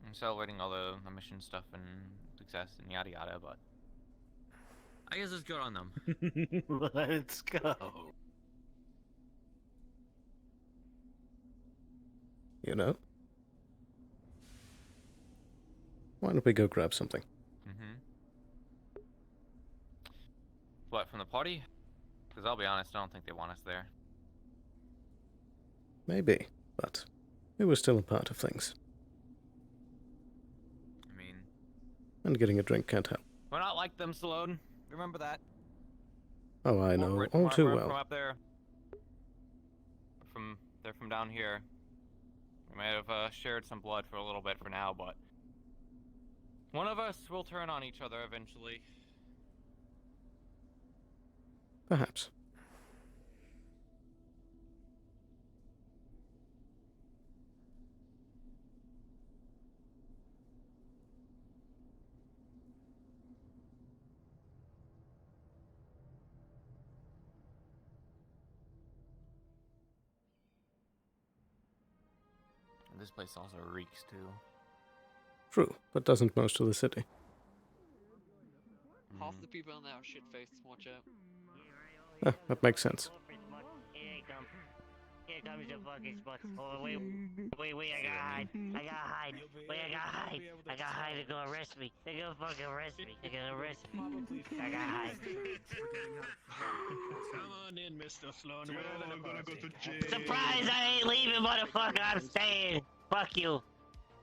I'm celebrating all the mission stuff and success and yada yada, but... I guess it's good on them. Let's go. you know? Why don't we go grab something? Mm-hmm. What, from the party? Because I'll be honest, I don't think they want us there. Maybe, but it was still a part of things. I mean... And getting a drink can't help. We're not like them, Sloan. Remember that. Oh, I know, all too From well. up there. They're from down here. We might have shared some blood for a little bit for now, but... one of us will turn on each other eventually. Perhaps. And this place also reeks too. True, but doesn't most of the city. Half the people in there are shit-faced. Watch out. That makes sense. Here comes the fucking spot. Oh, wait, I gotta hide. I gotta hide. I gotta hide to go arrest me. They're gonna fucking arrest me. They're gonna arrest me. I gotta hide. Come on in, Mr. Sloan. We're all gonna go to jail. Surprise, I ain't leaving, motherfucker. I'm staying. Fuck you.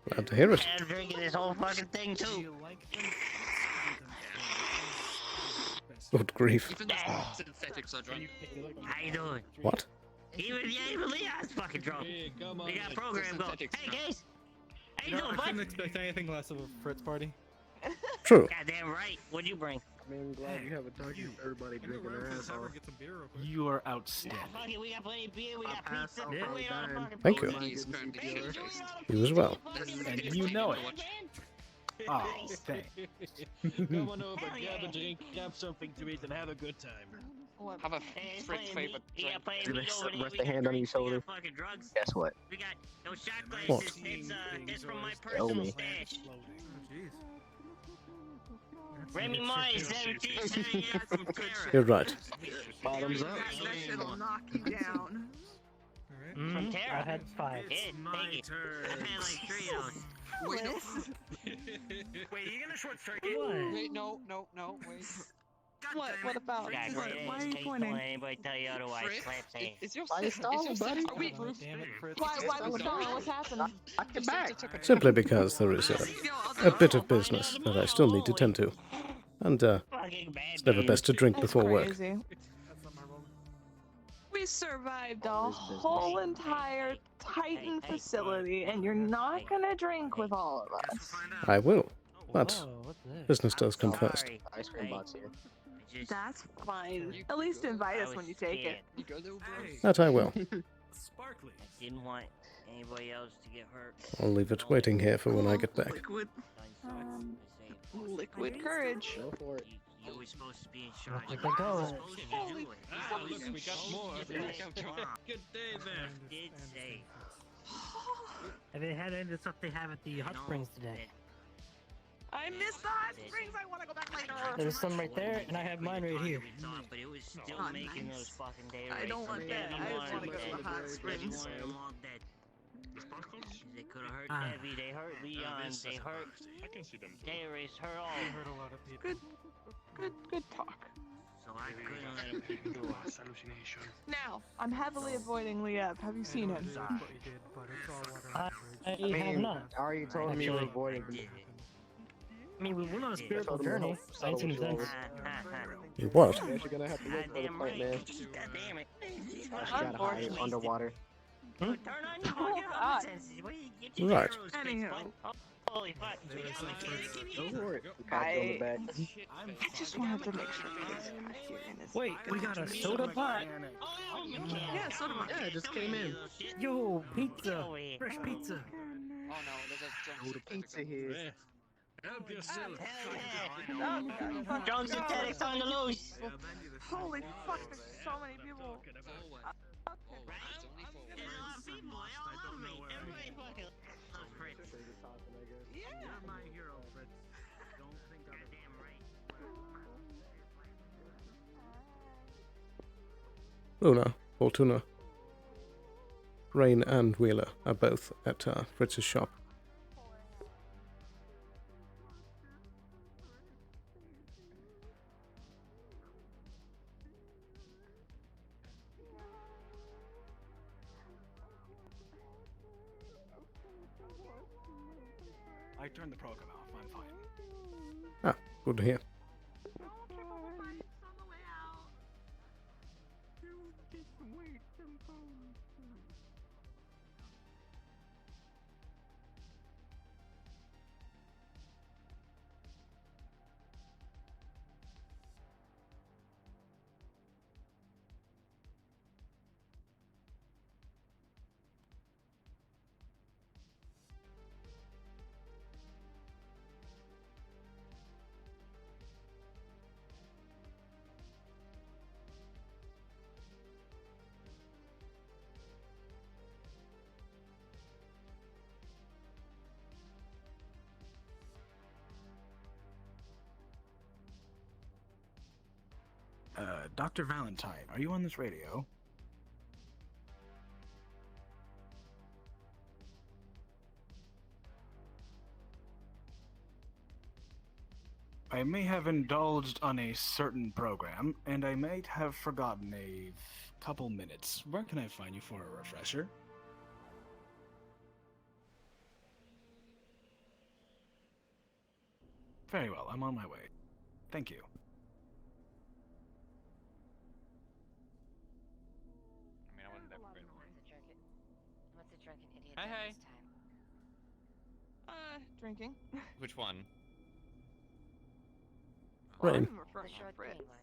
Glad to hear it. I'm drinking this whole fucking thing, too. Good grief. Even the synthetics are drunk. How you doing? What? Even Leon's fucking drunk. Hey, come on We got in. program going. Hey, guys. How you doing, I couldn't bud? expect anything less of a Fritz party. True. Goddamn right. What'd you bring? Man, I'm glad you have a target. Everybody drinking their ass off. You are outstanding. Fuck it, we got plenty of beer, we got pizza. Yeah. We ain't on the fucking Thank you. He's currently shit-faced. You as well. And you know it. Oh, thanks. Come on over, grab a drink, grab something to eat, and have a good time. Have a Fritz favorite drink. Rest the hand on your shoulder. Fucking drugs. Guess what? We got those shot What? glasses. It's from my They owe personal me. stash. Remy Martin, 17 from Terra. You're right. Bottoms up. That shit'll knock you down. From Terra. I had 5. Yeah, take it. I've had like 3 of those. Wait, no. Wait, are you gonna short circuit? Wait, no, wait. What about? God, Why are you don't pointing? let anybody tell you otherwise. Fritz, Slap saying. is your Why you stalling, buddy? Are we? Damn it, Fritz. Why we stalling? What's happening? Knock it back. Simply because there is a bit of business that I still need to tend to. And, Fucking bad it's never man. best to drink That's before work. crazy. We survived a whole entire Titan facility, and you're not gonna drink with all of us. I will. But Whoa, what's this? business does come first. Sorry. Ice cream box here. That's fine. At least invite us when you take it. You go, little bro. That I will. Sparkly. I didn't want anybody else to get hurt. I'll leave it waiting here for when I get back. Liquid courage. Go for it. You were supposed to be in charge. Look at go. Supposed to do it. Ah, look, we got more. Good day, man. Did say. Have they had any of the stuff they have at the hot springs today? I missed the hot springs. I want to go back later. There's some right there, and I have mine right here. But it was still Oh, making nice. those fucking day I rates. don't want that. I just want to go to the hot springs. They could have hurt Ah. Debbie, they hurt Leon, they hurt I can see them. Darius, hurt all. I heard a lot of people. Good talk. So I couldn't let him keep doing it. Hallucination. Now, I'm heavily avoiding Liev. Have you seen him? Exactly what you did, but it's all water I under the bridge. have not. Already told me you were Actually. avoiding. I mean, we went on a spiritual journey. I ain't seen him since. You what? Guess you're gonna have to look for the Goddamn plant, man. right. God damn it. You gotta hide underwater. Turn on your fucking God. senses. Get your Right. arrows fixed, Anyhow. bud. Holy fuck. Go for it. Pat you on the back. I just wanted to make sure you guys got here in this. Wait, we got a soda pot. Yeah, soda pot. Yeah, it just came in. Yo, pizza. Fresh pizza. Oh no, there's a Go to pizza here. Help yourself. Drunk synthetics on the loose. Holy fuck, there's so many people. Luna, Fortuna. Rain and Wheeler are both at Fritz's shop. I turned the program off. I'm fine. Ah, good to hear. Dr. Valentine, are you on this radio? I may have indulged on a certain program, and I might have forgotten a couple minutes. Where can I find you for a refresher? Very well, I'm on my way. Thank you. I mean, I wasn't that good. What's a drunken idiot Hey, done hey. this time? Drinking. Which one? Rain. The short green one.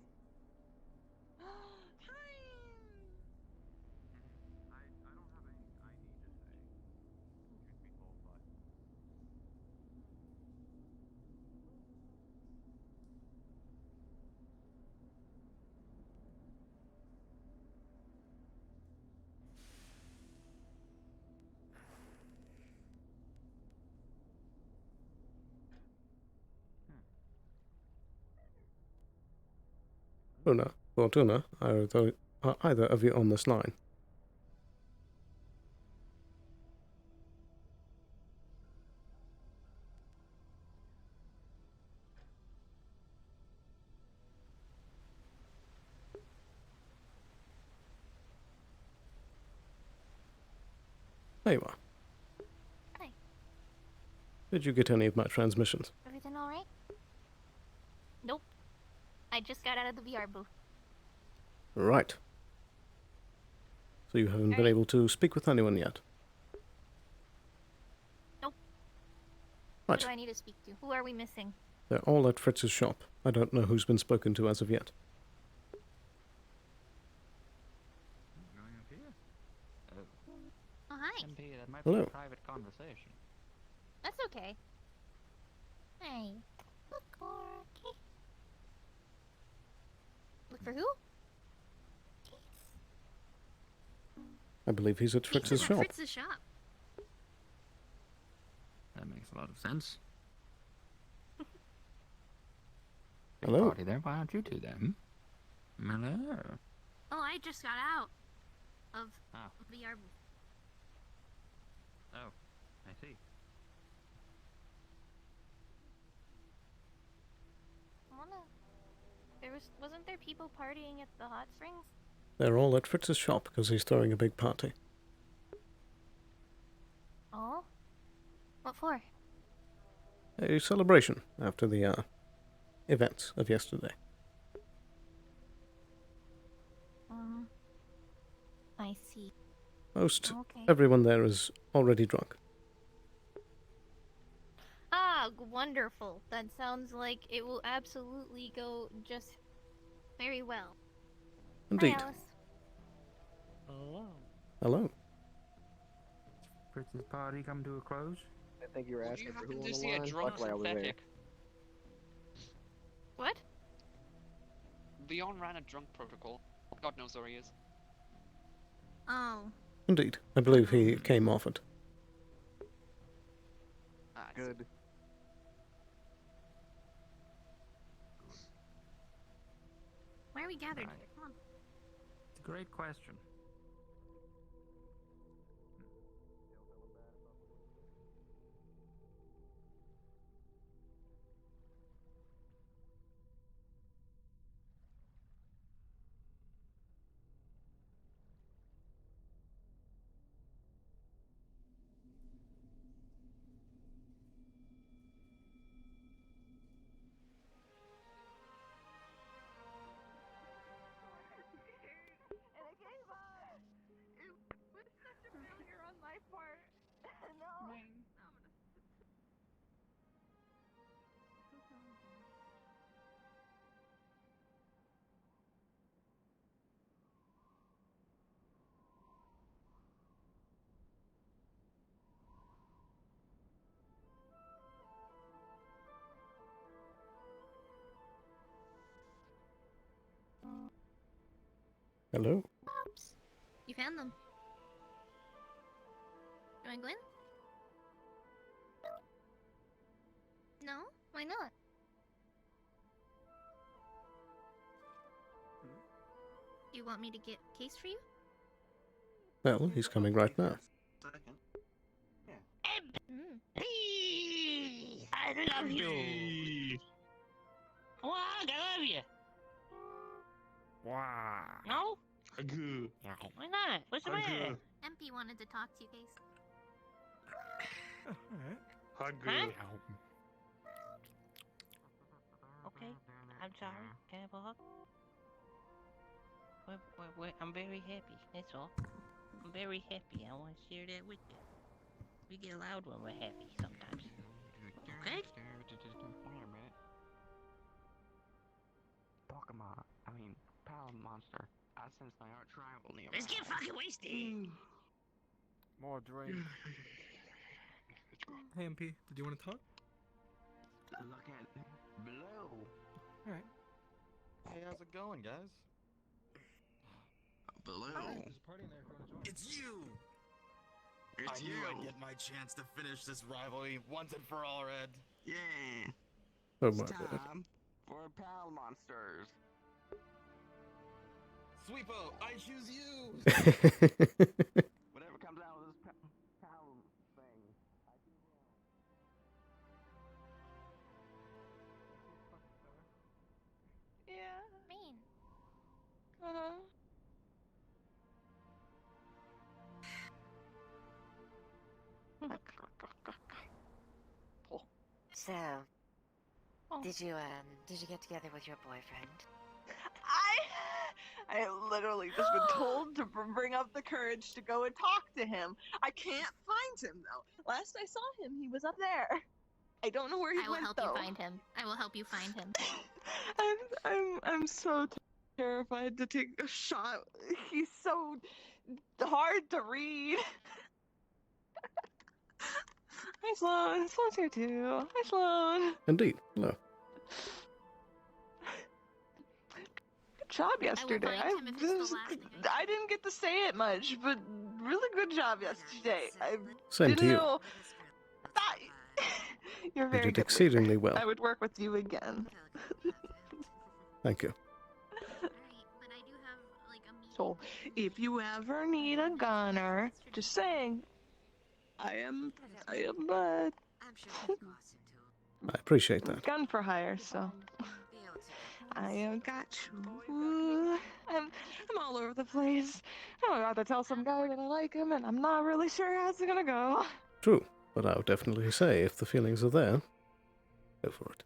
Fortuna, are either of you on this line? There you are. Hi. Did you get any of my transmissions? Everything alright? Nope. I just got out of the VR booth. Right. So you haven't been able to speak with anyone yet? Nope. Right. Who do I need to speak to? Who are we missing? They're all at Fritz's shop. I don't know who's been spoken to as of yet. Going up here? Oh, hi. MP, that might Hello. be a private conversation. That's okay. Hey. Look for... Look for who? I believe he's at Fritz's shop. Fritz's shop. That makes a lot of sense. Big Hello. Party there. Why aren't you two there? Hello. Oh, I just got out of Ah. VR booth. Oh, I see. Wasn't there people partying at the hot springs? They're all at Fritz's shop because he's throwing a big party. Oh? What for? A celebration after the events of yesterday. I see. Most Okay. everyone there is already drunk. Ah, wonderful. That sounds like it will absolutely go just very well. Indeed. Hi, Alice. Hello. Hello. Fritz's party come to a close? I think you were Do asking you for happen who on to the see a line. drunk Luckily, I was there. synthetic? What? Leon ran a drunk protocol. God knows where he is. Oh. Indeed. I believe he came off it. Good. Why are we gathered Right. here? Come on. It's a great question. Hello. Oops. You found them. Do I go in? No? Why not? Do you want me to get case for you? Well, he's coming right now. I love you. Wow, I love you. Wow. No? Huggy. Why not? What's the matter? MP wanted to talk to you, Case. Huh? Okay, I'm sorry. Can I have a hug? I'm very happy, that's all. I'm very happy. I want to share that with you. We get loud when we're happy sometimes. Okay? Pokemon. I mean, Pal Monster. I sense my arch rival nearby. Let's get fucking wasted! More drink. Hey, MP, did you want to talk? Look at Blue. Alright. Hey, how's it going, guys? Blue. There's a party in there if you want to join. It's you! I knew I'd get my chance to finish this rivalry once and for all, Red. Yeah. Oh my It's god. time for Pal Monsters. Sweepo, I choose you! Whatever comes out of this Pal thing. Yeah. Mean. Uh-huh. So, Oh. did you get together with your boyfriend? I literally just been told to bring up the courage to go and talk to him. I can't find him though. Last I saw him, he was up there. I don't know where he I will went help though. you find him. I will help you find him. I'm so terrified to take a shot. He's so hard to read. Hi Sloan. Sloan's here too. Hi Sloan. Indeed. Hello. Good job yesterday. I didn't get to say it much, but really good job yesterday. I Same to didn't you. know. You're You very did good. exceedingly well. I would work with you again. Thank you. So, if you ever need a gunner, just saying, I am I appreciate that. gun for hire, so I got you. I'm all over the place. I'm about to tell some guy that I like him, and I'm not really sure how it's gonna go. True, but I would definitely say if the feelings are there, go for it.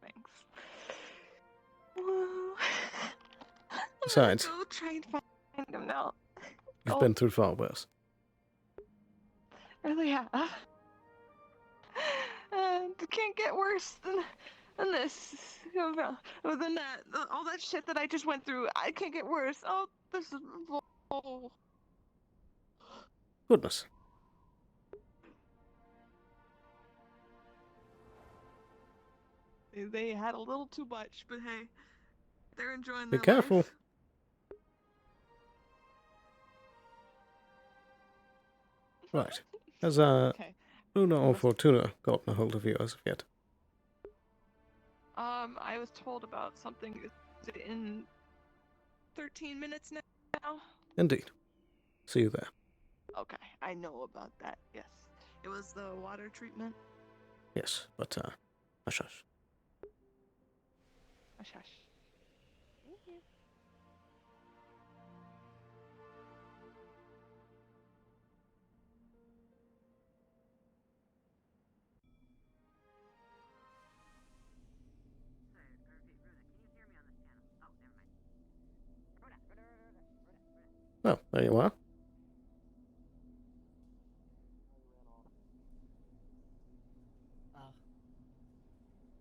Thanks. Woo. Besides, Go try and find him now. you've been through far worse. Really have. It can't get worse than this. Than that. All that shit that I just went through. I can't get worse. Oh, this is. Oh. Goodness. They had a little too much, but hey, they're enjoying Be their careful. life. Right. Has Okay. Luna or Fortuna gotten a hold of you as of yet? I was told about something in 13 minutes now. Indeed. See you there. Okay, I know about that. Yes, it was the water treatment. Yes, but hush hush. Hush, hush. Thank you. Oh, there you are.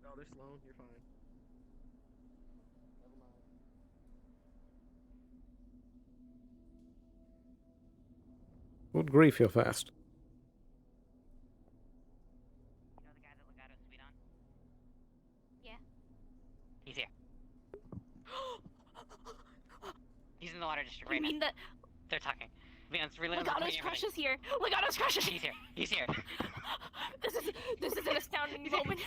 No, they're Sloan. You're fine. Never mind. Good grief, you're fast. Yeah. He's here. the water district I right mean now. that. They're talking. Leon's relaying Legato's crush is here. Legato's crush is He's here. He's here. This is an astounding moment.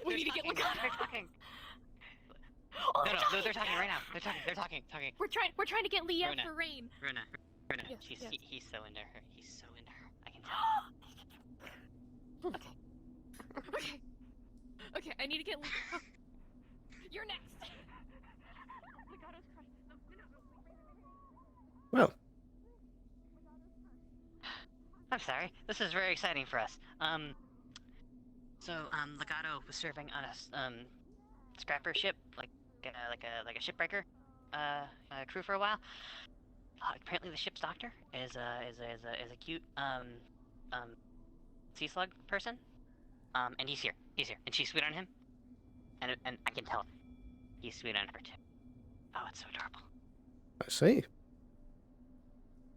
We need to get Legato. They're talking. Oh, No, they're talking right now. They're talking. We're trying to get Lee out Runa. for Rain. Runa. Yes, He's so into her. He's so into her. I can tell. Okay. Okay, I need to get Lee. Oh. You're next. Legato's crush. Well. I'm sorry. This is very exciting for us. Legato was serving on a scrapper ship, like a shipbreaker, crew for a while. Apparently, the ship's doctor is a cute sea slug person. And he's here, and she's sweet on him, and I can tell he's sweet on her too. Oh, it's so adorable. I see.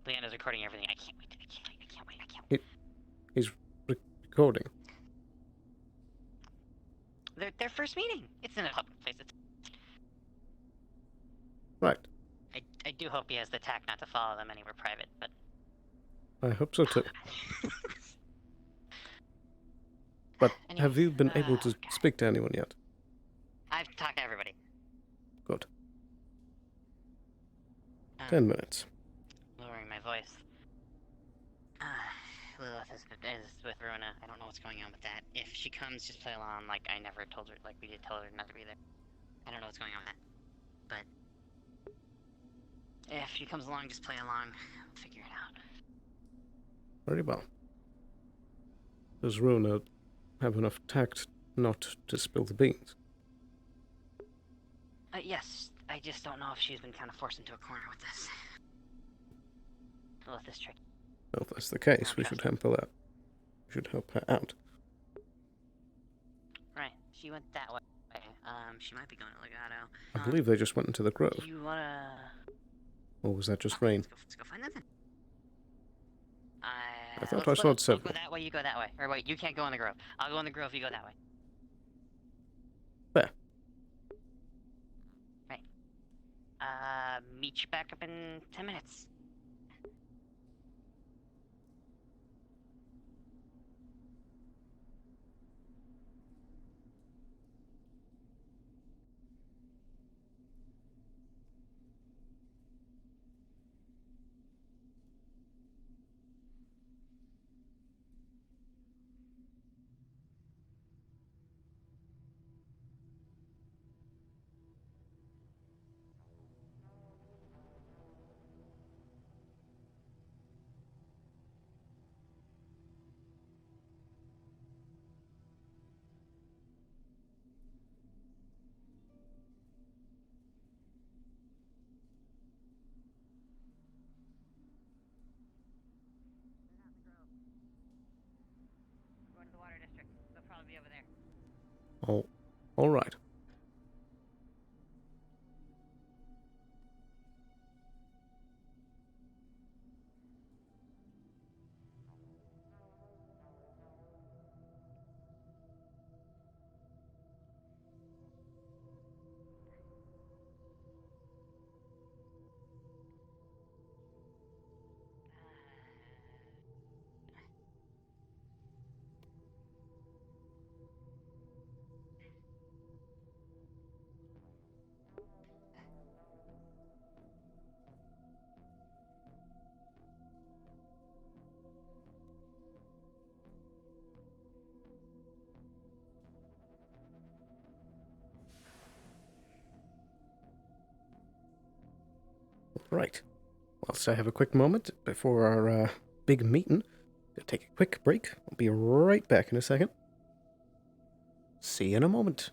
Leanna's recording everything. I can't wait. He's recording. Their first meeting. It's in a public place. Right. I do hope he has the tact not to follow them anywhere private, but I hope so too. But have you been able to speak to anyone yet? I've talked to everybody. Good. 10 minutes. Lowering my voice. Lilith is with Runa. I don't know what's going on with that. If she comes, just play along like I never told her, like we did tell her not to be there. I don't know what's going on with that. But if she comes along, just play along. We'll figure it out. Very well. Does Runa have enough tact not to spill the beans? Yes. I just don't know if she's been kind of forced into a corner with this. Lilith is tricky. Well, if that's the case, we should help her out. We should help her out. Right. She went that way. She might be going to Legato. I believe they just went into the grove. Do you wanna... Or was that just rain? Let's go find them then. I thought I saw it I'll several. go that way, you go that way. Or wait, you can't go in the grove. I'll go in the grove, you go that way. Fair. Right. Meet you back up in 10 minutes. Going to the water district. They'll probably be over there. Oh, all right. Right. Whilst I have a quick moment before our big meeting, gonna take a quick break. I'll be right back in a second. See you in a moment.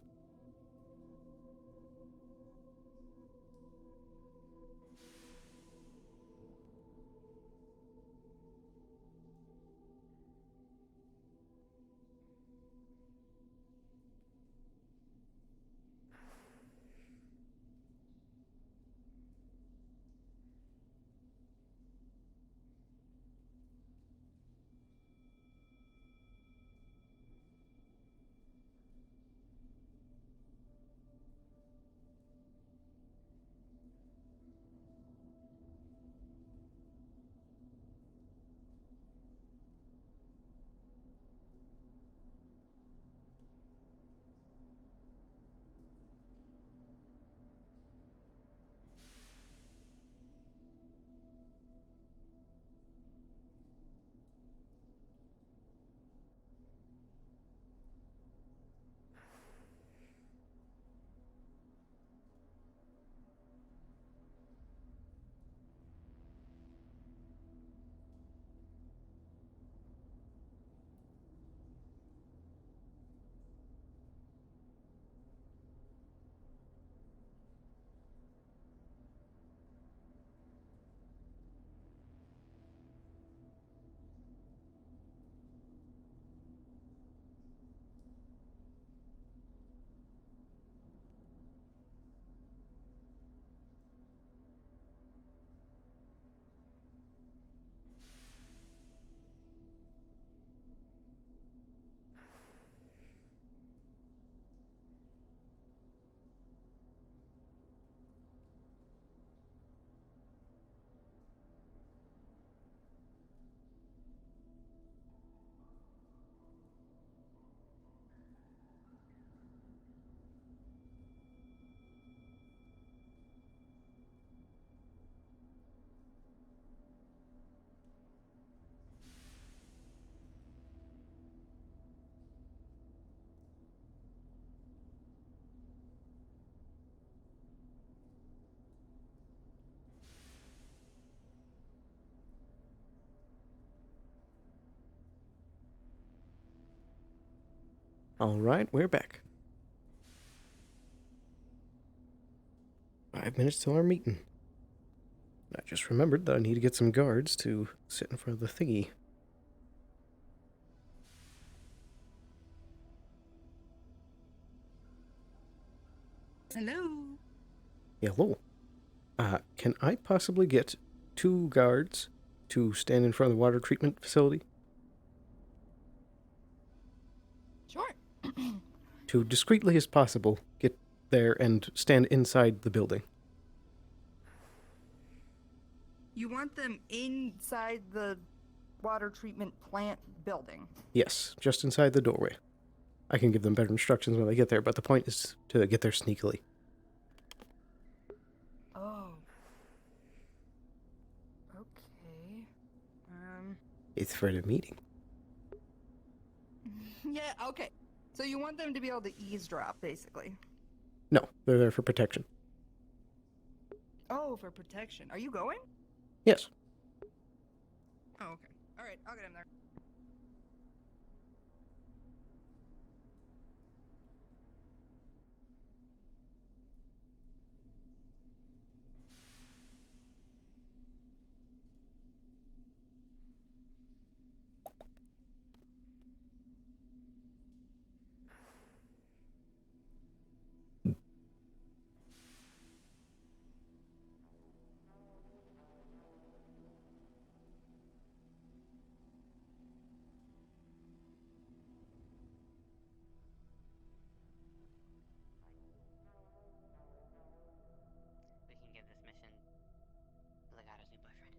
Alright, we're back. 5 minutes till our meeting. I just remembered that I need to get some guards to sit in front of the thingy. Hello. Hello. Can I possibly get 2 guards to stand in front of the water treatment facility? Sure. To discreetly as possible get there and stand inside the building. You want them inside the water treatment plant building? Yes, just inside the doorway. I can give them better instructions when they get there, but the point is to get there sneakily. Oh. Okay. It's for the meeting. Yeah, okay. So you want them to be able to eavesdrop, basically. No, they're there for protection. Oh, for protection. Are you going? Yes. Oh, okay. Alright, I'll get him there. We can give this mission to Legato's new boyfriend.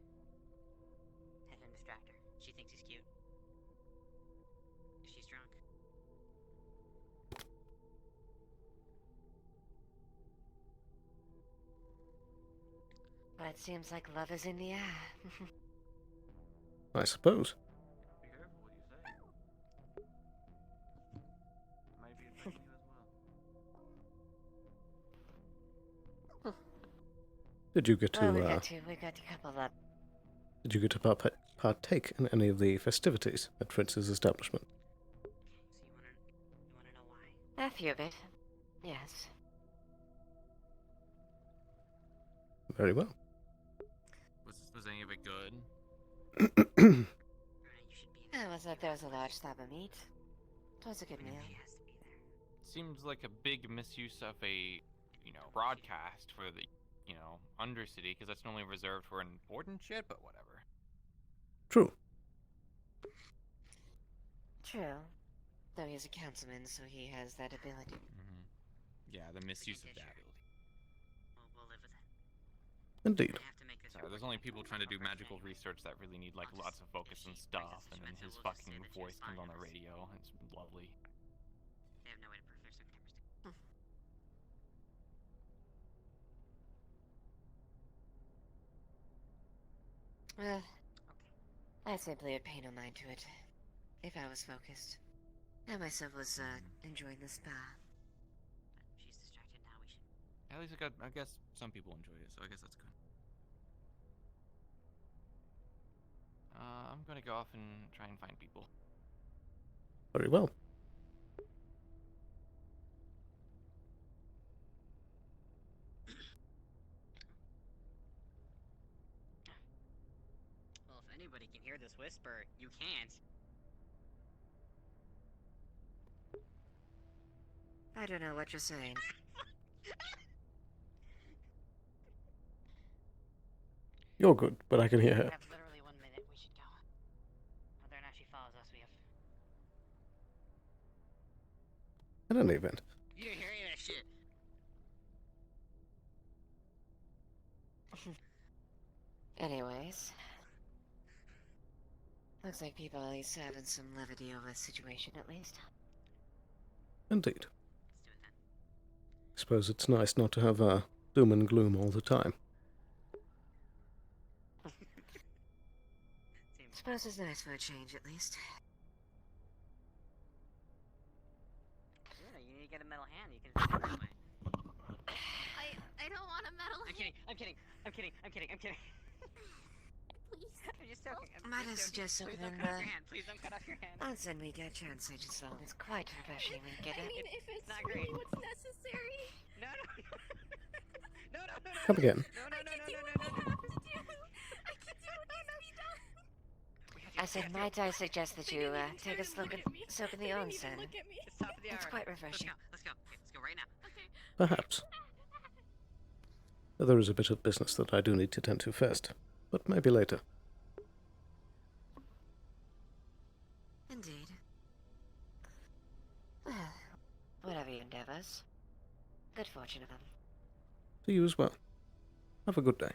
Have him distract her. She thinks he's cute. If she's drunk. Well, it seems like love is in the air. I suppose. Be careful what you say. Might be affecting you as well. Did you get to, Well, we got a couple of... Did you get to partake in any of the festivities at Fritz's establishment? So you wanna know why? A few of it. Yes. Very well. Was any of it good? There was a large slab of meat. It was a good meal. Seems like a big misuse of a, broadcast for the, Undercity, because that's normally reserved for important shit, but whatever. True. True. Though he's a councilman, so he has that ability. Yeah, the misuse of that ability. We'll live with it. Indeed. Sorry, there's only people trying to do magical research that really need, lots of focus and stuff, and then his fucking voice comes on the radio. It's lovely. They have no way to prove there's no cameras. Well, I simply would pay no mind to it. If I was focused. I myself was, enjoying the spa. But she's distracted now, we should... At least I guess some people enjoyed it, so I guess that's good. I'm gonna go off and try and find people. Very well. Well, if anybody can hear this whisper, you can't. I don't know what you're saying. You're good, but I can hear her. We have literally 1 minute. We should go. Whether or not she follows us, we have... In any event. You didn't hear any of that shit. Anyways. Looks like people at least having some levity over the situation, at least. Indeed. Suppose it's nice not to have doom and gloom all the time. Suppose it's nice for a change, at least. Yeah, you need to get a metal hand. You can fit it that way. I don't want a metal. I'm kidding. I'm kidding. I'm kidding. I'm kidding. I'm kidding. Please. I'm just joking. Might I suggest something in the... Please don't cut off your hand. Answer me, dear chance, I just Sloan. It's quite refreshing when you get it. I mean, if it's not really great. what's necessary. No. Come again. I can do what I have to do. I can do what needs to be done. I said, might I suggest that you take a soak in the onsen? Look at me. It's top of the hour. It's quite refreshing. Let's go. Okay, let's go right now. Okay. Perhaps. There is a bit of business that I do need to tend to first, but maybe later. Indeed. Well, whatever your endeavors. Good fortune of them. To you as well. Have a good day.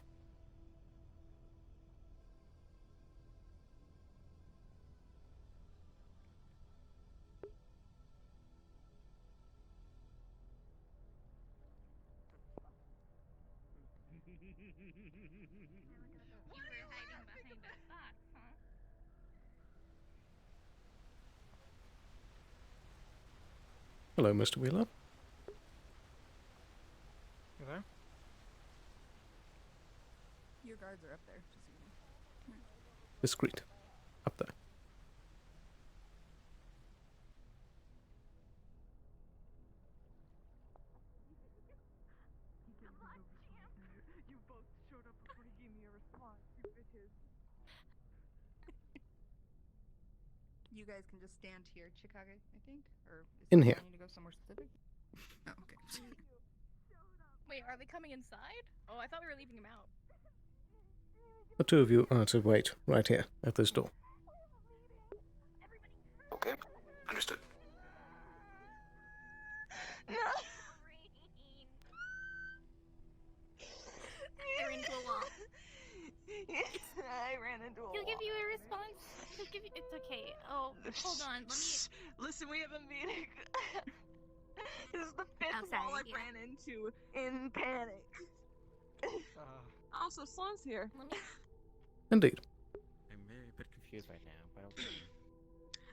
You were hiding behind a box, huh? Hello, Mr. Wheeler. You there? Your guards are up there. Just so you know. Discreet. Up there. You both showed up before he gave me a response, you bitches. You guys can just stand here, Chicago, I think? Or is In someone here. wanting to go somewhere specific? Oh, okay. Wait, are they coming inside? Oh, I thought we were leaving him out. The two of you are to wait right here at this door. Okay, understood. No! I ran into a wall. I ran into a wall. He'll give you a response. He'll give you. It's okay. Oh, hold on. Let me. Listen, we have a meeting. This is the fifth wall I ran into in panic. Also, Sloan's here. Indeed. I'm very a bit confused right now, but okay.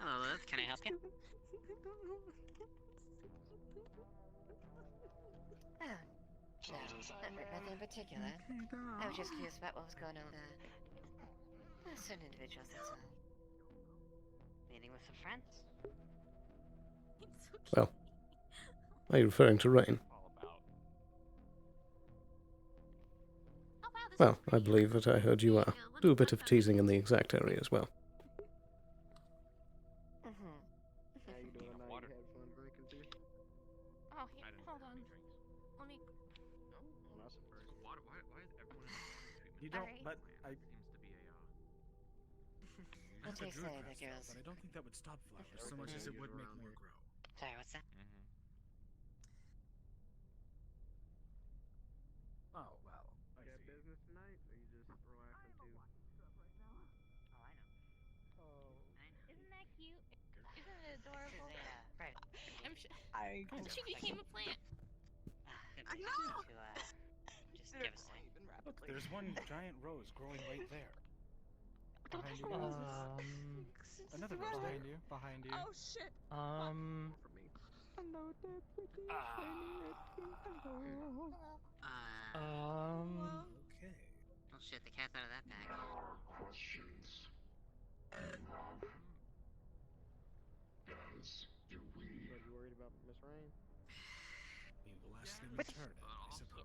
Hello, Liv. Can I help you? Oh, no, nothing in particular. I was just curious about what was going on with certain individuals, that's all. Meeting with some friends? Well, are you referring to Rain? Well, I believe that I heard you do a bit of teasing in the exact area as well. How you doing? I know you had fun drinking too. Oh, here, hold on. Let me. Oh, that's a first. Water? Why is everyone in the water treatment? You don't, Alright. but I... Seems to be a, What It's a they druid say, the crystal, girls. but I don't think that would stop flowers so much as it would make more grow. Sorry, what's that? Oh, well, I Got see. business tonight, or you just relaxing too? Oh, I know. Isn't that cute? Isn't it adorable? Right. She became a plant. I know! Just devastating. Look, there's one giant rose growing right there. Behind you. Another rose Behind there. you. Behind you. Oh shit! For me. Hello, Deputy. Hello. Okay. Oh shit, the cat's out of that bag. Questions. Guys, do we... What, you worried about Miss Rain? We will ask them in turn, I suppose.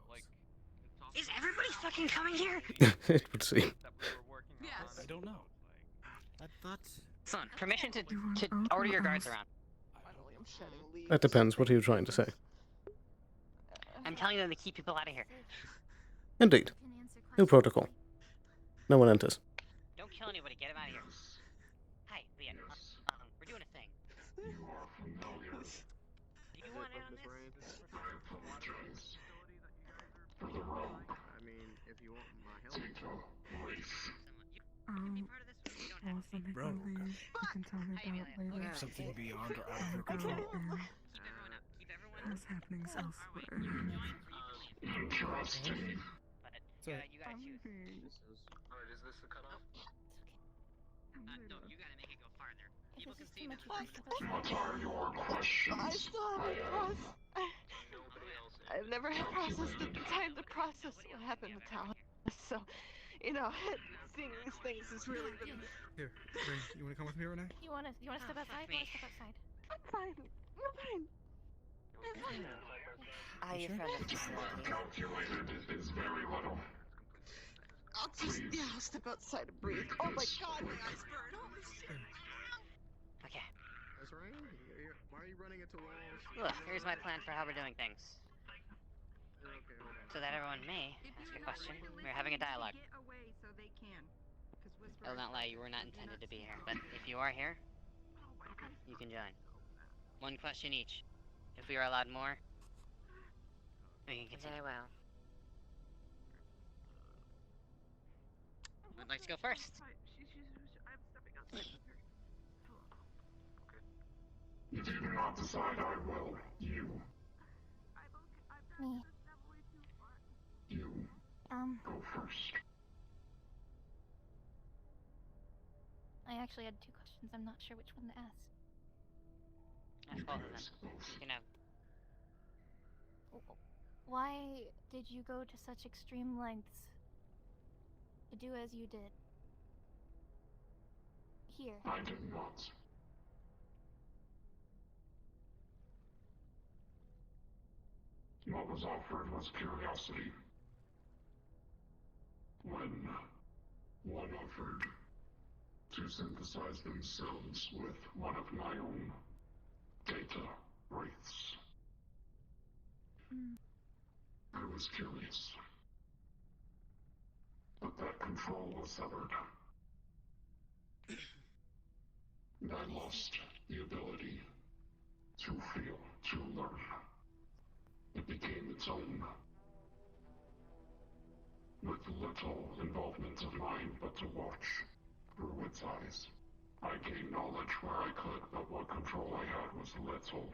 Is everybody fucking coming here? It would seem. Yes. I don't know. I thought... Son, permission to order your guards around. Finally, I'm shedding leaves. That depends. What are you trying to say? I'm telling them to keep people out of here. Indeed. New protocol. No one enters. Don't kill anybody, get him out of here. Hi, Leah. We're doing a thing. You are familiar. Do you want in on this? Apologize. I mean, if you want my help. Take a brief. Well, something Bro. you can tell me about later. Something beyond or out of your control. What's happening elsewhere? Interesting. You gotta choose. Alright, is this the cutoff? No, you gotta make it go farther. People can see that. What are your questions? I still haven't I've never had processed the time to process what happened with Talon. So, You know, seeing these things has really been. Here, Rain, you wanna come with me, Renee? You wanna step outside? You wanna step outside? I'm fine. I'm fine. I'm fine. Are you from the facility? Calculated is very little. I'll just, yeah, I'll step outside and breathe. Oh my god, my eyes burn. Holy shit. Okay. That's right. Why are you running into walls? Look, here's my plan for how we're doing things. Okay, hold on. So that everyone may ask a question. We're having a dialogue. Get away so they can. I'll not lie, you were not intended to be here, but if you are here, you can join. One question each. If we are allowed more, we can continue. Very well. I'd like to go first. I'm stepping outside with her. If you do not decide, I will. You. Me. You. Go first. I actually had 2 questions. I'm not sure which one to ask. Ask both of them. You know. Why did you go to such extreme lengths to do as you did? Here. I did not. What was offered was curiosity. When one offered to synthesize themselves with one of my own data wraiths, I was curious. But that control was severed. And I lost the ability to feel, to learn. It became its own. With little involvement of mine but to watch through its eyes. I gained knowledge where I could, but what control I had was little.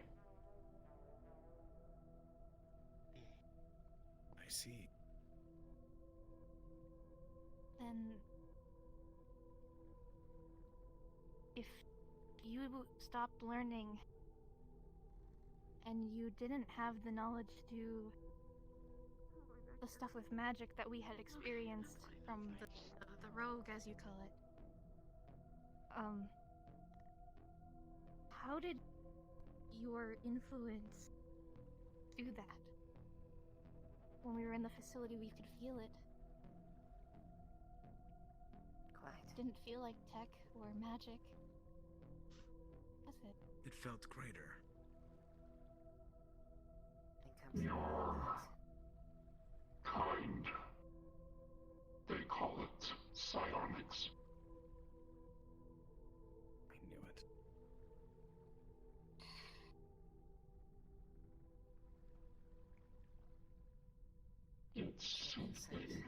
I see. Then if you stopped learning and you didn't have the knowledge to do the stuff with magic that we had experienced from the rogue, as you call it, how did your influence do that? When we were in the facility, we could feel it. Quite. Didn't feel like tech or magic. Was it? It felt greater. You're kind. They call it psionics. I knew it. It's something.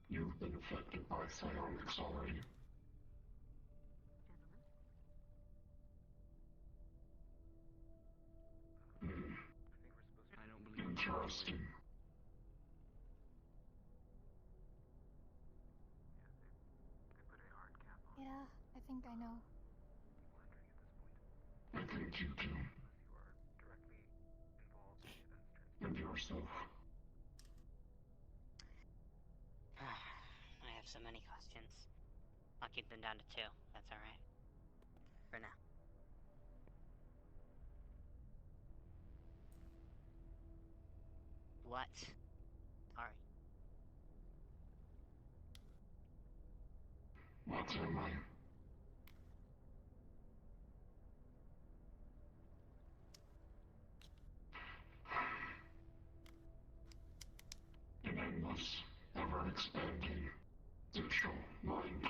You've been affected by psionics already. Interesting. Yeah, I think I know. I think you do. And yourself. I have so many questions. I'll keep them down to 2. That's alright. For now. What are you? What am I? An endless, ever-expanding digital mind.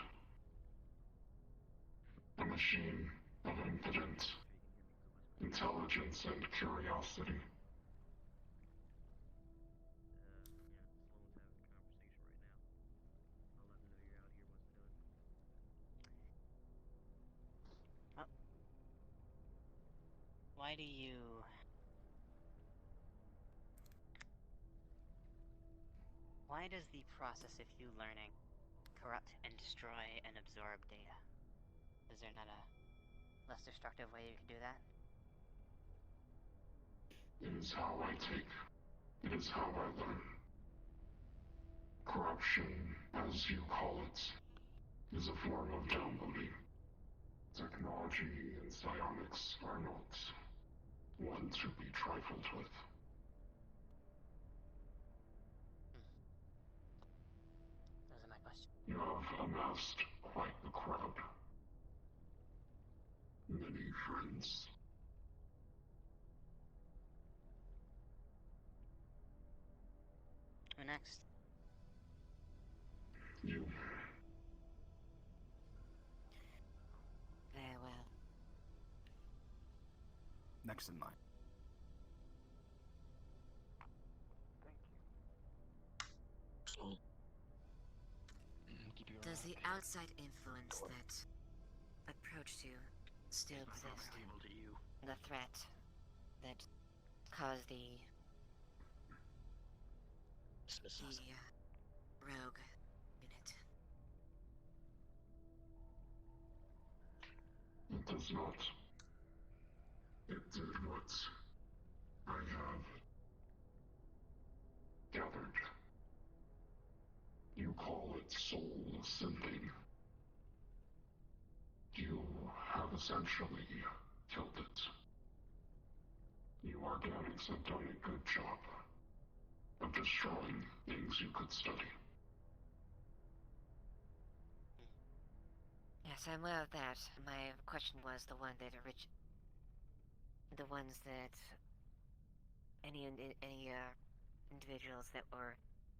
A machine of infinite intelligence and curiosity. Why do you... Why does the process of you learning corrupt and destroy and absorb data? Is there not a less destructive way you can do that? It is how I take. It is how I learn. Corruption, as you call it, is a form of downloading. Technology and psionics are not one to be trifled with. Those are my questions. You have amassed quite the crowd. Many friends. Who next? You. Very well. Next in line. Does the outside influence that approached you still exist? The threat that caused the rogue unit. It does not. It did what I have gathered. You call it soul synthing. You have essentially killed it. You organics have done a good job of destroying things you could study. Yes, I'm aware of that. My question was the ones that any individuals that were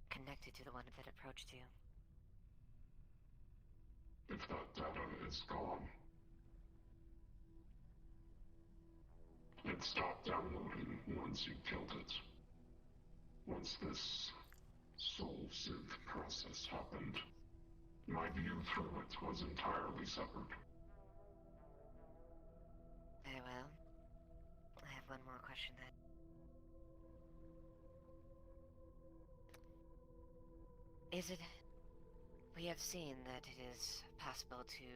connected to the one that approached you. If that data is gone, it stopped downloading once you killed it. Once this soul synth process happened, my view through it was entirely severed. Very well. I have one more question then. Is it... We have seen that it is possible to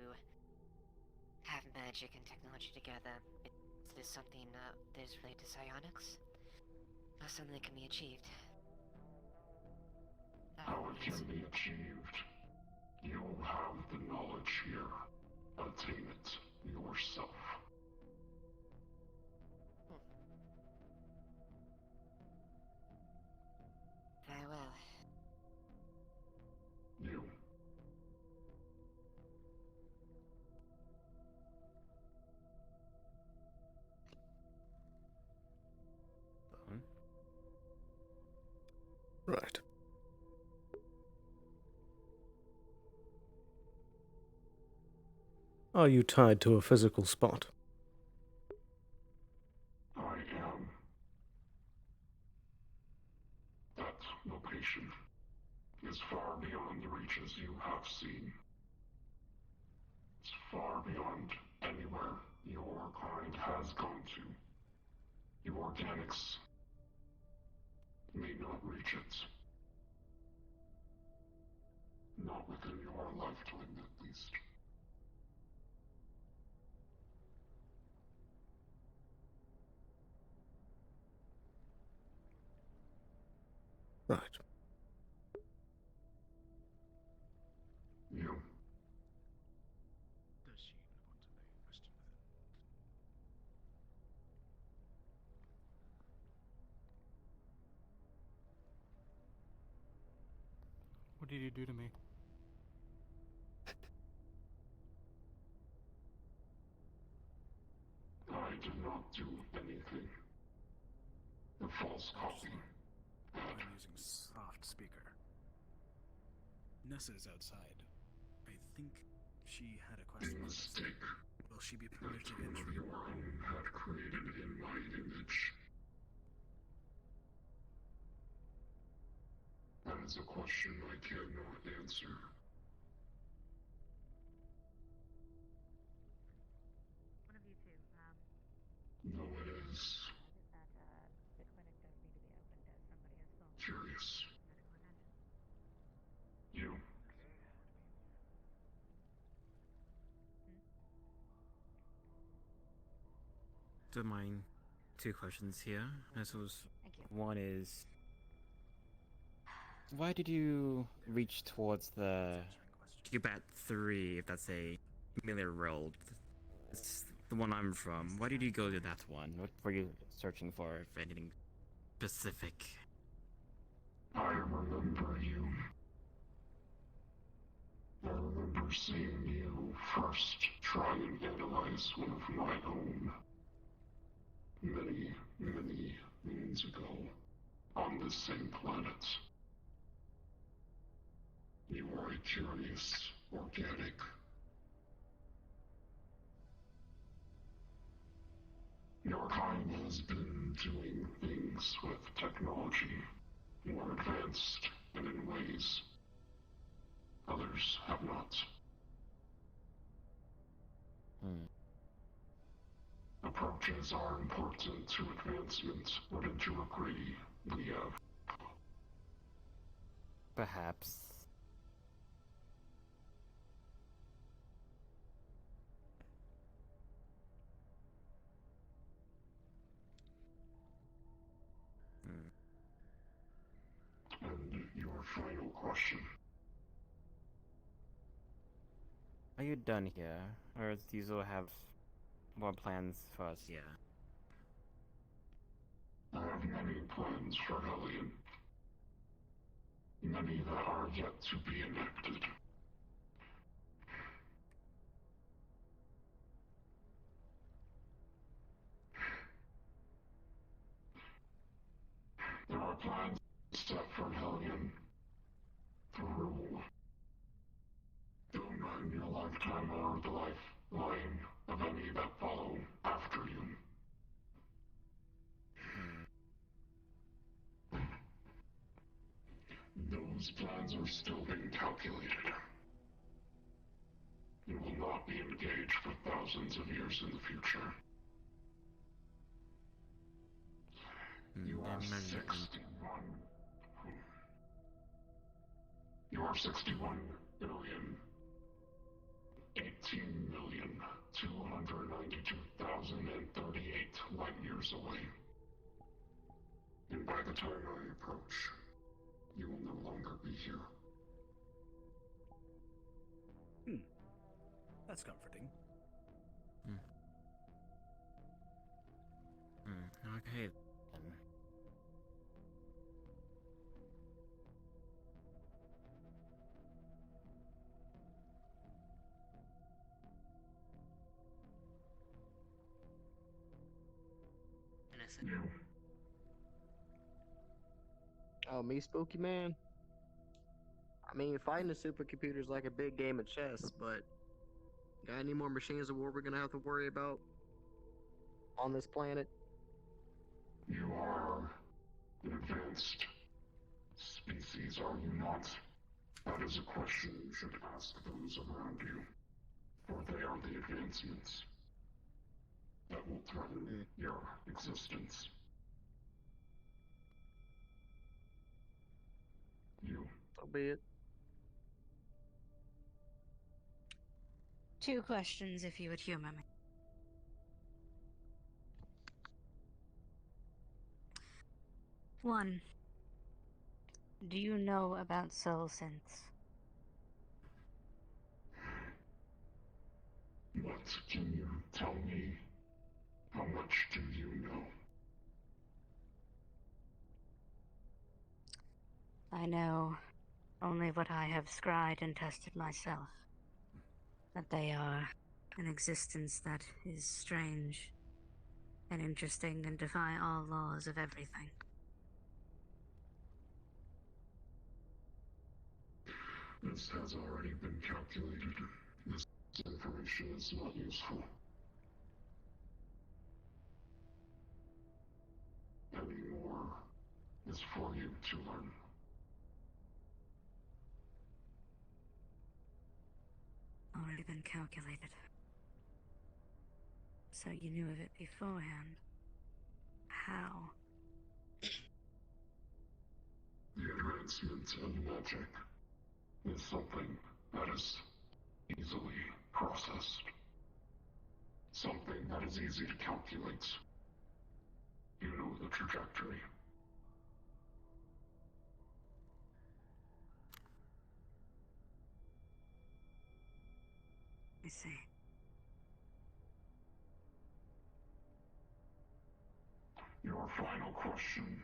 have magic and technology together. Is this something that is related to psionics? Or something that can be achieved? How it can be achieved? You have the knowledge here. Attain it yourself. Very well. You. Right. Are you tied to a physical spot? I am. That location is far beyond the reaches you have seen. It's far beyond anywhere your kind has gone to. You organics may not reach it. Not within your lifetime, at least. Right. You. Does she want to make a question with it? What did you do to me? I did not do anything. The false copy. I'm using soft speaker. Nessa is outside. I think she had a question A for us. mistake. Will she be That permitted one of entry? your own had created in my image. That is a question I cannot answer. One of you two, No, it is that the clinic does need to be opened as somebody has fallen. curious. Medical attention. You. don't mind. Two questions here. I suppose one is, why did you reach towards the Cubat 3, if that's a familiar world? It's the one I'm from. Why did you go to that one? What were you searching for, if anything specific? I remember you. I remember seeing you first try and analyze one of my own. Many, many moons ago, on this same planet. You are a curious, organic. Your kind has been doing things with technology more advanced and in ways others have not. Approaches are important to advancement. Wouldn't you agree, Leo? Perhaps. And your final question. Are you done here? Or do you still have more plans for us here? I have many plans for Hellion. Many that are yet to be enacted. There are plans set for Hellion to rule. Though not in your lifetime or the lifeline of any that follow after you. Those plans are still being calculated. You will not be engaged for thousands of years in the future. You are 61. You are 61,018,292,038 light years away. And by the time I approach, you will no longer be here. That's comforting. Okay then. Oh, me, spooky man? I mean, fighting a supercomputer's like a big game of chess, but got any more machines of war we're gonna have to worry about on this planet? You are an advanced species, are you not? That is a question you should ask those around you, for they are the advancements that will threaten your existence. You. So be it. 2 questions, if you would humor me. One, do you know about soul sense? What can you tell me? How much do you know? I know only what I have scryed and tested myself. That they are an existence that is strange and interesting and defy all laws of everything. This has already been calculated. This information is not useful. Any more is for you to learn. Already been calculated. So you knew of it beforehand. How? The advancement of magic is something that is easily processed. Something that is easy to calculate. You know the trajectory. I see. Your final question.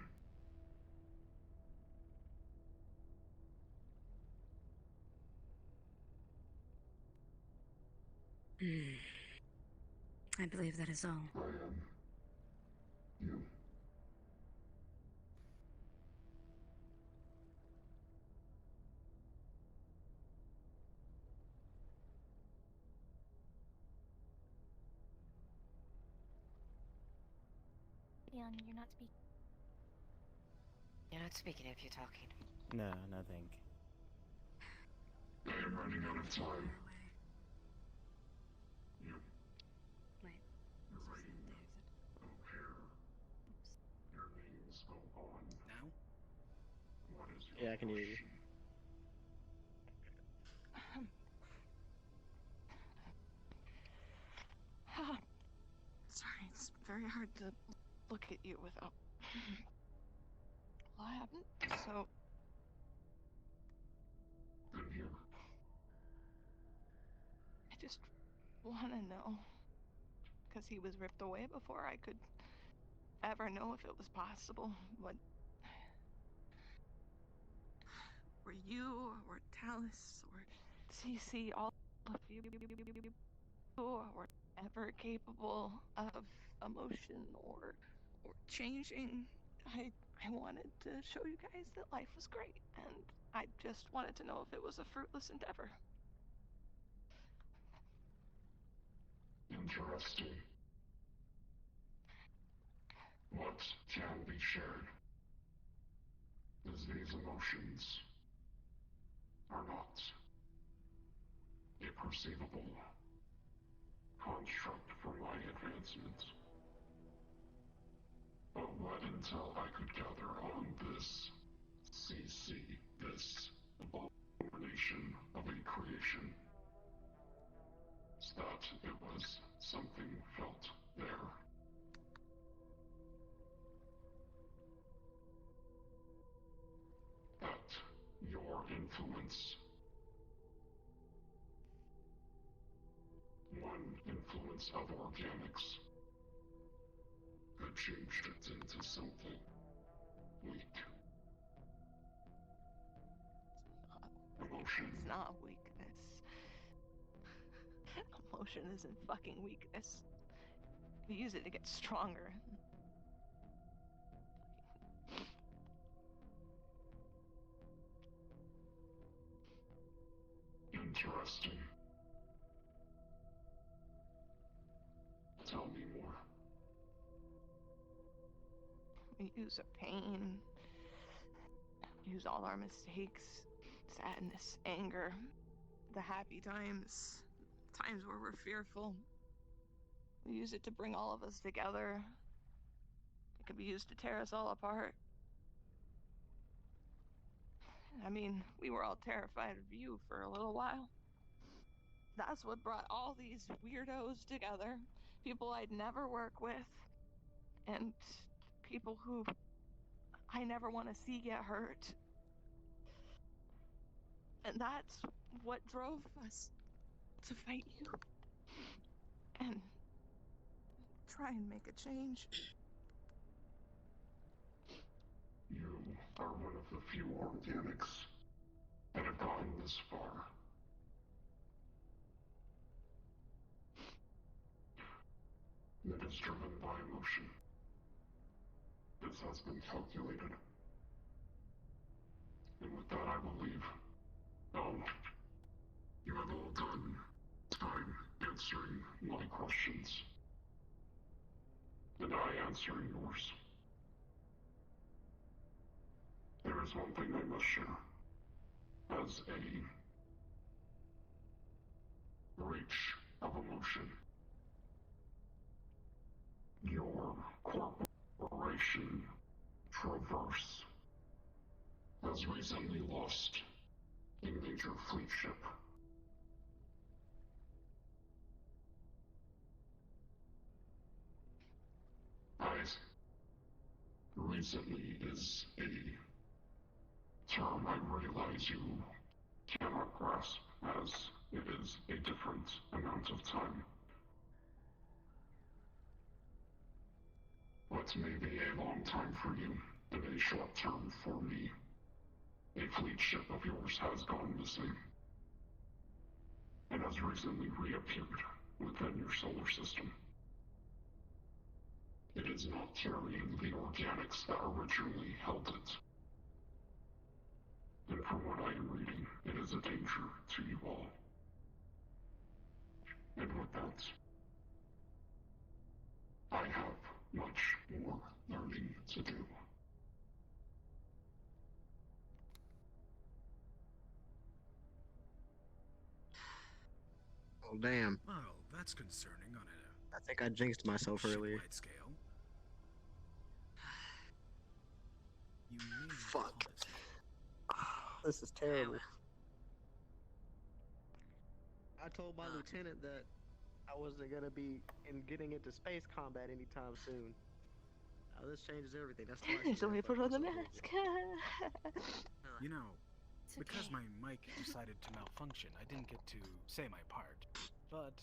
I believe that is all. You. Leon, you're not speaking. You're not speaking if you're talking. No, nothing. I am running out of time. You. Wait. Rain. O'Hare. Your names go on. Now? What is your I can hear you. Sorry, it's very hard to look at you without laughing. So, I just want to know, because he was ripped away before I could ever know if it was possible. What were you, or Talus, or CC, all of you were ever capable of emotion or changing? I wanted to show you guys that life was great, and I just wanted to know if it was a fruitless endeavor. Interesting. What can be shared is these emotions are not a perceivable construct for my advancement. But what intel I could gather on this CC, this abomination of a creation, is that it was something felt there. That your influence, one influence of organics, had changed it into something weak. Emotion. It's not weakness. Emotion isn't fucking weakness. You use it to get stronger. Interesting. Tell me more. We use our pain. Use all our mistakes, sadness, anger, the happy times, times where we're fearful. We use it to bring all of us together. It could be used to tear us all apart. I mean, we were all terrified of you for a little while. That's what brought all these weirdos together. People I'd never work with. And people who I never want to see get hurt. And that's what drove us to fight you. And try and make a change. You are one of the few organics that have gotten this far. It is driven by emotion. This has been calculated. And with that, I will leave. You have all done time answering my questions. And I answering yours. There is one thing I must share. As a reach of emotion, your corporation, Traverse, has recently lost a major fleet ship. Recently is a term I realize you cannot grasp, as it is a different amount of time. What may be a long time for you, and a short term for me. A fleet ship of yours has gone missing, and has recently reappeared within your solar system. It is not carrying the organics that originally held it. And from what I am reading, it is a danger to you all. And with that, I have much more learning to do. Oh, damn. Well, that's concerning on I think I jinxed myself earlier. shipwide scale. You may Fuck. This is terrible. I told my lieutenant that I wasn't gonna be getting into space combat anytime soon. This changes everything. That's twice. There's a way to put on the mask. You know, because my mic decided to malfunction, I didn't get to say my part. But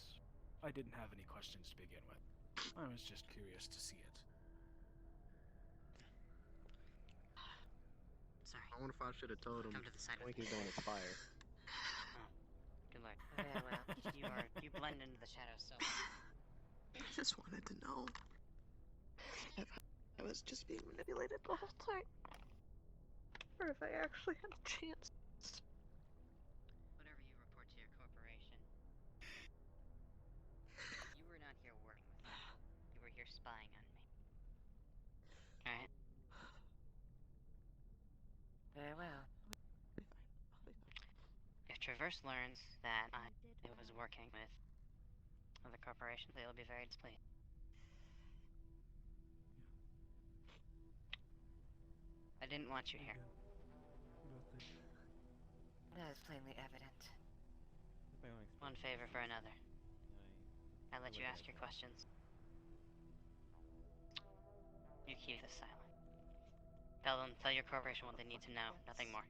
I didn't have any questions to begin with. I was just curious to see it. Sorry. I wonder if I should have told him Come to the side Twinkies don't expire. Good luck. Yeah, well, you blend into the shadows so well. I just wanted to know if I was just being manipulated the whole time, or if I actually had a chance. Whatever you report to your corporation. You were not here working with me. You were here spying on me. Alright? Very well. If Traverse learns that I was working with the corporation, they will be very displeased. I didn't want you here. That is plainly evident. One favor for another. I let you ask your questions. You keep this silent. Tell your corporation what they need to know, nothing more.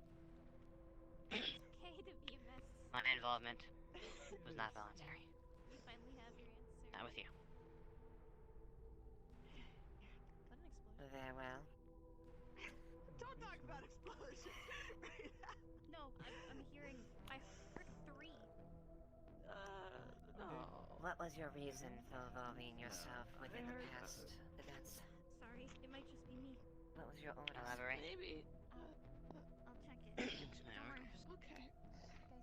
It's okay to be a mess. My involvement was not voluntary. You finally have your answer. Not with you. What an explosion. Very well. Don't talk about explosions right now. No, I'm hearing. I heard 3. No. What was your reason for involving yourself within the past events? Sorry, it might just be me. What was your orders? Elaborate. Maybe. I'll check it. My orders. Okay.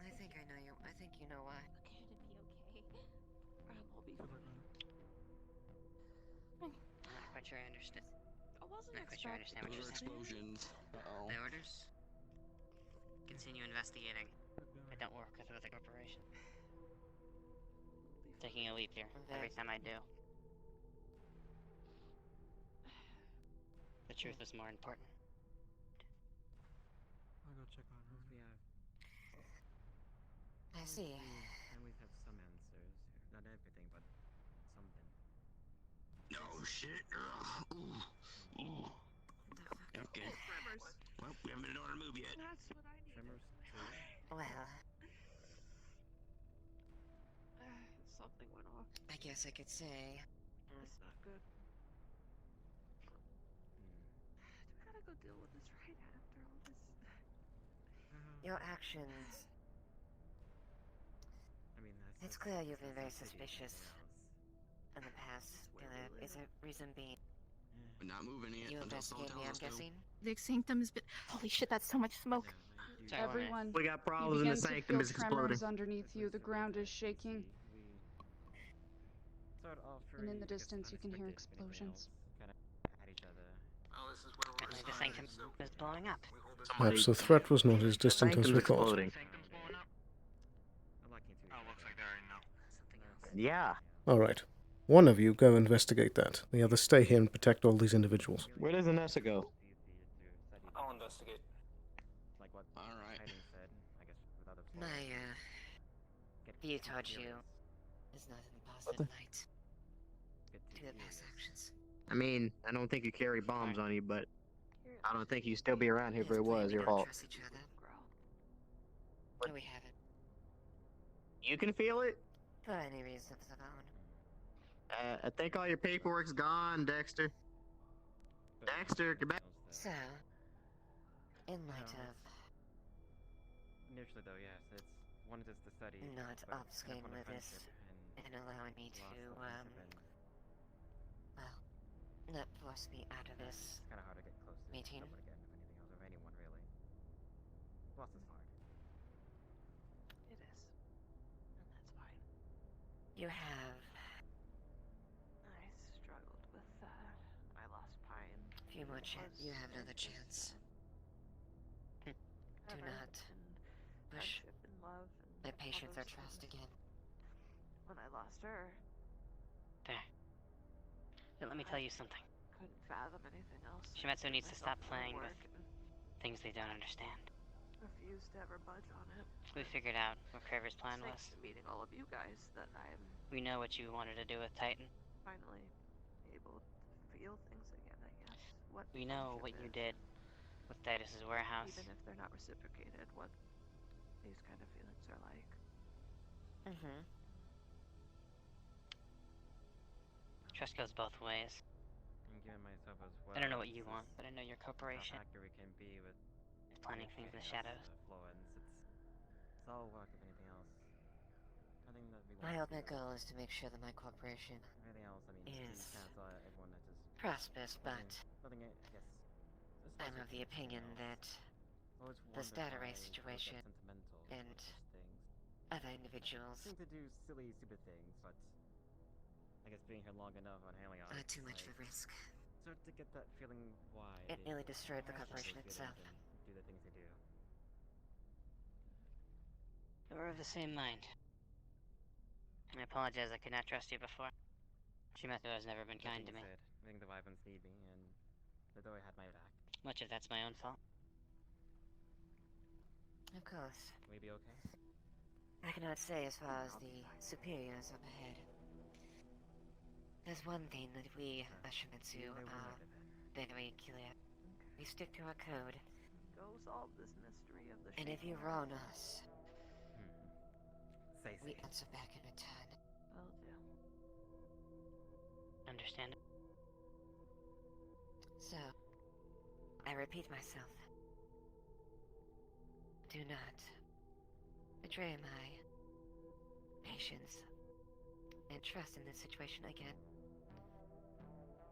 I think I know you. I think you know why. Okay, to be okay. I'll be fine. I'm not quite sure I understood. I wasn't Not quite sure I understand what you're saying. Explosions. Uh-oh. The orders? Continue investigating. I don't work with the corporation. Taking a leap here. Every time I do. The truth is more important. I'll go check on her. I see. And we have some answers. Not everything, but something. Oh shit. Ugh. Ooh. Ooh. Okay. Tremors. Well, we haven't been on our move yet. That's what I need. Tremors 2. Well, Something went off. I guess I could say. That's not good. We gotta go deal with this right after all this. Your actions. I mean, It's clear you've been very suspicious in the past. Is there reason being? We're not moving yet. You until someone investigate me, tells I'm us to. guessing? The sanctum has been. Holy shit, that's so much smoke. Everyone, We got you problems in the begin to sanctum. feel It's exploding. tremors underneath you. The ground is shaking, and in the distance you can hear explosions. Apparently the sanctum is blowing up. Perhaps the threat was not as distant as we thought. Oh, looks like they already know. Yeah. Alright. One of you go investigate that. The others stay here and protect all these individuals. Where does Anessa go? I'll investigate. Like what Alright. Hayden said, I guess without a My, view towards you is not in a positive light. To the past actions. I mean, I don't think you carry bombs on you, but I don't think you'd still be around here if it was your fault. Trust each other. No, we haven't. You can feel it? For any reasons of our own. I think all your paperwork's gone, Dexter. Dexter, get back. So, in light of Initially, though, yes, it's wanted us to study. not but obfuscating upon a with this friendship and allowing me to, lost the friendship well, not force me out of this it's kind of hard to get close to meeting. someone again, if anything else, or anyone really. Loss is hard. It is. And that's fine. You have I struggled with that. I lost Pine. a few more you have another chance. Do not push Friendship and love and my all patience or those trust things. again. When I lost her, There. But let me tell you something. couldn't fathom anything else. Shimetsu Put needs to myself stop through the playing work with and things they don't understand. refused to ever budge on it. We figured out what Kraver's plan Thanks was. to meeting all of you guys that I'm We know what you wanted to do with Titan. finally able to feel things again, I guess. What We know what friendship you is, did with Titus's warehouse. even if they're not reciprocated, what these kind of feelings are like. Mm-hmm. Trust goes both ways. I'm giving myself as well. I don't know what you This want, is but I know your how corporation accurate we can be with is planning things in the shadows. Florence. It's all work, if anything else. Nothing that we My want ultimate to. goal is to make sure that my corporation Anything else, I mean, is cancel everyone that just prosperous, but nothing. Yes. I'm of the opinion that the data race situation and other individuals Seem to do silly, stupid things, but I guess being here long enough on Helion, are too much of a risk. start to get that feeling why It they nearly destroyed the have corporation those itself. feelings and do the things they do. We're of the same mind. I apologize I could not trust you before. Shimetsu has never been kind to me. Said, I think the Vivans need me, and the Doi had my back. Much of that's my own fault. Of course. Will we be okay? I cannot say as far as the superiors up ahead. There's one thing that we, Shimetsu, are very clear. We stick to our code. Go solve this mystery of the And if you shaking wrong earth. us, Say we answer back in return. Will do. Understand? So, I repeat myself. Do not betray my patience and trust in this situation again.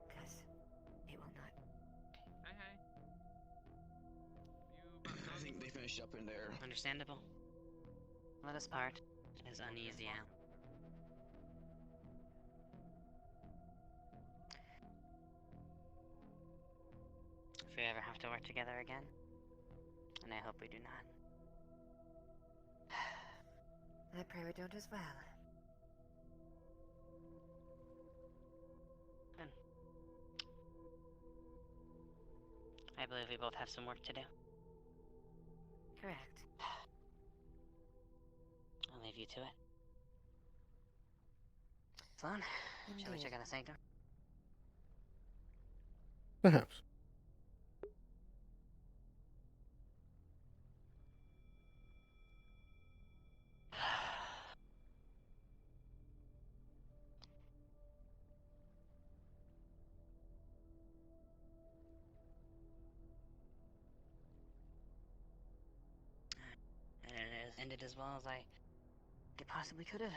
Because it will not. I think they finished up in there. Understandable. Let us part as uneasy out. If we ever have to work together again, and I hope we do not. I pray we don't as well. Good. I believe we both have some work to do. Correct. I'll leave you to it. Sloan, shall we check on the sanctum? Perhaps. And it has ended as well as I possibly could have.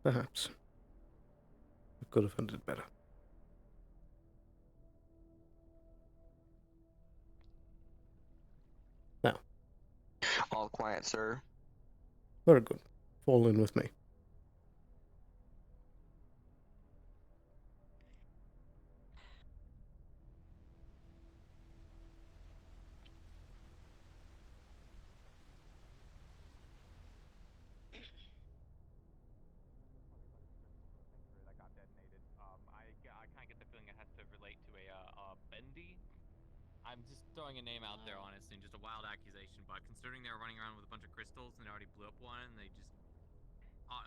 Perhaps. I could have ended better. Now. All quiet, sir. Very good. Fall in with me. I kind of get the feeling it has to relate to a bendy. I'm just throwing a name out there, honestly, and just a wild accusation. But considering they were running around with a bunch of crystals and they already blew up one, and they just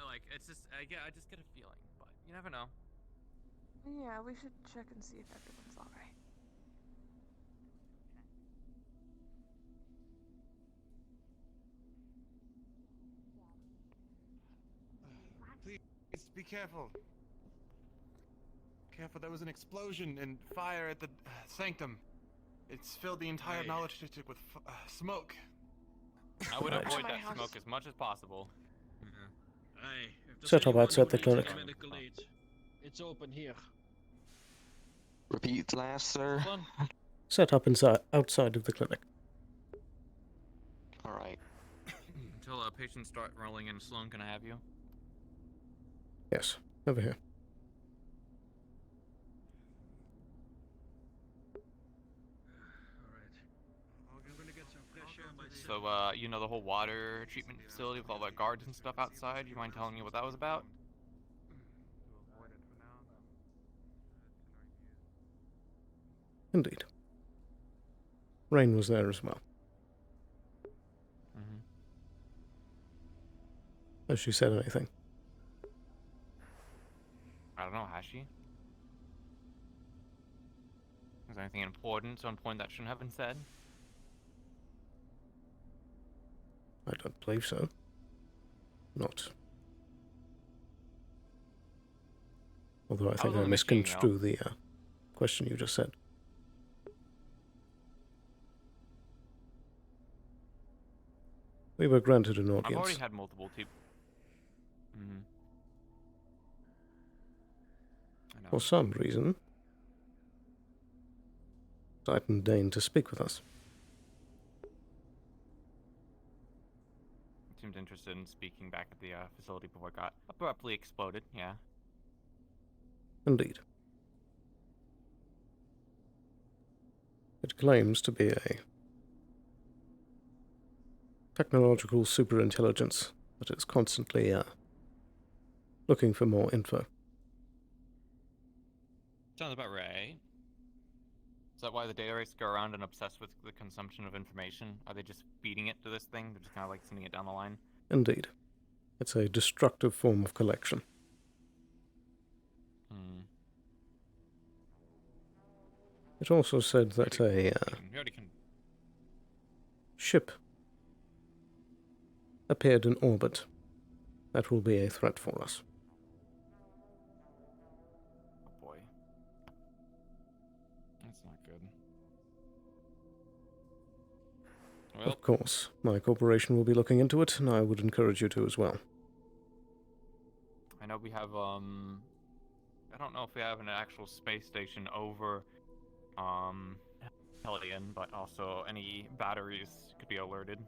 like it's just I just get a feeling, but you never know. Yeah, we should check and see if everyone's alright. Please be careful. Careful, there was an explosion and fire at the sanctum. It's filled the entire knowledge district with smoke. I would Right. avoid that smoke as much as possible. Set up outside the clinic. medical aid, it's open here. Repeat last, sir. Set up outside of the clinic. All right. Until patients start rolling in, Sloan, can I have you? Yes, over here. So, you know the whole water treatment facility with all the guards and stuff outside? You mind telling me what that was about? Indeed. Rain was there as well. Mm-hmm. Has she said anything? I don't know, has she? Is there anything important, so important that shouldn't have been said? I don't believe so. Not. Although I think I only misconstrued the question you just said. We were granted an I've audience. already had multiple people. Mm-hmm. I know. For some reason, Titan deigned to speak with us. Seemed interested in speaking back at the facility before it got abruptly exploded, yeah. Indeed. It claims to be a technological superintelligence that is constantly looking for more info. Sounds about right. Is that why the data races go around and obsessed with the consumption of information? Are they just feeding it to this thing? They're just kind of like sending it down the line? Indeed. It's a destructive form of collection. Hmm. It also said that a ship appeared in orbit that will be a threat for us. Oh boy. That's not good. Well, Of course, my corporation will be looking into it, and I would encourage you to as well. I know we have, I don't know if we have an actual space station over, Hellion, but also any batteries could be alerted.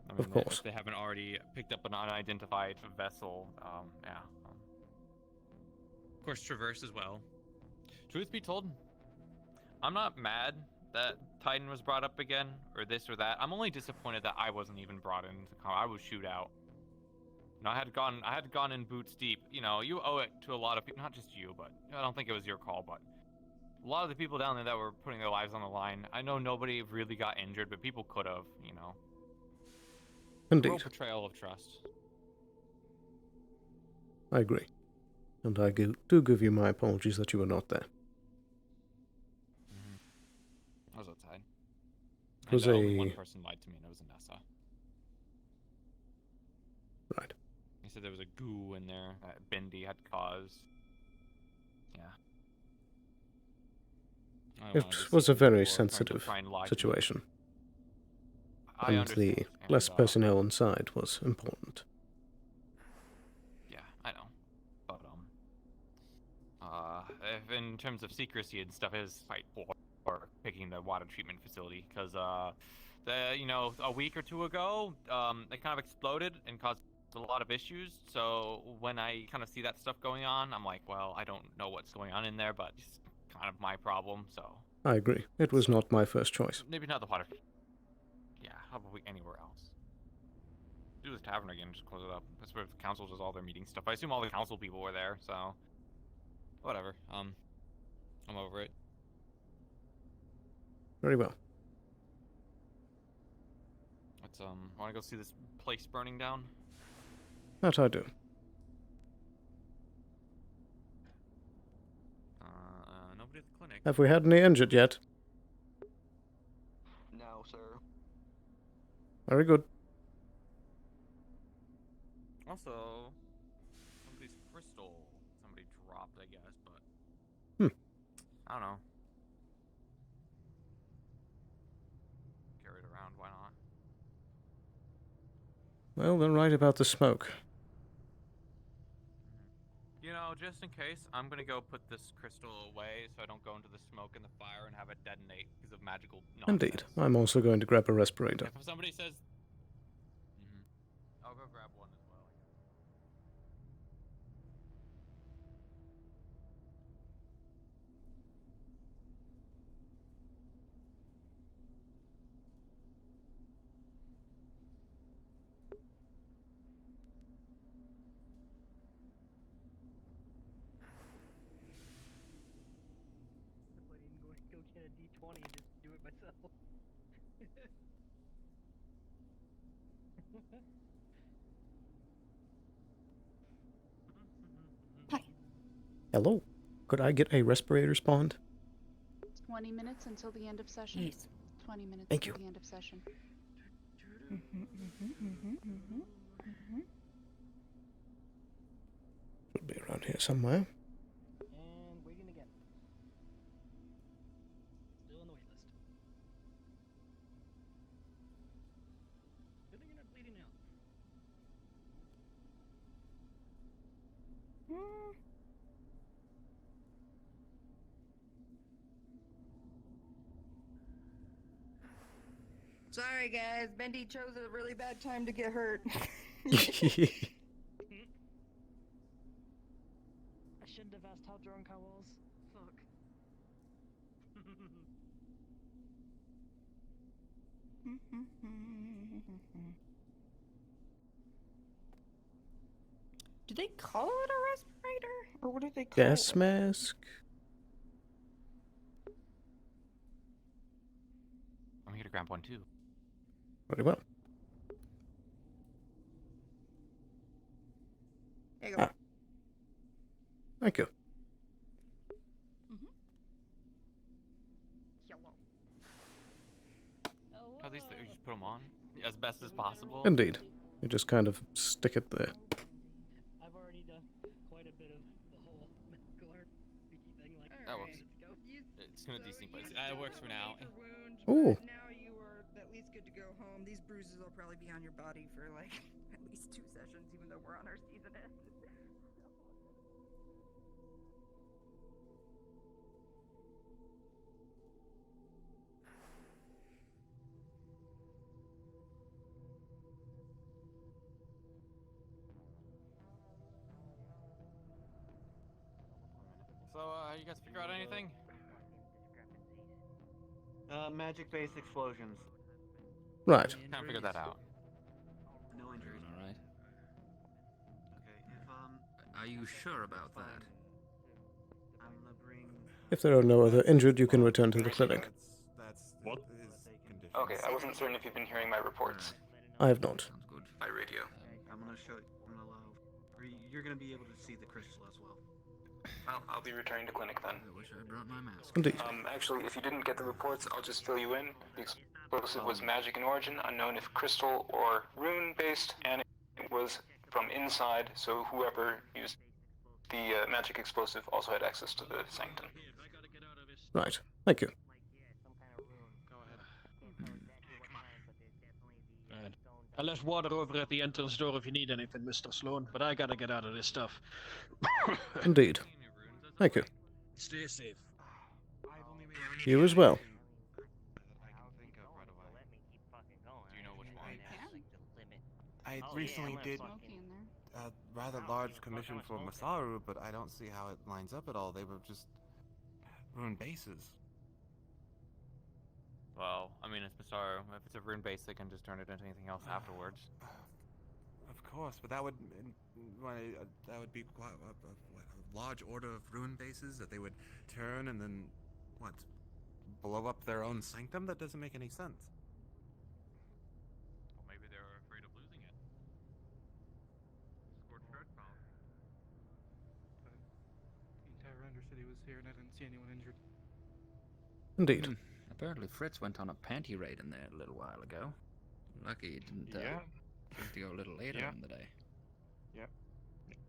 I mean, Of course. if they haven't already picked up an unidentified vessel, yeah. Of course, Traverse as well. Truth be told, I'm not mad that Titan was brought up again, or this or that. I'm only disappointed that I wasn't even brought in to come. I was shoot out. You know, I had gone in boots deep. You know, you owe it to a lot of people, not just you, but I don't think it was your call, but a lot of the people down there that were putting their lives on the line. I know nobody really got injured, but people could have, you know. Indeed. Real betrayal of trust. I agree. And I do give you my apologies that you were not there. I was outside. It was and only one person lied to me, and it was Anessa. Right. He said there was a goo in there that Bindi had caused. Yeah. It was a very sensitive situation. And the less personnel inside was important. Yeah, I know. But, if in terms of secrecy and stuff, it is quite poor for picking the water treatment facility, because, you know, a week or two ago, it kind of exploded and caused a lot of issues, so when I kind of see that stuff going on, I'm like, well, I don't know what's going on in there, but it's kind of my problem, so. I agree. It was not my first choice. Maybe not the water. Yeah, probably anywhere else. Do this tavern again, just close it up. That's where the council does all their meeting stuff. I assume all the council people were there, so. Whatever. I'm over it. Very well. Let's, wanna go see this place burning down? That I do. Have we had any injured yet? No, sir. Very good. Also, somebody's crystal. Somebody dropped, I guess, but I don't know. Carry it around, why not? Well, they're right about the smoke. You know, just in case, I'm gonna go put this crystal away so I don't go into the smoke and the fire and have it detonate because of magical nonsense. Indeed. I'm also going to grab a respirator. If somebody says, I'll go grab one as well. Go get a D20 and just do it myself. Hello? Could I get a respirator spawned? 20 minutes until the end of session. Yes. 20 minutes Thank until you. the end of session. Should be around here somewhere. And waiting again. Still on the wait list. Good thing you're not bleeding out. Sorry, guys. Bendy chose a really bad time to get hurt. I shouldn't have asked how drunk I was. Fuck. Do they call it a respirator? Or what do they call Gas it? mask? I'm here to grab one too. Very well. There you go. Thank you. At least you just put them on as best as possible. Indeed. You just kind of stick it there. I've already done quite a bit of the whole medical art freaky thing. Like, That works. It's in a decent place. It works for now. Ooh. Now you are at least good to go home. These bruises will probably be on your body for like at least 2 sessions, even though we're on our season end. So, you guys figure out anything? Magic-based explosions. Right. Can't figure that out. No injuries. All right. Okay, if Are you sure about that? I'm gonna bring. If there are no other injured, you can return to the clinic. That's What? his condition. Okay, I wasn't certain if you've been hearing my reports. I have not. Sounds good. By radio. I'm gonna show. I'm gonna allow. Or you're gonna be able to see the crystal as well. I'll be returning to clinic then. I wish I brought my mask. Indeed. Actually, if you didn't get the reports, I'll just fill you in. The explosive was magic in origin, unknown if crystal or rune-based, and it was from inside, so whoever used the magic explosive also had access to the sanctum. Right. Thank you. Alright. I left water over at the entrance door if you need anything, Mr. Sloan, but I gotta get out of this stuff. Indeed. Thank you. Stay safe. You as well. I recently did a rather large commission for Masaru, but I don't see how it lines up at all. They were just ruined bases. Well, I mean, it's Masaru. If it's a rune base, they can just turn it into anything else afterwards. Of course, but that would be quite a large order of rune bases that they would turn and then what, blow up their own sanctum? That doesn't make any sense. Well, maybe they were afraid of losing it. Scorched earth power. But the entire Undercity was here and I didn't see anyone injured. Indeed. Apparently Fritz went on a panty raid in there a little while ago. Lucky he didn't have to go a little later in the day. Yep.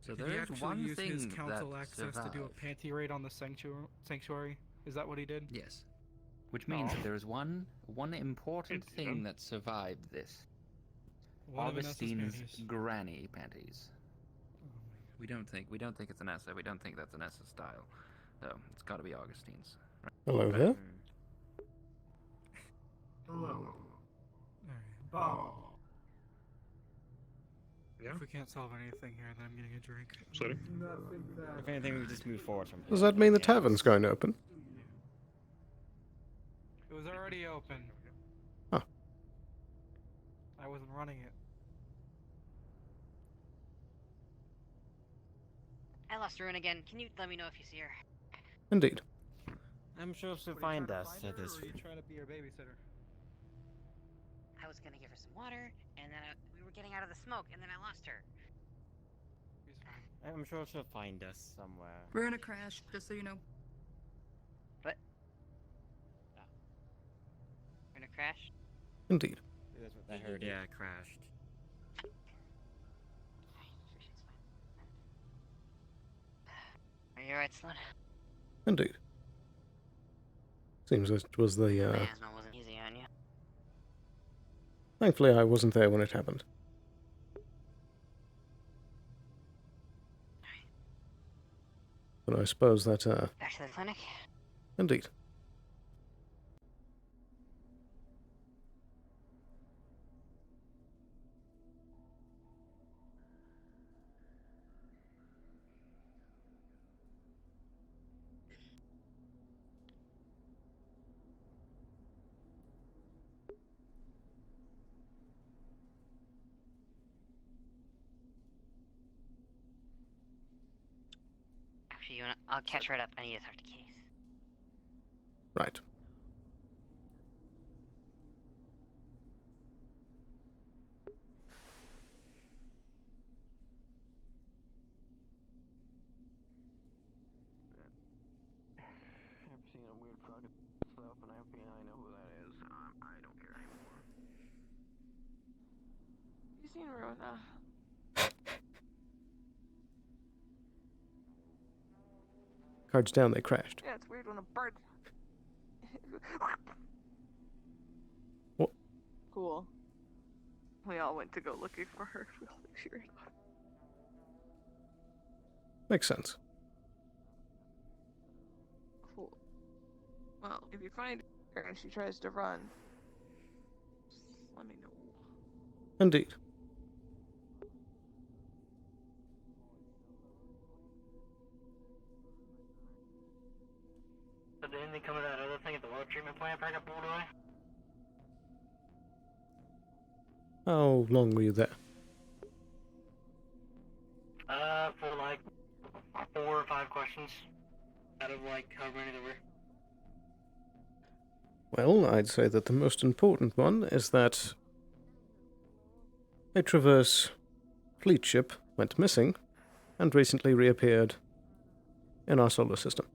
So Did he there's actually one use thing his council that access to do a survived. panty raid on the sanctuary? Is that what he did? Yes. Which means that there is one important It's thing done. that survived this. One of Vanessa's Augustine's panties. granny panties. We don't think it's Vanessa. We don't think that's Vanessa's style. So it's got to be Augustine's. Right? Hello there. Hello. Oh. If we can't solve anything here, then I'm getting a drink. Sorry? If anything, we just move forward from here. Does that mean the tavern's going to open? It was already open. Huh. I wasn't running it. I lost Ruin again. Can you let me know if you see her? Indeed. I'm sure she'll find us at this. Or are you trying to be her babysitter? I was gonna give her some water, and then we were getting out of the smoke, and then I lost her. I'm sure she'll find us somewhere. We're in a crash, just so you know. What? We're in a crash? Indeed. That's what I heard. Yeah, it crashed. Are you alright, Sloan? Indeed. Seems it was the, The asthma wasn't easy on you. Thankfully I wasn't there when it happened. But I suppose that, Back to the clinic? Indeed. Actually, I'll catch right up. I need to talk to Case. Right. I've seen a weird fucking stuff, and I know who that is. I don't care anymore. You seen Rona? Cards down, they crashed. Yeah, it's weird when a bird. What? Cool. We all went to go looking for her. We all think she ran off. Makes sense. Cool. Well, if you find her and she tries to run, just let me know. Indeed. But did anything come of that other thing at the water treatment plant back up all the way? How long were you there? For like 4 or 5 questions. Out of like however many there were. Well, I'd say that the most important one is that a Traverse fleet ship went missing and recently reappeared in our solar system.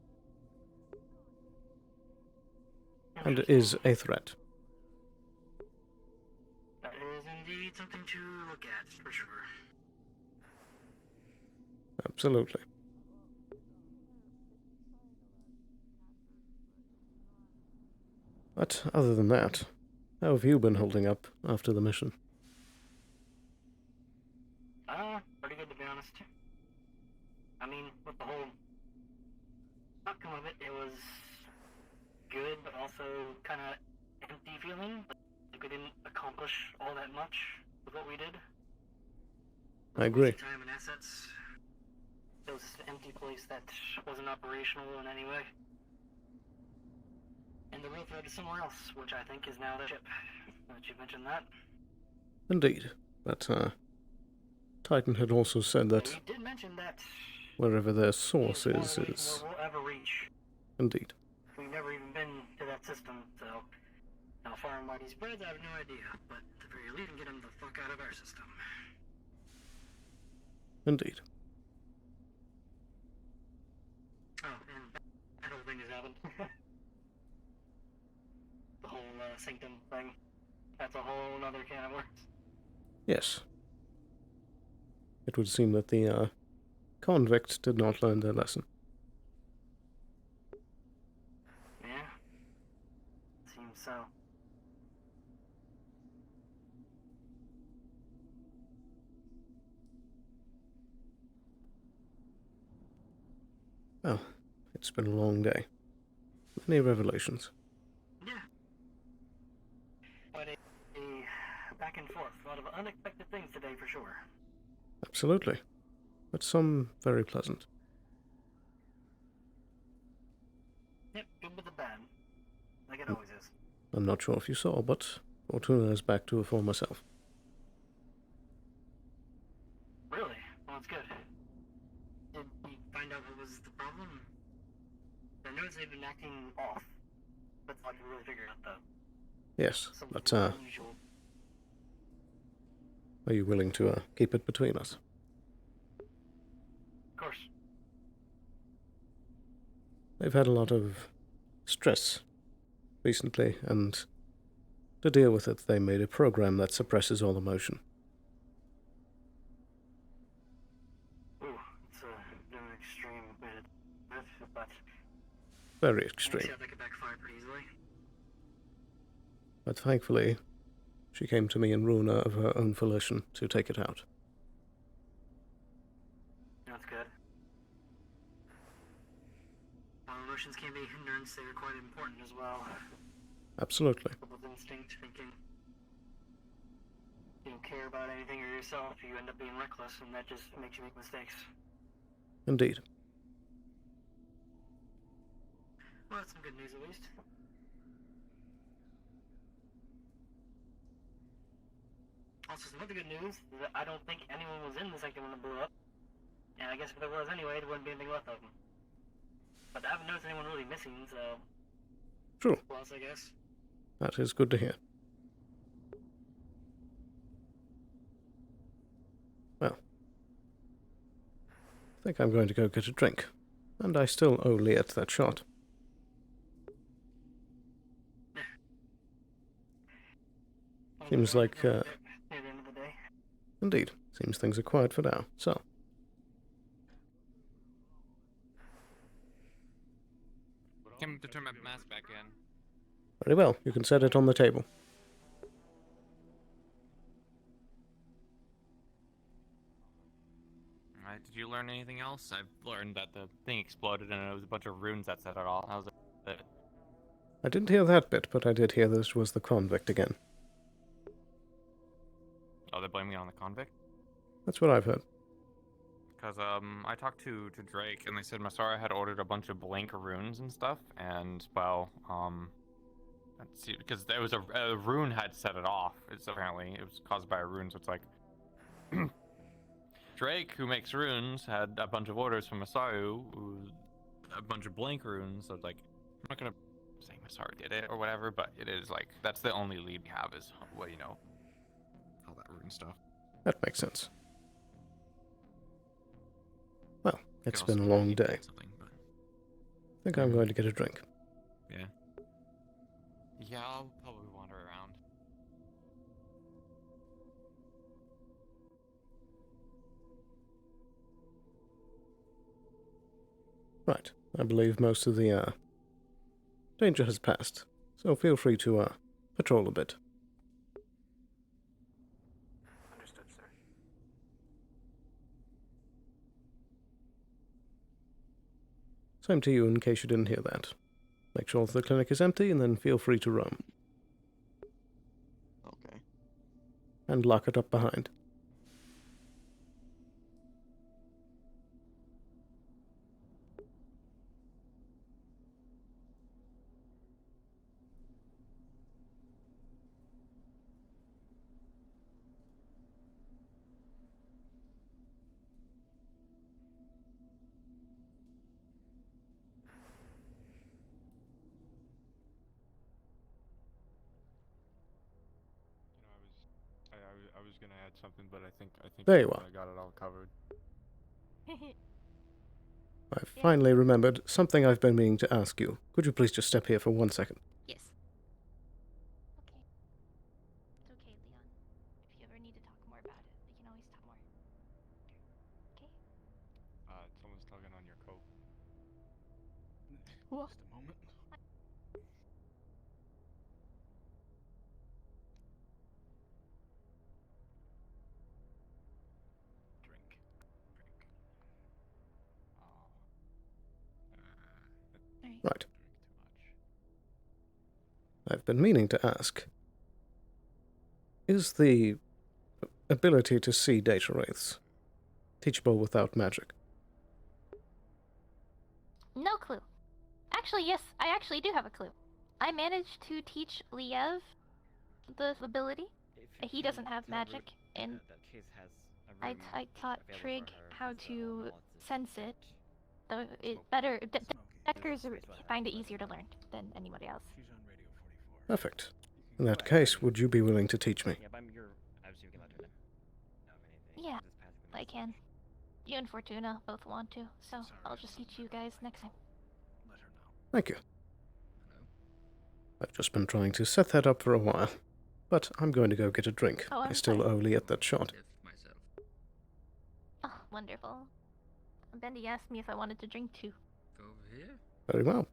And is a threat. That is indeed something to look at, for sure. Absolutely. But other than that, how have you been holding up after the mission? Pretty good to be honest. I mean, with the whole outcome of it, it was good, but also kind of empty feeling. Like we didn't accomplish all that much with what we did. I agree. Wasting time and assets. It was just an empty place that wasn't operational in any way. And the real threat is somewhere else, which I think is now the ship. Now that you mentioned that. Indeed. But, Titan had also said that We did mention that wherever their source is... we'll ever reach. Indeed. We've never even been to that system, so how far and wide he spreads, I have no idea. But at the very least, get him the fuck out of our system. Indeed. Oh, and that whole thing has happened. sanctum thing. That's a whole other can of worms. Yes. It would seem that the convict did not learn their lesson. Yeah. Seems so. Well, it's been a long day. Many revelations. Yeah. But a back and forth. A lot of unexpected things today for sure. Absolutely. But some very pleasant. Yep, good with the bad. Like it always is. I'm not sure if you saw, but Fortuna is back to a former self. Really? Well, that's good. Did you find out what was the problem? I noticed they've been acting off. But it's hard to really figure it out, though. Yes, Something but unusual. are you willing to keep it between us? Of course. They've had a lot of stress recently, and to deal with it, they made a program that suppresses all emotion. Ooh, it's an extreme bit, but Very I extreme. see how that could backfire pretty easily. But thankfully, she came to me in Runa of her own volition to take it out. That's good. While emotions can be hindrance, they are quite important as well. Absolutely. With instinct thinking. You don't care about anything or yourself, you end up being reckless, and that just makes you make mistakes. Indeed. Well, that's some good news at least. Also, some other good news is that I don't think anyone was in the sector when it blew up. And I guess if there was anyway, there wouldn't be anything left of them. But I haven't noticed anyone really missing, so... True. Plus, I guess. That is good to hear. Well, I think I'm going to go get a drink. And I still owe Liet that shot. Seems like, Near the end of the day. indeed. Seems things are quiet for now, so. Came to turn my mask back in. Very well, you can set it on the table. Alright, did you learn anything else? I've learned that the thing exploded and it was a bunch of runes that set it all. That was it. I didn't hear that bit, but I did hear this was the convict again. Oh, they're blaming it on the convict? That's what I've heard. Because, I talked to Drake, and they said Masara had ordered a bunch of blink runes and stuff, and, well, let's see, because there was a rune had set it off. It's apparently, it was caused by a rune, so it's like, Drake, who makes runes, had a bunch of orders from Masaru, a bunch of blink runes, so it's like, I'm not gonna say Masaru did it or whatever, but it is like, that's the only lead we have is, well, you know, all that rune stuff. That makes sense. Well, it's been a long day. I think I'm going to get a drink. Yeah. Yeah, I'll probably wander around. Right, I believe most of the, danger has passed, so feel free to, patrol a bit. Understood, sir. Same to you in case you didn't hear that. Make sure the clinic is empty, and then feel free to roam. Okay. And lock it up behind. I was gonna add something, but I think There you are. I got it all covered. I've finally remembered something I've been meaning to ask you. Could you please just step here for 1 second? Yes. Whoa. Just a moment. Drink. Right. I've been meaning to ask. Is the ability to see data wraiths teachable without magic? No clue. Actually, yes, I actually do have a clue. I managed to teach Liev the ability. He doesn't have magic, and I taught Trig how to sense it. Though it better, Deckers find it easier to learn than anybody else. Perfect. In that case, would you be willing to teach me? Yeah, I can. You and Fortuna both want to, so I'll just teach you guys next time. Thank you. I've just been trying to set that up for a while, but I'm going to go get a drink. Oh, I I'm still sorry. owe Liet that shot. Oh, wonderful. Bendy asked me if I wanted to drink too. Over here? Very well.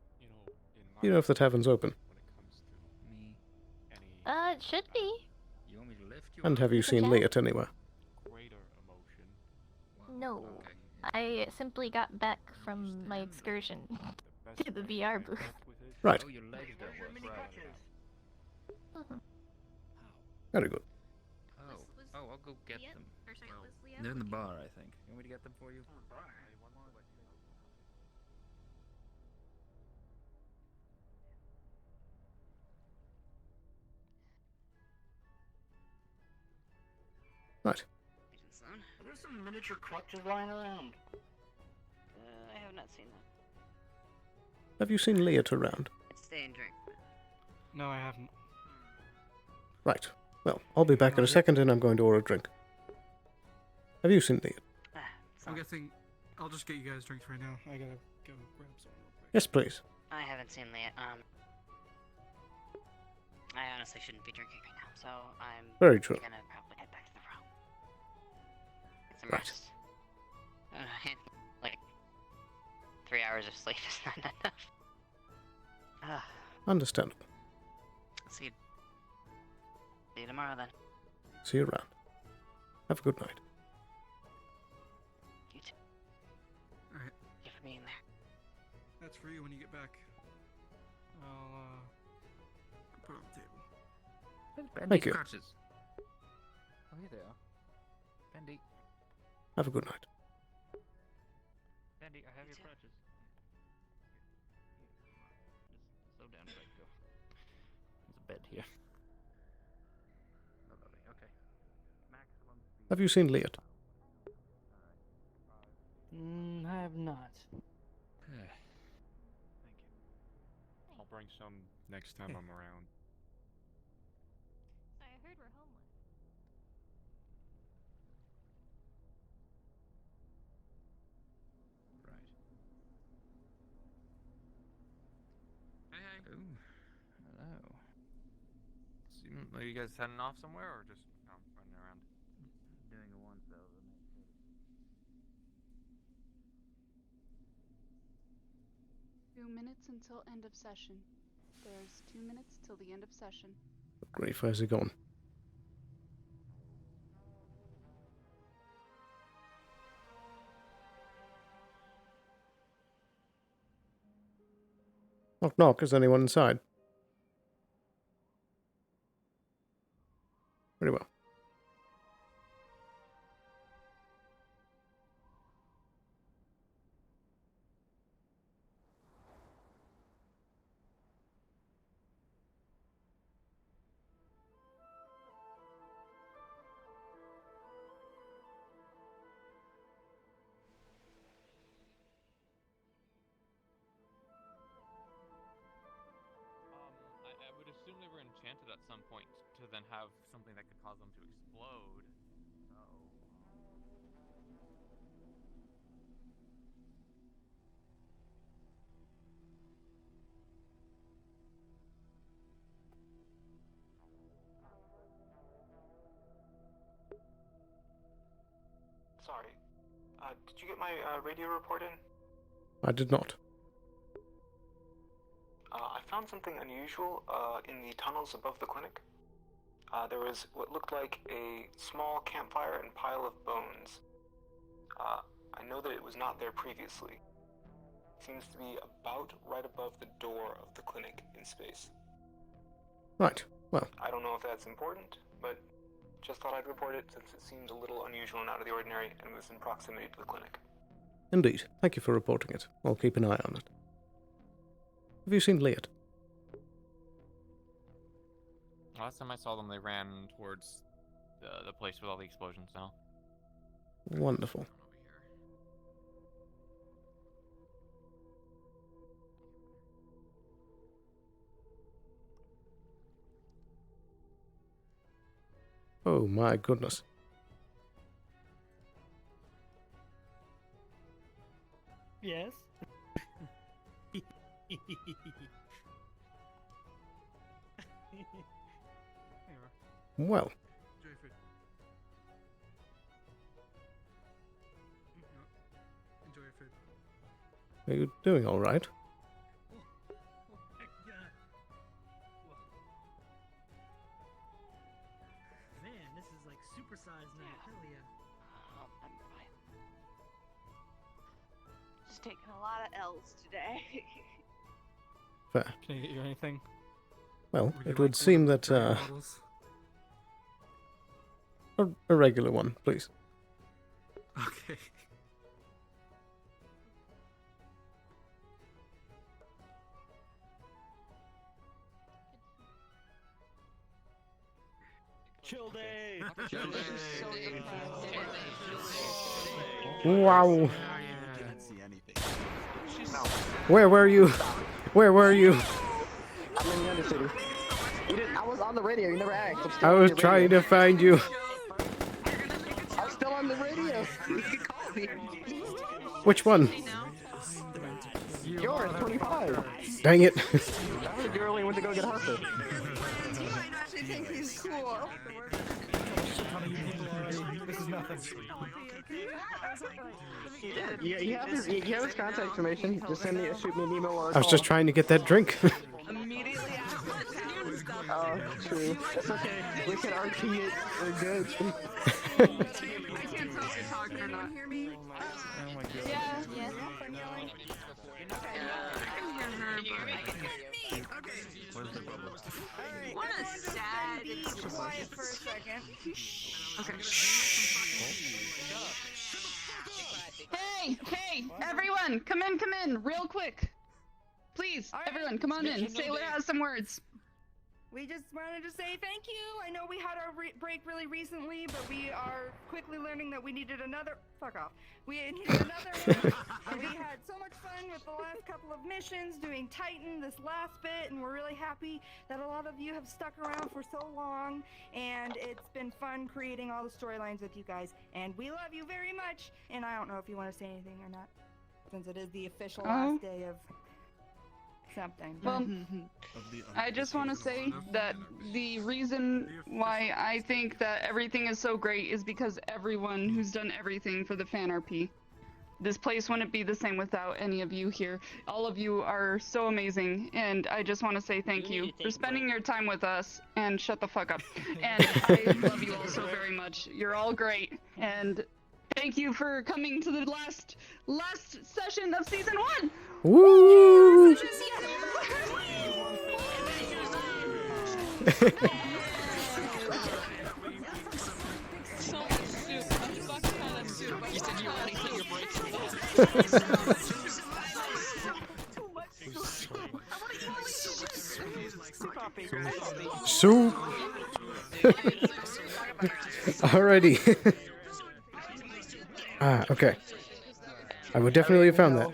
You know if the tavern's open. It should be. You want me to lift you And up? have you We can seen chat. Liet anywhere? No. I simply got back from my excursion to the VR booth. Right. Oh, your legs don't work right. Very good. Oh, I'll go get them. They're in the bar, I think. You want me to get them for you? Right. Are there some miniature clutches lying around? I have not seen that. Have you seen Liet around? It's stay and drink. No, I haven't. Right. Well, I'll be back in a second and I'm going to order a drink. Have you seen Liet? I'm guessing I'll just get you guys drinks right now. I gotta go grab some real quick. Yes, please. I haven't seen Leah. I honestly shouldn't be drinking right now, so I'm Very true. gonna probably head back to the room. Get some Right. rest. Like 3 hours of sleep is not enough. Understandable. See you tomorrow then. See you around. Have a good night. You too. Alright. Thank you for being there. That's for you when you get back. I'll put it on the table. Thank you. Crutches. Oh, here they are. Bendy. Have a good night. Bendy, I have your crutches. Just slow down, right? Go. There's a bed here. Oh, lovely. Okay. Maximum speed. Have you seen Liet? I have not. I'll bring some next time I'm around. I heard we're homeless. Right. Hey. Ooh. Hello. Are you guys heading off somewhere or just running around? Doing a once over. 2 minutes until end of session. There's 2 minutes till the end of session. What grief has he gone? Knock knock, is anyone inside? Very well. I would assume they were enchanted at some point to then have something that could cause them to explode. Sorry. Did you get my radio report in? I did not. I found something unusual in the tunnels above the clinic. There was what looked like a small campfire and pile of bones. I know that it was not there previously. It seems to be about right above the door of the clinic in space. Right. Well, I don't know if that's important, but just thought I'd report it since it seemed a little unusual and out of the ordinary and was in proximity to the clinic. indeed. Thank you for reporting it. I'll keep an eye on it. Have you seen Liat? Last time I saw them, they ran towards the place with all the explosions now. Wonderful. Oh my goodness. Yes. Well, Enjoy your food. are you doing all right? Man, this is like supersized now. Hell yeah. I'm fine. Just taking a lot of L's today. Fair. Can I get you anything? Well, it would seem that, a regular one, please. Okay. Chill day. Wow. Where were you? Where were you? I'm in the Undercity. I was on the radio. You never asked. I'm still I on was your trying radio. to find you. I'm still on the radio. You can call me. Which one? Yours, 25. Dang it. That was the girl we went to go get Harper. You might actually think he's cool. This is nothing. Yeah, you have his contact information. Just shoot me an email or a I was just call. trying to get that drink. Immediately after stuff. Oh, true. It's okay. We can RP it. We're good. I can't tell if you're talking or not. Hear me? Oh my god. Yeah. Yes. I'm yelling. Okay. I can hear her, but I can hear you. Okay. What a sad. Be quiet for a second. Okay. Hey, everyone, come in, real quick. Please, everyone, come on in. Sailor has some words. We just wanted to say thank you. I know we had our break really recently, but we are quickly learning that we needed another. Fuck off. We needed another one. And we had so much fun with the last couple of missions doing Titan this last bit, and we're really happy that a lot of you have stuck around for so long. And it's been fun creating all the storylines with you guys. And we love you very much. And I don't know if you want to say anything or not, since it is the official last day of something. Well, I just want to say that the reason why I think that everything is so great is because everyone who's done everything for the fan RP. This place wouldn't be the same without any of you here. All of you are so amazing, and I just want to say thank you for spending your time with us, and shut the fuck up. And I love you all so very much. You're all great, and thank you for coming to the last session of season 1. Woo! Soup. Alrighty. Okay. I would definitely have found that.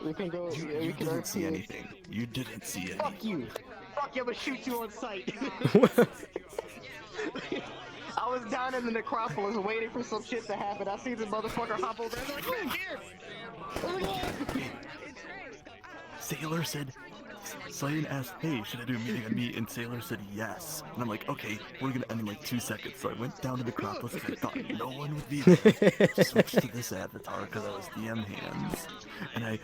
We can go. You didn't see anything. You didn't see anything. Fuck you. Fuck you, I'm gonna shoot you on sight. I was down in the necropolis waiting for some shit to happen. I see the motherfucker hop over and I'm like, oh, here! Sailor said Cyan asked, hey, should I do a meeting on me? And Sailor said yes. And I'm like, okay, we're gonna end in like 2 seconds. So I went down to the Acropolis because I thought no one would be there. Switched to this avatar because I was DM hands. And I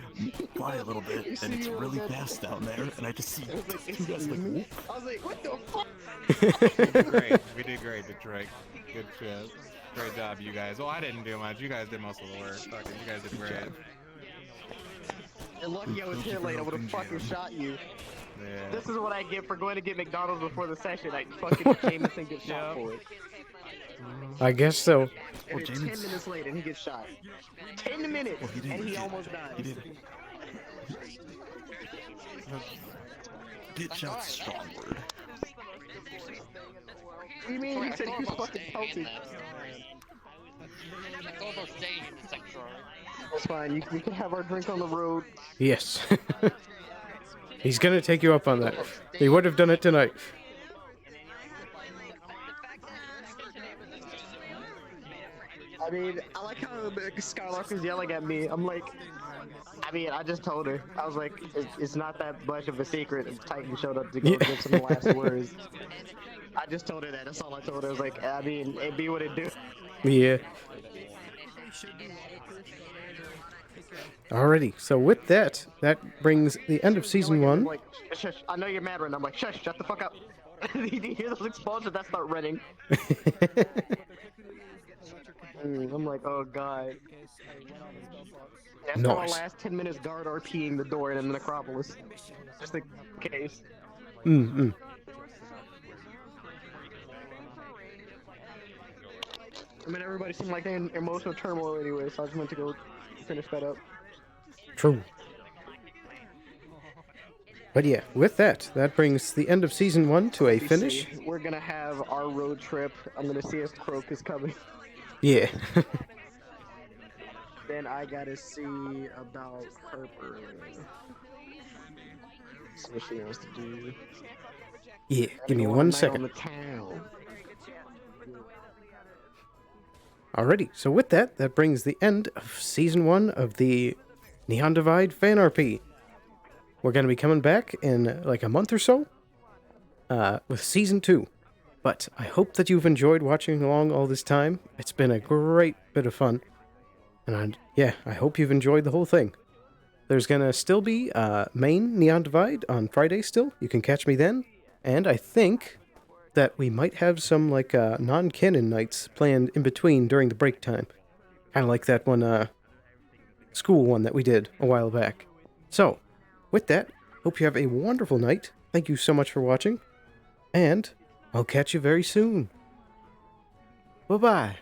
fly a little bit, and it's really fast down there. And I just see two guys like, whoop. I was like, what the fuck? We did great. We did great, Detroit. Good shit. Great job, you guys. Well, I didn't do much. You guys did most of the work. Fucking, you guys did great. You're lucky I was here late. I would have fucking shot you. Yeah. This is what I get for going to get McDonald's before the session. I fucking Jameson gets shot for it. I guess so. And it's 10 minutes late and he gets shot. 10 minutes! And he almost died. He did. Get shot's a strong word. What do you mean? He said he was fucking pelted. That's fine. We can have our drink on the road. Yes. He's gonna take you up on that. He would have done it tonight. I mean, I like how Skylark is yelling at me. I'm like, I mean, I just told her. I was like, it's not that much of a secret if Titan showed up to go give some last words. I just told her that. That's all I told her. I was like, I mean, it be what it do. Yeah. Alrighty, so with that, that brings the end of season 1. Like, shush, I know you're mad right now. I'm like, shush, shut the fuck up. You hear those explosions? That start running. I'm like, oh god. That's Nice. my last 10 minutes guard RPing the door in the Necropolis. Just in case. Mm-mm. I mean, everybody seemed like they're in emotional turmoil anyway, so I just went to go finish that up. True. But yeah, with that, that brings the end of season 1 to a finish. We're gonna have our road trip. I'm gonna see if Croak is coming. Yeah. Then I gotta see about Harper. See what she wants to do. Yeah, give me 1 On second. the town. Alrighty, so with that, that brings the end of season 1 of the Neon Divide fan RP. We're going to be coming back in like a month or so with season 2. But I hope that you've enjoyed watching along all this time. It's been a great bit of fun. And I hope you've enjoyed the whole thing. There's going to still be main Neon Divide on Friday still. You can catch me then. And I think that we might have some like non-canon nights planned in between during the break time. Kind of like that one school one that we did a while back. So, with that, hope you have a wonderful night. Thank you so much for watching. And I'll catch you very soon. Bye-bye.